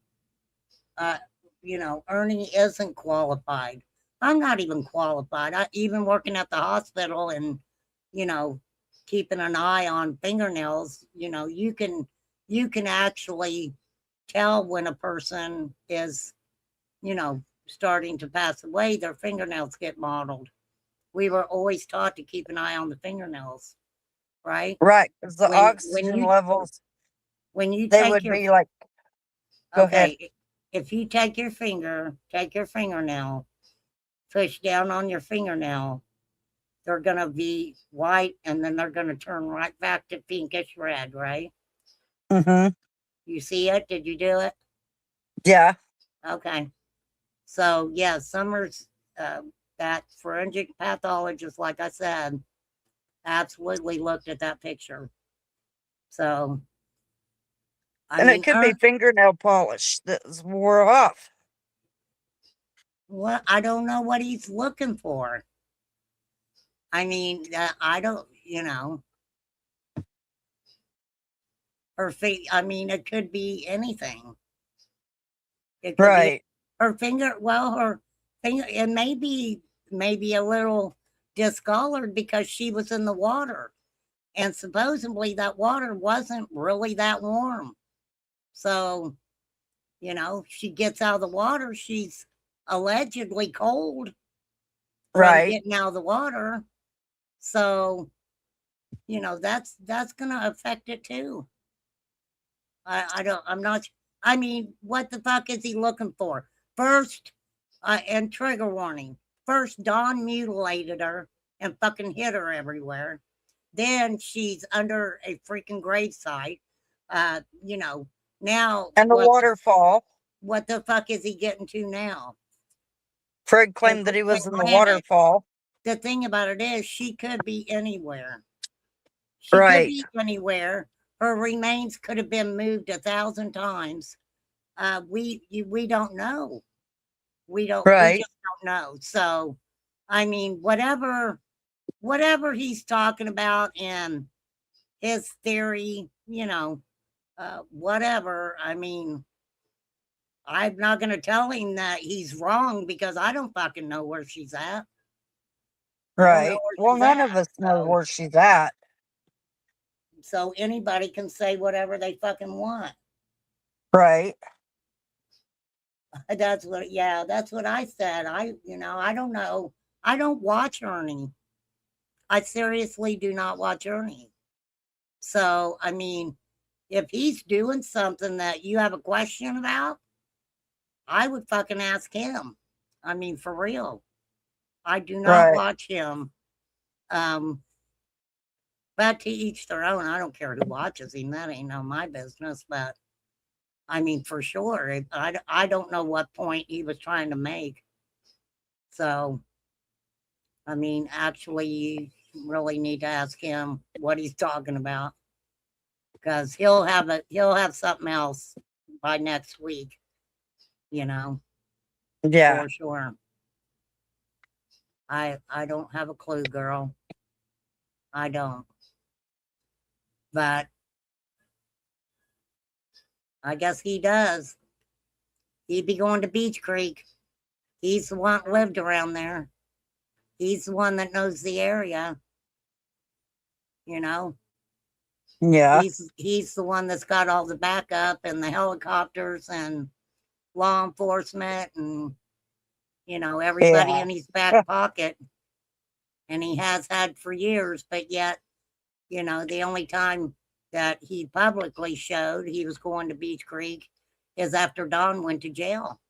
Ernie isn't qualified. I'm not even qualified. Even working at the hospital and, keeping an eye on fingernails, you can actually tell when a person is, starting to pass away, their fingernails get mottled. We were always taught to keep an eye on the fingernails, right? Right. Because the When oxygen levels, when you they take would your be like, go ahead. okay, if you take your fingernail, push down on your fingernail, they're gonna be white and then they're gonna turn right back to pinkish red, right? Mm-hmm. You see it? Did you do it? Yeah. Okay. So yeah, Summers, that forensic pathologist, like I said, absolutely looked at that picture. So, And it could be fingernail polish that's wore off. well, I don't know what he's looking for. I mean, I don't, her feet. I mean, it could be anything. It could be Right. her finger. Well, her finger. It may be maybe a little discolored because she was in the water, and supposedly that water wasn't really that warm. So, she gets out of the water. She's allegedly cold from Right. getting out of the water. So, you know, that's gonna affect it too. I'm not, I mean, what the fuck is he looking for? First, and trigger warning. First, Dawn mutilated her and fucking hit her everywhere. Then she's under a freaking gravesite. You know, now And the what, waterfall. what the fuck is he getting to now? Fred claimed that he was in the granted, waterfall. The thing about it is, she could be anywhere. She Right. could be anywhere. Her remains could have been moved 1,000 times. We don't know. We Right. just don't know. So, I mean, whatever he's talking about in his theory, you know, whatever. I mean, I'm not going to tell him that he's wrong because I don't fucking know where she's at. I don't know Right. where Well, she's none at, of us know so- where she's at. So anybody can say whatever they fucking want. Right. That's what I said. I don't know. I don't watch Ernie. I seriously do not watch Ernie. So, I mean, if he's doing something that you have a question about, I would fucking ask him. I mean, for real. I do not Right. watch him. But to each their own. I don't care who watches him. That ain't none of my business. But I mean, for sure, I don't know what point he was trying to make. So, I mean, actually, you really need to ask him what he's talking about, because he'll have something else by next week. You know, Yeah. for sure. I don't have a clue, girl. I don't. But I guess he does. He'd be going to Beach Creek. He's the one that lived around there. He's the one that knows the area. You know, Yeah. he's the one that's got all the backup and the helicopters and law enforcement and, you know, everybody Yeah. in his back pocket. And he has had for years, but yet, you know, the only time that he publicly showed he was going to Beach Creek is after Don went to jail.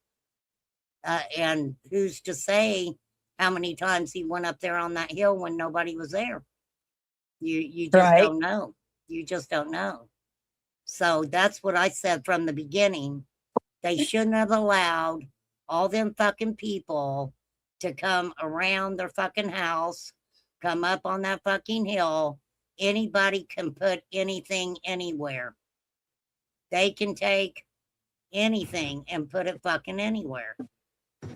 And who's to say how many times he went up there on that hill when nobody was there? You just Right. don't know. You just don't know. So that's what I said from the beginning. They shouldn't have allowed all them fucking people to come around their fucking house, come up on that fucking hill. Anybody can put anything anywhere. They can take anything and put it fucking anywhere.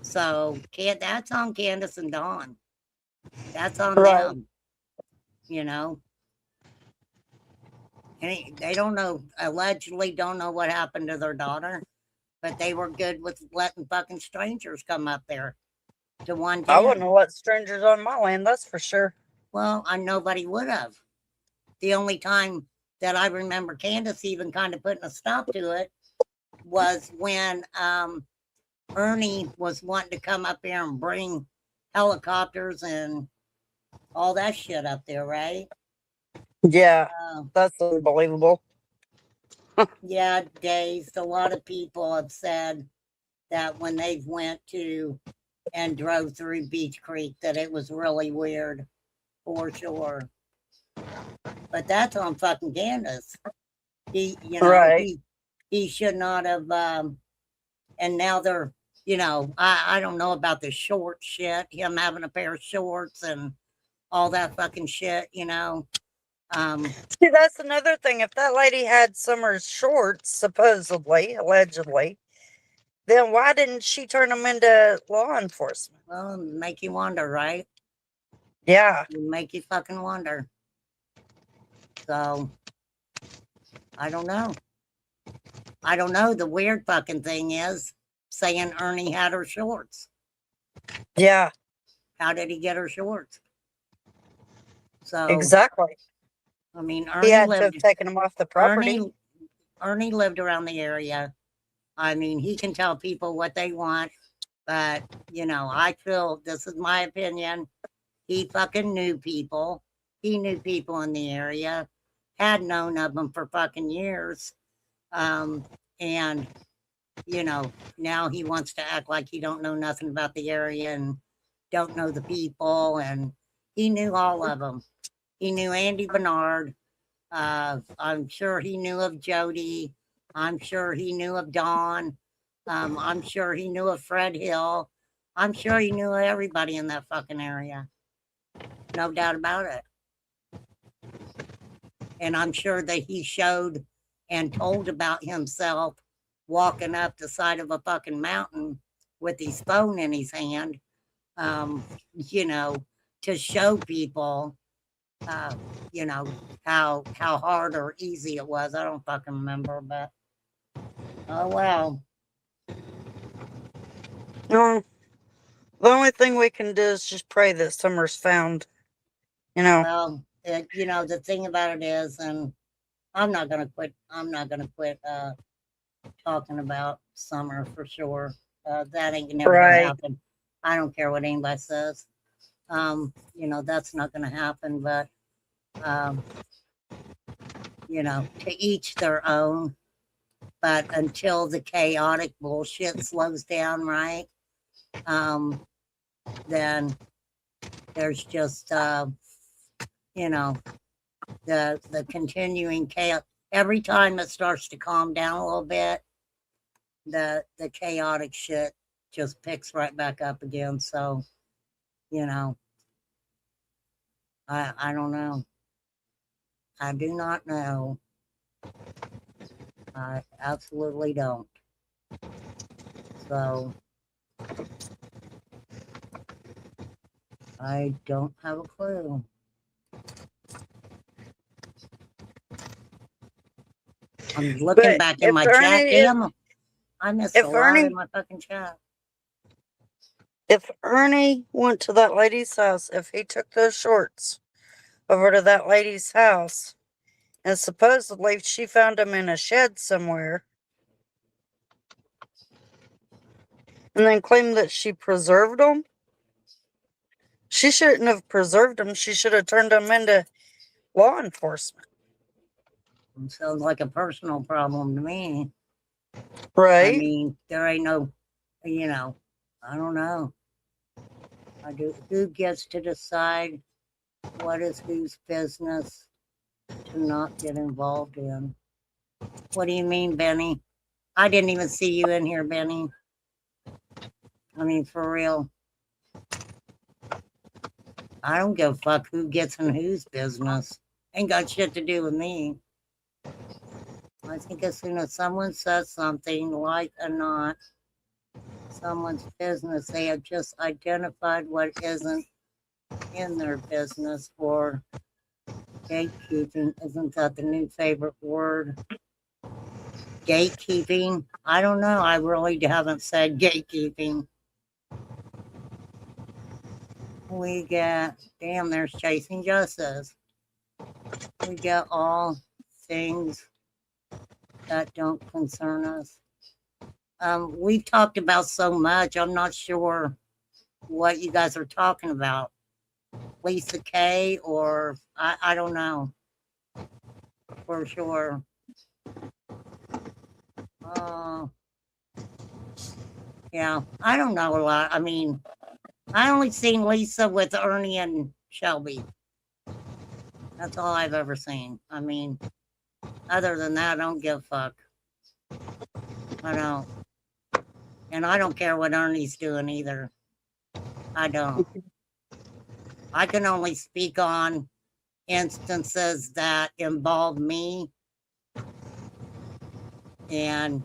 So that's on Candace and Dawn. That's on Right. them. You know. And they don't know, allegedly don't know what happened to their daughter, but they were good with letting fucking strangers come up there to one I wouldn't town. have let strangers on my land, that's for sure. Well, nobody would have. The only time that I remember Candace even kind of putting a stop to it was when Ernie was wanting to come up here and bring helicopters and all that shit up there, right? Yeah. Uh, That's unbelievable. yeah, Days. A lot of people have said that when they went to and drove through Beach Creek, that it was really weird, for sure. But that's on fucking Candace. He, you know, Right. he should not have. And now they're, you know, I don't know about the short shit. Him having a pair of shorts and all that fucking shit, you know. See, that's another thing. If that lady had Summer's shorts, supposedly, allegedly, then why didn't she turn them into law enforcement? Well, make you wonder, right? Yeah. Make you fucking wonder. So, I don't know. I don't know. The weird fucking thing is saying Ernie had her shorts. Yeah. How did he get her shorts? So, Exactly. I mean, He Ernie had to have lived, taken them off the property. Ernie lived around the area. I mean, he can tell people what they want, but, you know, I feel, this is my opinion, he fucking knew people. he knew people in the area, had known of them for fucking years. And, you know, now he wants to act like he don't know nothing about the area and don't know the people. And he knew all of them. He knew Andy Bernard. I'm sure he knew of Jody. I'm sure he knew of Don. I'm sure he knew of Fred Hill. I'm sure he knew of everybody in that fucking area. No doubt about it. And I'm sure that he showed and told about himself walking up the side of a fucking mountain with his phone in his hand, you know, to show people, you know, how hard or easy it was. I don't fucking remember, but oh well. No, the only thing we can do is just pray that Summer's found. You know. Well, you know, the thing about it is, and I'm not gonna quit. I'm not gonna quit talking about Summer for sure. That ain't never Right. gonna happen. I don't care what anybody says. You know, that's not gonna happen. But you know, to each their own. But until the chaotic bullshit slows down, right? Then there's just you know, the continuing chaos. Every time it starts to calm down a little bit, the chaotic shit just picks right back up again. So, you know, I don't know. I do not know. I absolutely don't. So I don't have a clue. I'm looking But back in if my chat. Ernie is- Damn, I missed if a lot Ernie- in my fucking chat. If Ernie went to that lady's house, if he took those shorts over to that lady's house, and supposedly she found them in a shed somewhere, and then claimed that she preserved them, she shouldn't have preserved them. She should have turned them into law enforcement. It sounds like a personal problem to me. Right? I mean, there ain't no, you know, I don't know. Who gets to decide what is whose business to not get involved in? What do you mean, Benny? I didn't even see you in here, Benny. I mean, for real. I don't give a fuck who gets in whose business. Ain't got shit to do with me. I think as soon as someone says something, like or not, someone's business, they have just identified what isn't in their business, or gatekeeping. Isn't that the new favorite word? Gatekeeping? I don't know. I really haven't said gatekeeping. We get, damn, there's Chasing Justice. We get all things that don't concern us. We've talked about so much. I'm not sure what you guys are talking about. Lisa K, or I don't know for sure. Yeah, I don't know a lot. I mean, I only seen Lisa with Ernie and Shelby. That's all I've ever seen. I mean, other than that, I don't give a fuck. I don't. And I don't care what Ernie's doing either. I don't. I can only speak on instances that involve me. And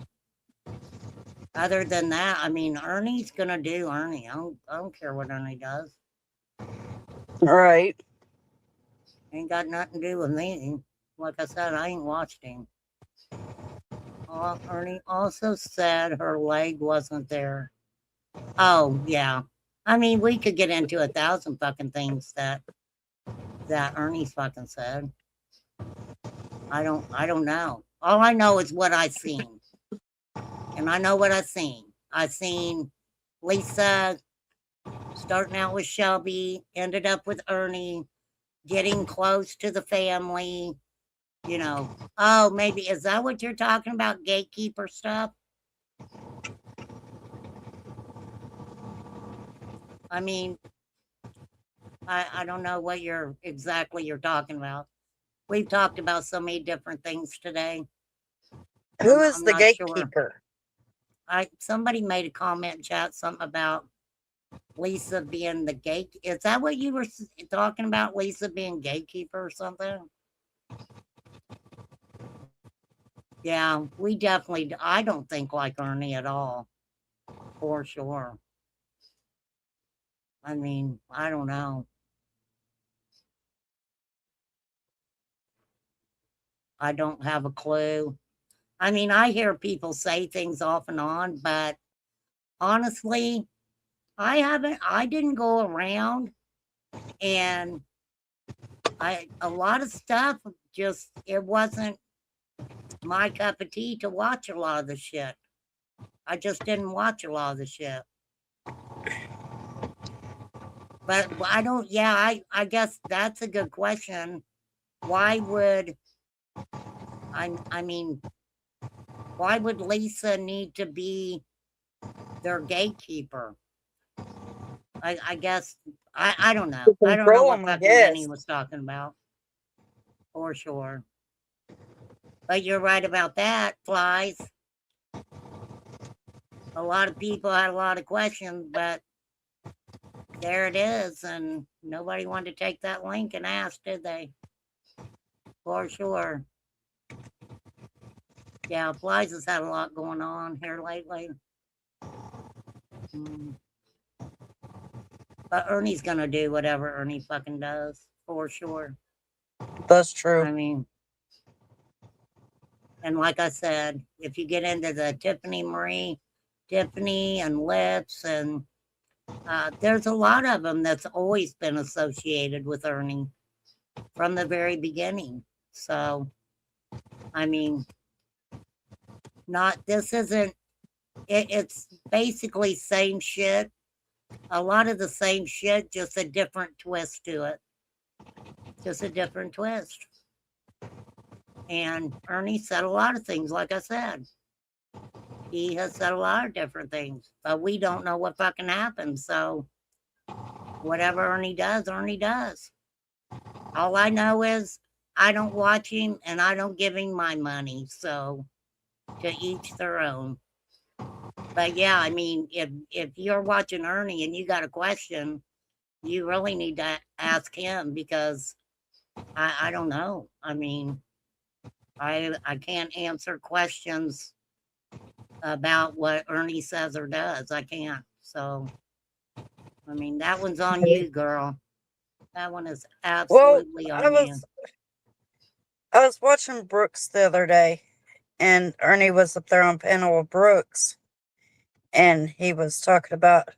other than that, I mean, Ernie's going to do Ernie. I don't care what Ernie does. Right. Ain't got nothing to do with me. Like I said, I ain't watched him. Ernie also said her leg wasn't there. Oh, yeah. I mean, we could get into 1,000 fucking things that Ernie's fucking said. I don't know. All I know is what I seen. And I know what I seen. I seen Lisa starting out with Shelby, ended up with Ernie, getting close to the family, you know. Oh, maybe is that what you're talking about? Gatekeeper stuff? I mean, I don't know what you're talking about. We've talked about so many different things today. Who is I'm the not sure. gatekeeper? Somebody made a comment in chat, something about Lisa being the gate. Is that what you were talking about? Lisa being gatekeeper or something? Yeah, we definitely, I don't think like Ernie at all, for sure. I mean, I don't know. I don't have a clue. I mean, I hear people say things off and on, but honestly, I didn't go around, and a lot of stuff just, it wasn't my cup of tea to watch a lot of the shit. I just didn't watch a lot of the shit. But I don't, yeah, I guess that's a good question. Why would, I mean, why would Lisa need to be their gatekeeper? I guess, I don't know. To I don't know control what 'em, I fucking Benny guess. was talking about. For sure. But you're right about that, Flies. A lot of people had a lot of questions, but there it is, and nobody wanted to take that link and ask, did they? For sure. Yeah, Flies has had a lot going on here lately. But Ernie's gonna do whatever Ernie fucking does, for sure. That's true. I mean, and like I said, if you get into the Tiffany and Lips, and there's a lot of them that's always been associated with Ernie from the very beginning. So, I mean, this isn't, it's basically same shit. A lot of the same shit, just a different twist to it. Just a different twist. And Ernie said a lot of things, like I said. He has said a lot of different things, but we don't know what fucking happens. So whatever Ernie does, Ernie does. All I know is I don't watch him and I don't give him my money. So to each their own. But yeah, I mean, if you're watching Ernie and you got a question, you really need to ask him, because I don't know. I mean, I can't answer questions about what Ernie says or does. I can't. So, I mean, that one's on you, girl. That one is absolutely on you. I was watching Brooks the other day, and Ernie was up there on panel with Brooks, and he was talking about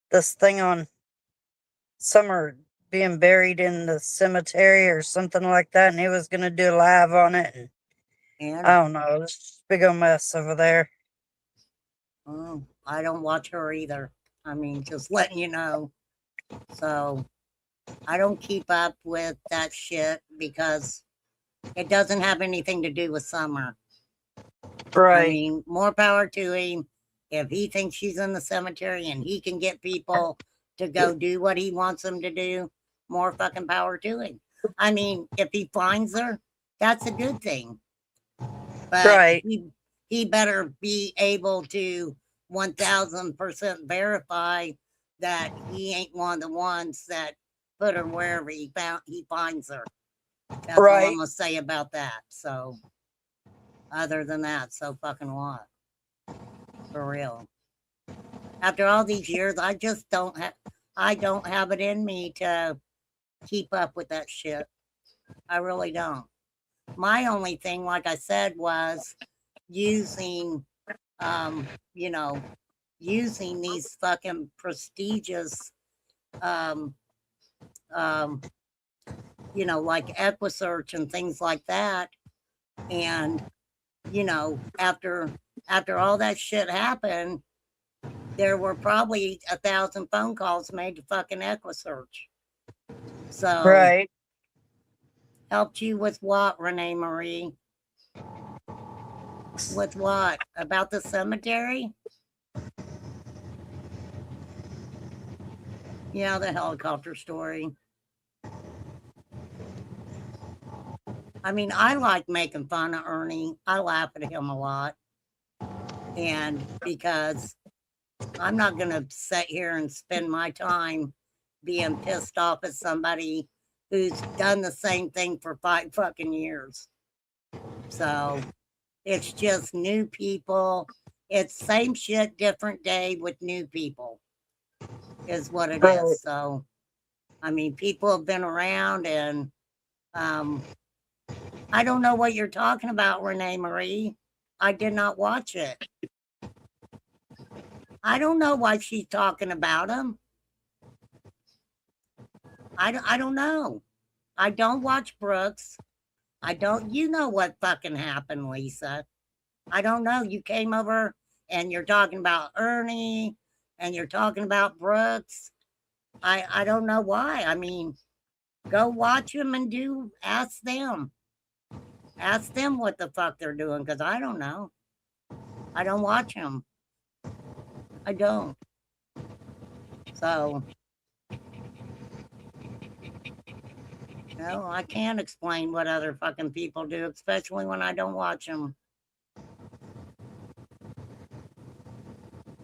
this thing on Summer being buried in the cemetery or something like that, and he was going to do a live on it. And I don't know, it's just a big old mess over there. Oh, I don't watch her either. I mean, just letting you know. So I don't keep up with that shit because it doesn't have anything to do with Summer. Right. I mean, more power to him. If he thinks she's in the cemetery and he can get people to go do what he wants them to do, more fucking power to him. I mean, if he finds her, that's a good thing. But right. He better be able to 1000% verify that he ain't one of the ones that put her wherever he finds her. That's all I'm gonna say about that. So other than that, so fucking what? For real. After all these years, I just don't have it in me to keep up with that shit. I really don't. My only thing, like I said, was using using these fucking prestigious like EquiSearch and things like that. And after all that shit happened, there were probably 1,000 phone calls made to fucking EquiSearch. So Right. helped you with what, Renee Marie? With what? About the cemetery? Yeah, the helicopter story. I mean, I like making fun of Ernie. I laugh at him a lot. And because I'm not going to sit here and spend my time being pissed off at somebody who's done the same thing for 5 fucking years. So it's just new people. It's same shit, different day with new people, is what it Right. is. So, I mean, people have been around, and I don't know what you're talking about, Renee Marie. I did not watch it. I don't know why she's talking about him. I don't know. I don't watch Brooks. I don't, you know what fucking happened, Lisa. I don't know. You came over and you're talking about Ernie and you're talking about Brooks. I don't know why. I mean, go watch them and ask them. Ask them what the fuck they're doing, because I don't know. I don't watch them. I don't. So, no, I can't explain what other fucking people do, especially when I don't watch them.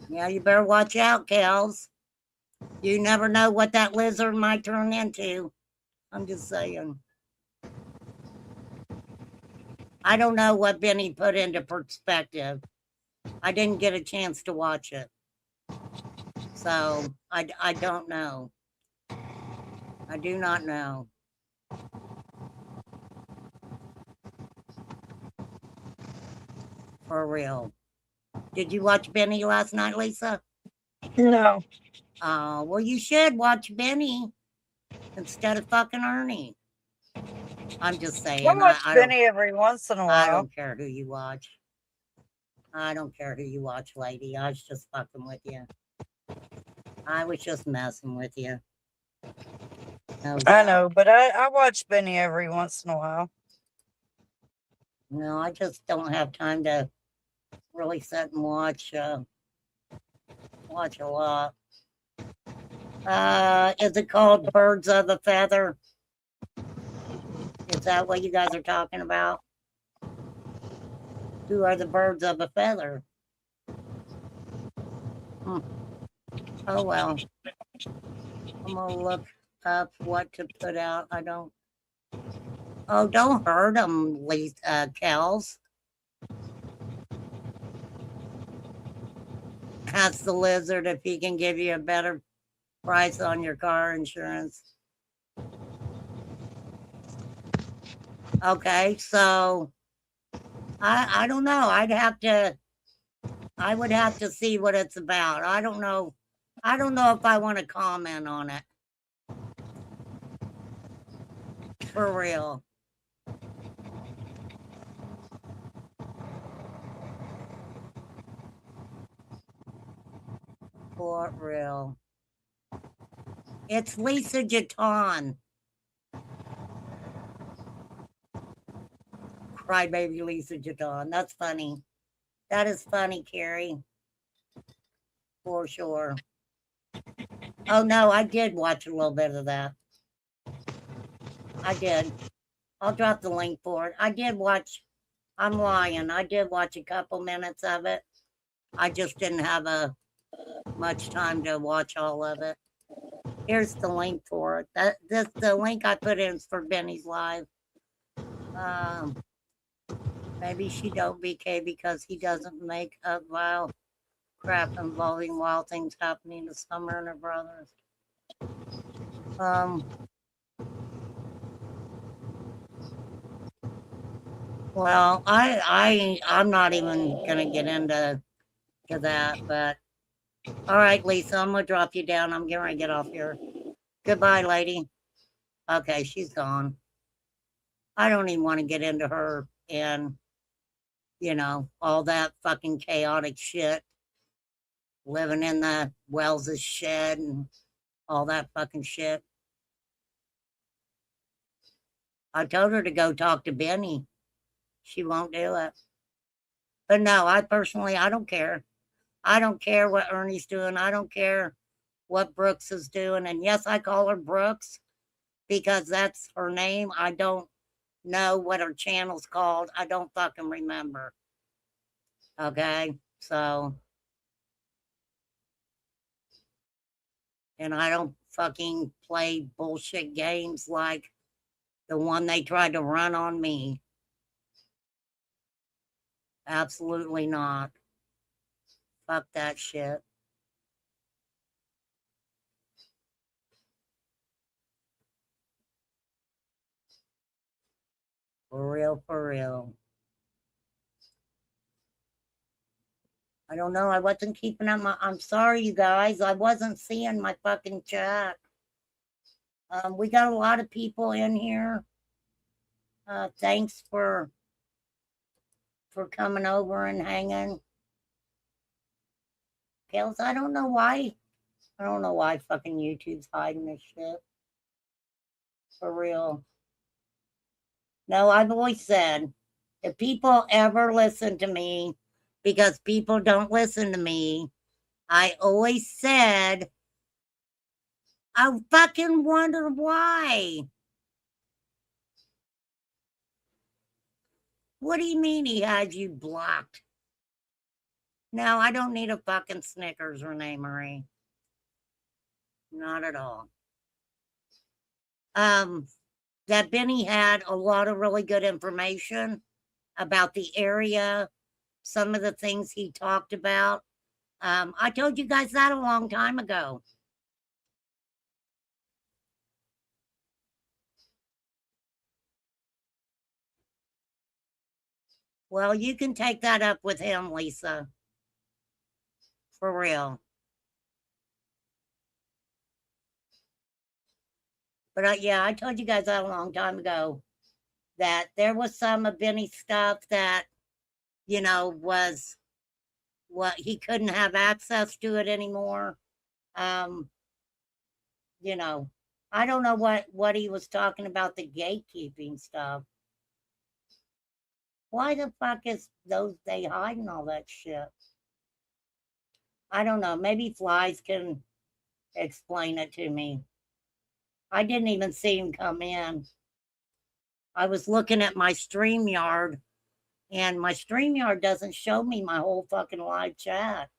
Yeah, you better watch out, Kels. You never know what that lizard might turn into. I'm just saying. I don't know what Benny put into perspective. I didn't get a chance to watch it. So I don't know. I do not know. For real. Did you watch Benny last night, Lisa? No. Well, you should watch Benny instead of fucking Ernie. I'm just saying. I watch I don't, Benny every once in a I while. don't care who you watch. I don't care who you watch, lady. I was just fucking with you. I was just messing with you. No I doubt. know, but I watch Benny every once in a while. No, I just don't have time to really sit and watch a lot. Is it called Birds of a Feather? Is that what you guys are talking about? Who are the birds of a feather? Oh, well. I'm gonna look up what to put out. I don't. Oh, don't hurt them, Kels. Ask the lizard if he can give you a better price on your car insurance. Okay, so I don't know. I would have to see what it's about. I don't know. I don't know if I want to comment on it. For real. For real. It's Lisa Jaton. Crybaby Lisa Jaton. That's funny. That is funny, Carrie. For sure. Oh, no, I did watch a little bit of that. I did. I'll drop the link for it. I did watch. I'm lying. I did watch a couple minutes of it. I just didn't have much time to watch all of it. Here's the link for it. The link I put in is for Benny's live. Maybe she don't BK because he doesn't make up vile crap involving wild things happening to Summer and her brothers. Well, I'm not even gonna get into that, but all right, Lisa, I'm gonna drop you down. I'm getting ready to get off here. Goodbye, lady. Okay, she's gone. I don't even want to get into her and all that fucking chaotic shit. Living in the Wells's shed and all that fucking shit. I told her to go talk to Benny. She won't do it. But no, I don't care. I don't care what Ernie's doing. I don't care what Brooks is doing. And yes, I call her Brooks because that's her name. I don't know what her channel's called. I don't fucking remember. Okay, so. And I don't fucking play bullshit games like the one they tried to run on me. Absolutely not. Fuck that shit. For real, for real. I don't know. I wasn't keeping up I'm sorry, you guys. I wasn't seeing my fucking chat. We got a lot of people in here. Thanks for coming over and hanging. Kels, I don't know why. I don't know why fucking YouTube's hiding this shit. For real. No, I've always said, if people ever listen to me, because people don't listen to me, I always said, I fucking wonder why. What do you mean he had you blocked? No, I don't need a fucking Snickers, Renee Marie. Not at all. That Benny had a lot of really good information about the area, some of the things he talked about. I told you guys that a long time ago. Well, you can take that up with him, Lisa. For real. But yeah, I told you guys that a long time ago that there was some of Benny's stuff that, you know, was what he couldn't have access to it anymore. You know, I don't know what he was talking about, the gatekeeping stuff. Why the fuck is they hiding all that shit? I don't know. Maybe Flies can explain it to me. I didn't even see him come in. I was looking at my StreamYard, and my StreamYard doesn't show me my whole fucking live chat.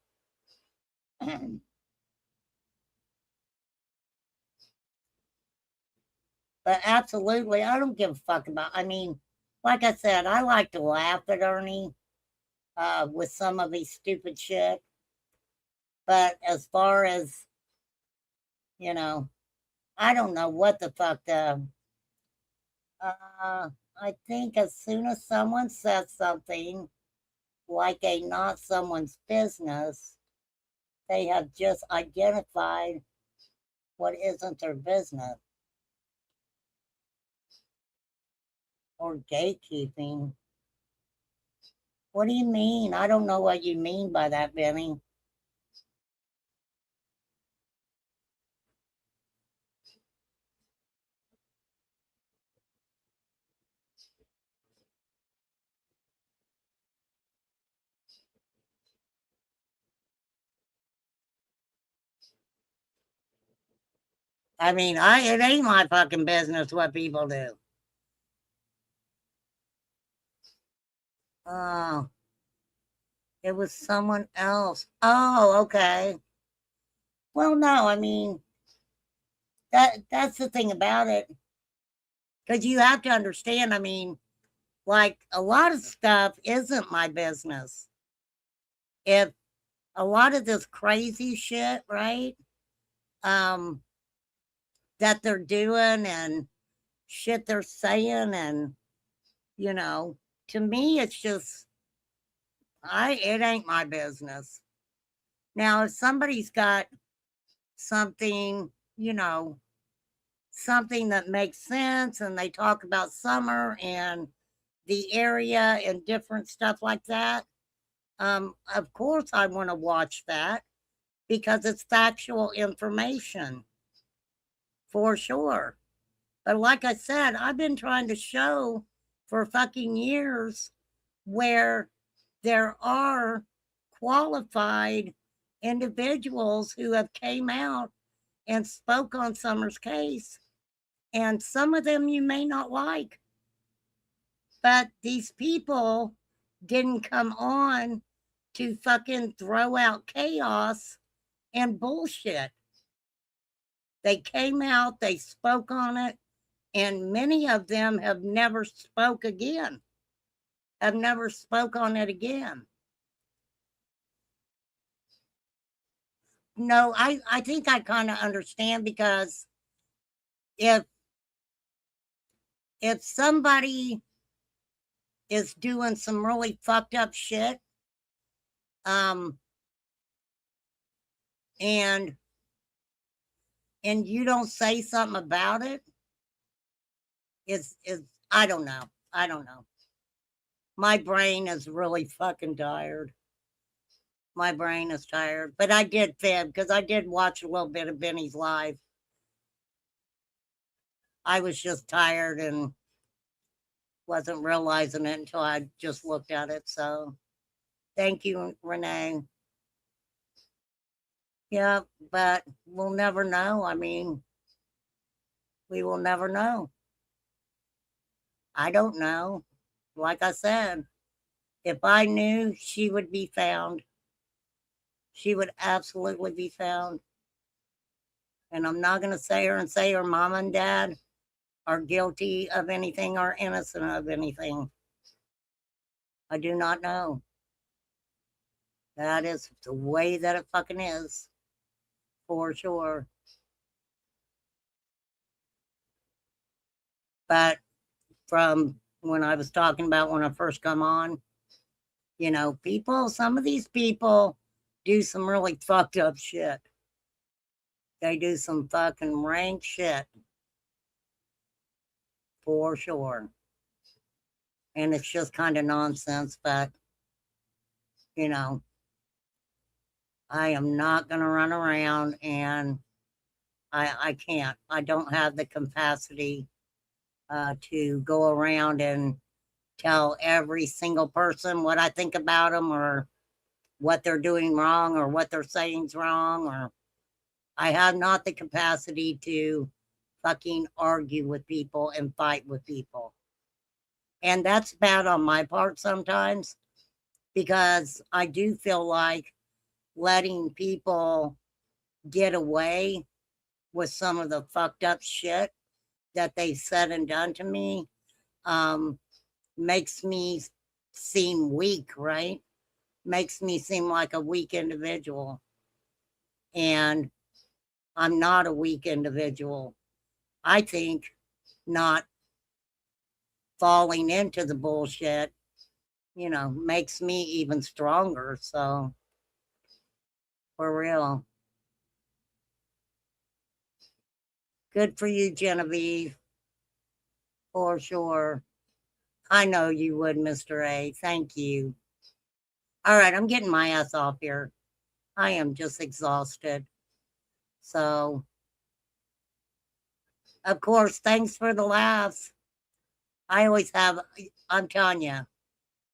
But absolutely, I don't give a fuck about. I mean, like I said, I like to laugh at Ernie with some of his stupid shit. But as far as, you know, I don't know what the fuck I think as soon as someone says something like a not someone's business, they have just identified what isn't their business. Or gatekeeping. What do you mean? I don't know what you mean by that, Benny. I mean, it ain't my fucking business what people do. Oh, it was someone else. Oh, okay. Well, no, I mean, that's the thing about it. Because you have to understand, I mean, like a lot of stuff isn't my business. If a lot of this crazy shit, right? That they're doing and shit they're saying, and you know, to me it's just it ain't my business. Now if somebody's got something, you know, something that makes sense, and they talk about summer and the area and different stuff like that, of course I want to watch that because it's factual information for sure. But like I said, I've been trying to show for fucking years where there are qualified individuals who have came out and spoke on Summer's case. And some of them you may not like. But these people didn't come on to fucking throw out chaos and bullshit. They came out, they spoke on it, and many of them have never spoke again. Have never spoke on it again. No, I think I kind of understand, because if somebody is doing some really fucked up shit, and you don't say something about it, is I don't know. My brain is really fucking tired. My brain is tired. But I did fib, because I did watch a little bit of Benny's live. I was just tired and wasn't realizing it until I just looked at it. So thank you, Renee. Yeah, but we'll never know. I mean, we will never know. I don't know. Like I said, if I knew, she would be found. She would absolutely be found. And I'm not going to say her mom and dad are guilty of anything or innocent of anything. I do not know. That is the way that it fucking is. For sure. But from when I was talking about when I first come on, you know, some of these people do some really fucked up shit. They do some fucking rank shit. For sure. And it's just kind of nonsense, but, you know, I am not going to run around, and I can't. I don't have the capacity to go around and tell every single person what I think about them, or what they're doing wrong, or what they're saying's wrong, or I have not the capacity to fucking argue with people and fight with people. And that's bad on my part sometimes, because I do feel like letting people get away with some of the fucked up shit that they said and done to me makes me seem weak, right? Makes me seem like a weak individual. And I'm not a weak individual. I think not falling into the bullshit, you know, makes me even stronger. So, for real. Good for you, Genevieve. For sure. I know you would, Mr. A. Thank you. All right, I'm getting my ass off here. I am just exhausted. So, of course, thanks for the laughs. I always have, I'm telling you,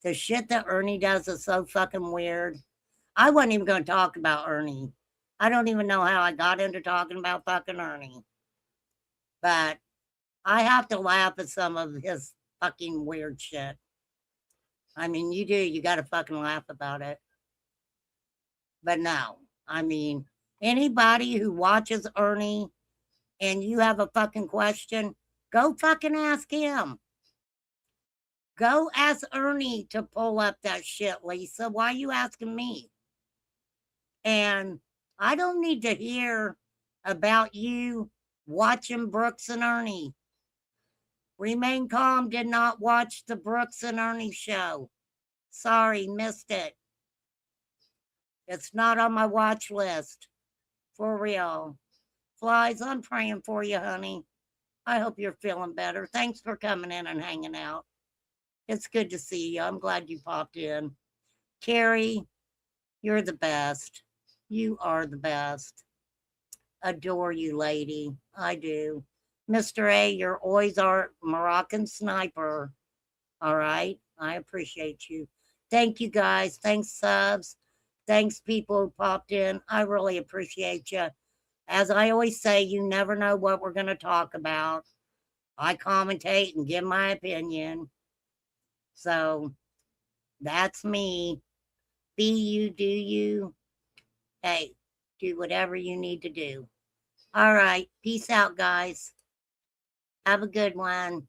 the shit that Ernie does is so fucking weird. I wasn't even going to talk about Ernie. I don't even know how I got into talking about fucking Ernie. But I have to laugh at some of his fucking weird shit. I mean, you do. You got to fucking laugh about it. But no, I mean, anybody who watches Ernie and you have a fucking question, go fucking ask him. Go ask Ernie to pull up that shit, Lisa. Why are you asking me? And I don't need to hear about you watching Brooks and Ernie. Remain Calm did not watch the Brooks and Ernie show. Sorry, missed it. It's not on my watch list. For real. Flies, I'm praying for you, honey. I hope you're feeling better. Thanks for coming in and hanging out. It's good to see you. I'm glad you popped in. Carrie, you're the best. You are the best. Adore you, lady. I do. Mr. A, you're always our Moroccan sniper. All right. I appreciate you. Thank you guys. Thanks, subs. Thanks, people who popped in. I really appreciate you. As I always say, you never know what we're going to talk about. I commentate and give my opinion. So that's me. Be you, do you. Hey, do whatever you need to do. All right. Peace out, guys. Have a good one.